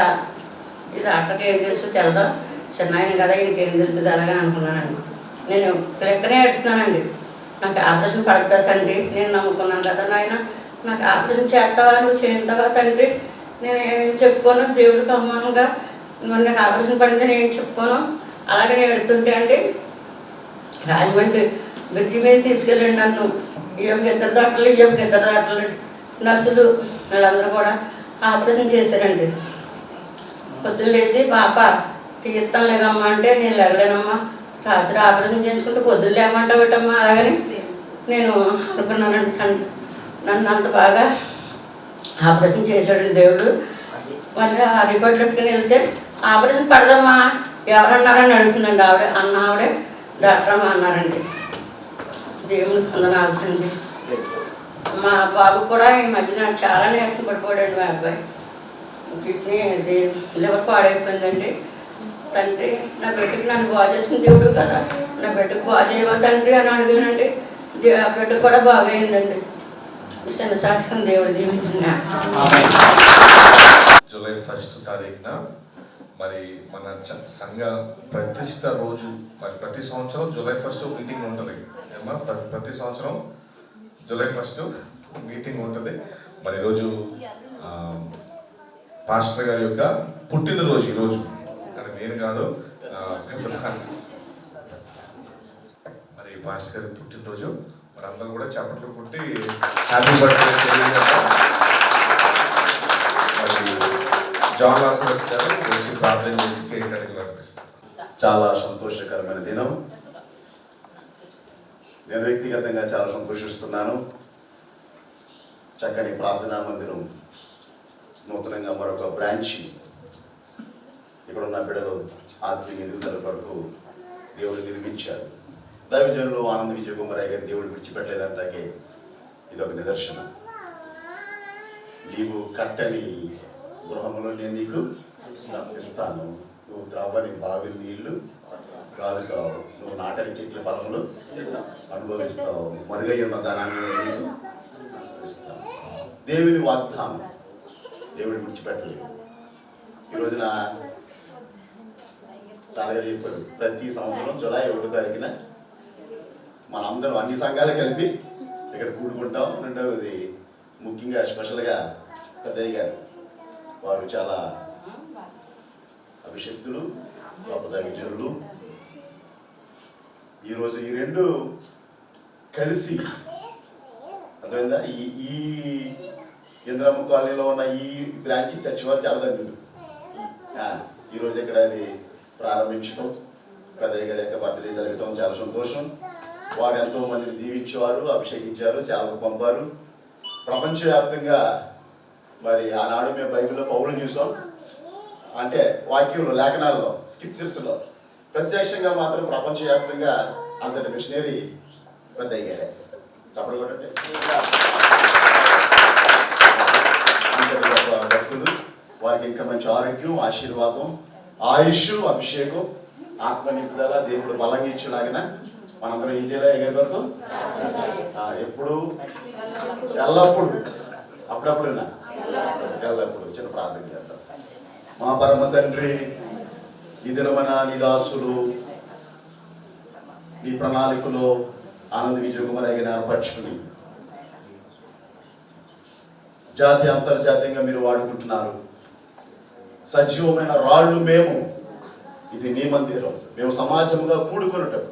ఈ డాక్టర్కి ఏం తెలుసు తెలదో, చిన్న ఆయన కదా ఈయనకేం తెలుస్తుంది అలాగని అనుకున్నానండి. నేను లెక్కనే ఎడుతున్నానండి. నాకు ఆపరేషన్ పడతా తండ్రి, నేను నమ్ముకున్నాను కదా నాయన, నాకు ఆపరేషన్ చేస్తావా నువ్వు చేస్తావా తండ్రి, నేను ఏం చెప్పుకోను, దేవుడికి అమ్మానుగా నాకు ఆపరేషన్ పడింది నేను ఏం చెప్పుకోను అలాగే నేను ఎడుతుంటే అండి రాజమండ్రి బ్రిడ్జి మీద తీసుకెళ్ళండి నన్ను. ఇవ్వకి ఇద్దరు డాక్టర్లు నర్సులు వీళ్ళందరూ కూడా ఆపరేషన్ చేశారండి. పొద్దున్న లేచి పాప తీర్థం లేదమ్మా అంటే నేను లేగలేనమ్మా, రాత్రి ఆపరేషన్ చేయించుకుంటే పొద్దున్న లేకమంటా పెట్టమ్మా అలాగని నేను అనుకున్నానండి. నన్ను అంత బాగా ఆపరేషన్ చేశాడండి దేవుడు. మళ్ళీ ఆ రిపోర్ట్ పెట్టుకుని వెళ్తే ఆపరేషన్ పడదమ్మా ఎవరన్నారని అడుగుతుందండి. ఆవిడే డాక్టర్ అమ్మ అన్నారండి. దేవుని వందనాలండి. మా బాబు కూడా ఈ మధ్యన చాలా నీరసం పడిపోయాడండి. మా అబ్బాయి కిడ్నీ లివర్ పాడైపోయిందండి. తండ్రి నా బిడ్డకి నన్ను బాగు చేసిన దేవుడు కదా, నా బిడ్డకు బాగు చేయవా తండ్రి అని అడిగానండి. ఆ బిడ్డ కూడా బాగైందండి. చిన్న సాక్షికం దేవుడు దీవించింది. జూలై 1 తారీఖున మరి మన సంఘ ప్రతిష్ట రోజు, మరి ప్రతి సంవత్సరం జూలై 1 మీటింగ్ ఉంటుంది ఏమా, ప్రతి సంవత్సరం జూలై 1 మీటింగ్ ఉంటుంది. మరి ఈరోజు పాస్టర్ గారి యొక్క పుట్టినరోజు ఈరోజు, కానీ నేను కాదు మరి పాస్టర్ గారి పుట్టినరోజు. మరి అందరూ కూడా చప్పట్లు కొట్టి హ్యాపీ బర్త్డే తెలియజేస్తారు. మరి జాన్ లాసరస్ గారు వచ్చి ప్రార్థన చేసి కేక్ కటింగ్ నడిపిస్తారు. చాలా సంతోషకరమైన దినం. నేను వ్యక్తిగతంగా చాలా సంతోషిస్తున్నాను. చక్కని ప్రార్థనా మందిరం నూతనంగా మరొక బ్రాంచ్ ఇక్కడ ఉన్న బిడ్డలు ఆత్మీయ ఎదుగుదల కొరకు దేవుడు నిర్మించారు. దైవజనులు ఆనంద విజయ కుమారయ్య గారి దేవుడు విడిచిపెట్టలేదంటే ఇది ఒక నిదర్శనం. నీవు కట్టని గృహంలో నేను నీకు ఇస్తాను, నువ్వు త్రావని బావి నీళ్లు కాలుతావు, నువ్వు నాటని చెట్ల ఫలములు అనుభవిస్తావు, మరుగై ఉన్న ధనాన్ని నీకు ఇస్తావు. దేవుని వాగ్దానం దేవుడు విడిచిపెట్టలేదు. ఈ రోజున చాలా చెప్పారు, ప్రతి సంవత్సరం జూలై 1వ తారీఖున మనందరం అన్ని సంఘాలు కలిపి ఇక్కడ కూడుకుంటాం. రెండవది ముఖ్యంగా స్పెషల్గా పెద్దయ్య గారు, వారు చాలా అభిషక్తులు, గొప్ప దైవజనులు. ఈరోజు ఈ రెండు కలిసి అర్థమైందా, ఈ ఇంద్రమ్మ కాలనీలో ఉన్న ఈ బ్రాంచ్ చర్చి వారు చాలా దగ్గర. ఈరోజు ఇక్కడ అది ప్రారంభించడం, పెద్దయ్య గారి యొక్క బర్త్డే జరగటం చాలా సంతోషం. వారు ఎంతో మందిని దీవించేవారు, అభిషేకించారు, సేవకు పంపారు. ప్రపంచవ్యాప్తంగా మరి ఆనాడు మేము బైబిల్లో పౌరులు చూసాం, అంటే వాక్యంలో, లేఖనాల్లో, స్క్రిప్చర్స్లో. ప్రత్యక్షంగా మాత్రం ప్రపంచవ్యాప్తంగా అంతటి మిషనరీ పెద్ద అయ్యారే. చెప్పడం కూడా అంతటి గొప్ప భక్తులు. వారికి ఇంకా మంచి ఆరోగ్యం, ఆశీర్వాదం, ఆయుష్, అభిషేకం, ఆత్మ నింపుదల దేవుడు బలంగా ఇచ్చేలాగిన మనందరం ఏం చేయాలి? ఎగరి వరకు ఎప్పుడు, ఎల్లప్పుడు, అప్పుడప్పుడు ఎల్లప్పుడు చిన్న ప్రార్థన చేద్దాం. మా పరమ తండ్రి, ఈ దినమన నీ దాసులు నీ ప్రణాళికలో ఆనంద విజయకుమారిగా ఏర్పరచుకుని జాతి అంతర్జాతీయంగా మీరు వాడుకుంటున్నారు. సజీవమైన రాళ్ళు మేము, ఇది నీ మందిరం, మేము సమాజంగా కూడుకున్నటకు.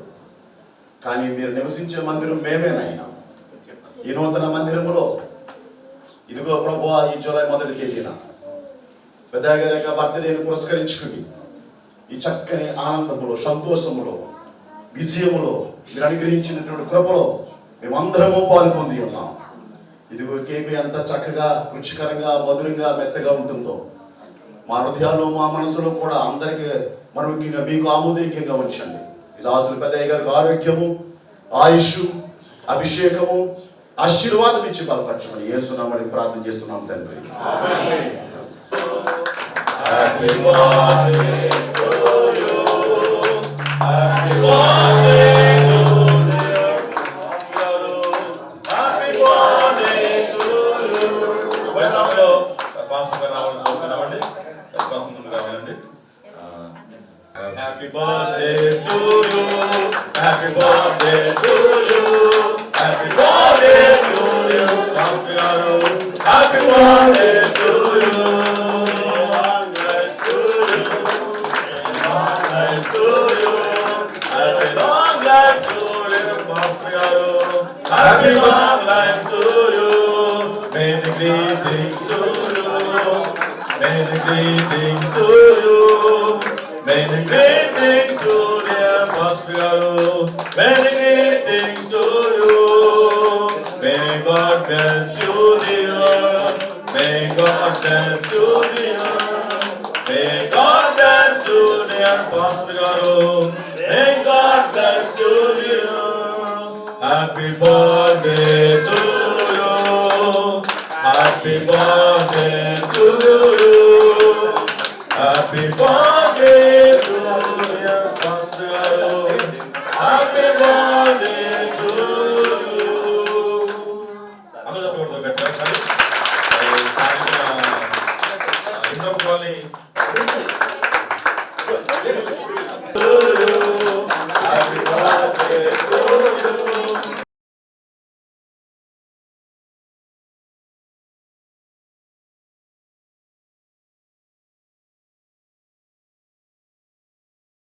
కానీ మీరు నివసించే మందిరం మేమేనైనా. ఈ నూతన మందిరములో ఇదిగో ప్రభువా, ఈ జూలై 1వ తేదీన పెద్దయ్య గారి యొక్క బర్త్డేని పురస్కరించుకుని ఈ చక్కని ఆనందములో, సంతోషములో, విజయములో మీరు అనుగ్రహించినటువంటి కృపలో మేమందరము పాల్పొంది ఉన్నాం. ఇదిగో కేకు ఎంత చక్కగా, రుచికరంగా, మధురంగా, మెత్తగా ఉంటుందో మా హృదయాల్లో, మా మనసులో కూడా అందరికీ ముఖ్యంగా మీకు ఆమోదయోగ్యంగా ఉంచండి. ఈ రాజుల పెద్దయ్య గారికి ఆరోగ్యము, ఆయుష్, అభిషేకము, ఆశీర్వాదం ఇచ్చి బలపరచమని యేసునామములో ప్రార్థన చేస్తున్నాం తండ్రి. Happy birthday to you. Happy birthday to you. Happy birthday to you. వయసులో పాస్టర్ రావాలండి. పాస్టర్ ముందు రావాలండి. Happy birthday to you. Happy birthday to you. Happy birthday to you. Pastor గారు Happy birthday to you. Happy long life to you. Many greetings to you. Many greetings to you. Many greetings to dear Pastor. Many greetings to you. May God bless you, dear. May God bless you, dear. May God bless you, dear Pastor. May God bless you, dear. Happy birthday to you. Happy birthday to you. Happy birthday to you, Pastor. Happy birthday to you. అందరూ చెప్పకూడదు గట్టిగా. ఇంద్రపురాలి Happy birthday to you.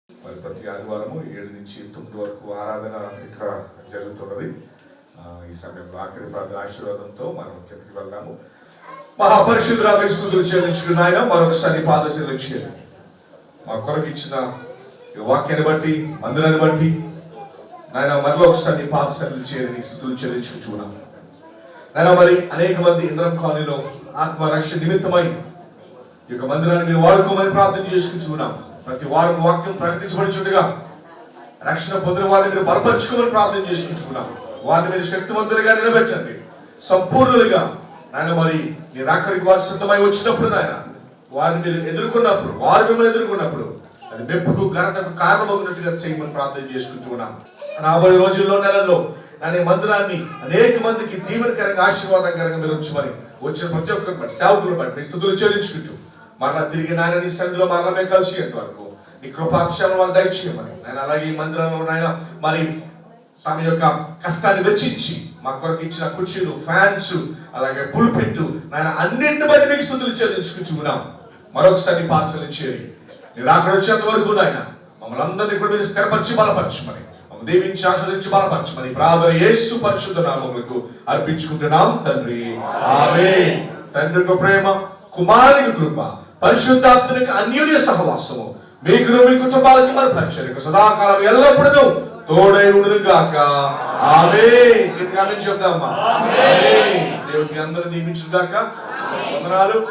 మరి ప్రతి ఆదివారము 7 నుంచి 9 వరకు ఆరాధన ఇక్కడ జరుగుతున్నది. ఈ సమయంలో ఆఖరి ప్రార్థన ఆశీర్వాదంతో మనం కిందకి వెళ్దాము. మహాపరిశుద్ధుడా మీకు స్తుతులు చెల్లించుకుని ఆయన మరొకసారి పాదసేవలు చేయండి. మా కొరకు ఇచ్చిన ఈ వాక్యాన్ని బట్టి, మందిరాన్ని బట్టి నాయన మరలో ఒకసారి పాదసేవలు చేయండి, స్తుతులు చెల్లించుకుంటున్నాం. నాయన మరి అనేక మంది ఇంద్రం కాలనీలో ఆత్మరక్షణ నిమిత్తమై ఈ యొక్క మందిరాన్ని మీరు వాడుకోమని ప్రార్థన చేసుకుంటున్నాం. ప్రతి వారం వాక్యం ప్రకటించబడుచుండగా రక్షణ పొందిన వారిని మీరు బలపరచుకోమని ప్రార్థన చేసుకుంటున్నాం. వారిని మీరు శక్తివంతులుగా నిలబెట్టండి, సంపూర్ణులుగా. నాయన మరి మీరు అక్కడికి వారు సిద్ధమై వచ్చినప్పుడు నాయన వారిని మీరు ఎదుర్కొన్నప్పుడు, వారు మిమ్మల్ని ఎదుర్కొన్నప్పుడు అది మెప్పుకు, ఘనతకు కారణమవుతున్నట్టుగా చేయమని ప్రార్థన చేసుకుంటున్నాం. రాబోయే రోజుల్లో, నెలల్లో అనే మందిరాన్ని అనేక మందికి దీవెనకరంగా, ఆశీర్వాదకరంగా మీరు ఉంచమని వచ్చిన ప్రతి ఒక్కరిని బట్టి, సేవకులు బట్టి మీ స్తుతులు చెల్లించుకుంటూ మరలా తిరిగి నాయన నీ సన్నిధిలో మరలా మేము కలిసి వరకు నీ కృపాక్షరం వాళ్ళు దయచేయమని నాయన, అలాగే ఈ మందిరంలో నాయన మరి తమ యొక్క కష్టాన్ని వెచ్చించి మా కొరకు ఇచ్చిన కుర్చీలు, ఫ్యాన్స్, అలాగే పుల్పెట్టు నాయన అన్నింటిని బట్టి మీకు స్తుతులు చెల్లించుకుంటున్నాం. మరొకసారి పాత్రలు చేరి మీరు అక్కడ వచ్చేంత వరకు నాయన మమ్మల్ని అందరినీ కూడా మీరు స్థిరపరిచి బలపరచమని, మమ్మల్ని దీవించి ఆస్వాదించి బలపరచమని ప్రార్థన యేసు పరిశుద్ధ నామములకు అర్పించుకుంటున్నాం తండ్రి. ఆమేన్. తండ్రి యొక్క ప్రేమ, కుమారుని కృప, పరిశుద్ధాత్మనికి అన్యోన్య సహవాసము మీకు మీ కుటుంబాలకి మన పరిచర్యకు సదాకాలం ఎల్లప్పుడూ తోడై ఉండును గాక. ఆమేన్. గట్టిగా ఆమేన్ చెప్దామా? ఆమేన్. దేవుడు మీ అందరిని దీవించును గాక. వందనాలు.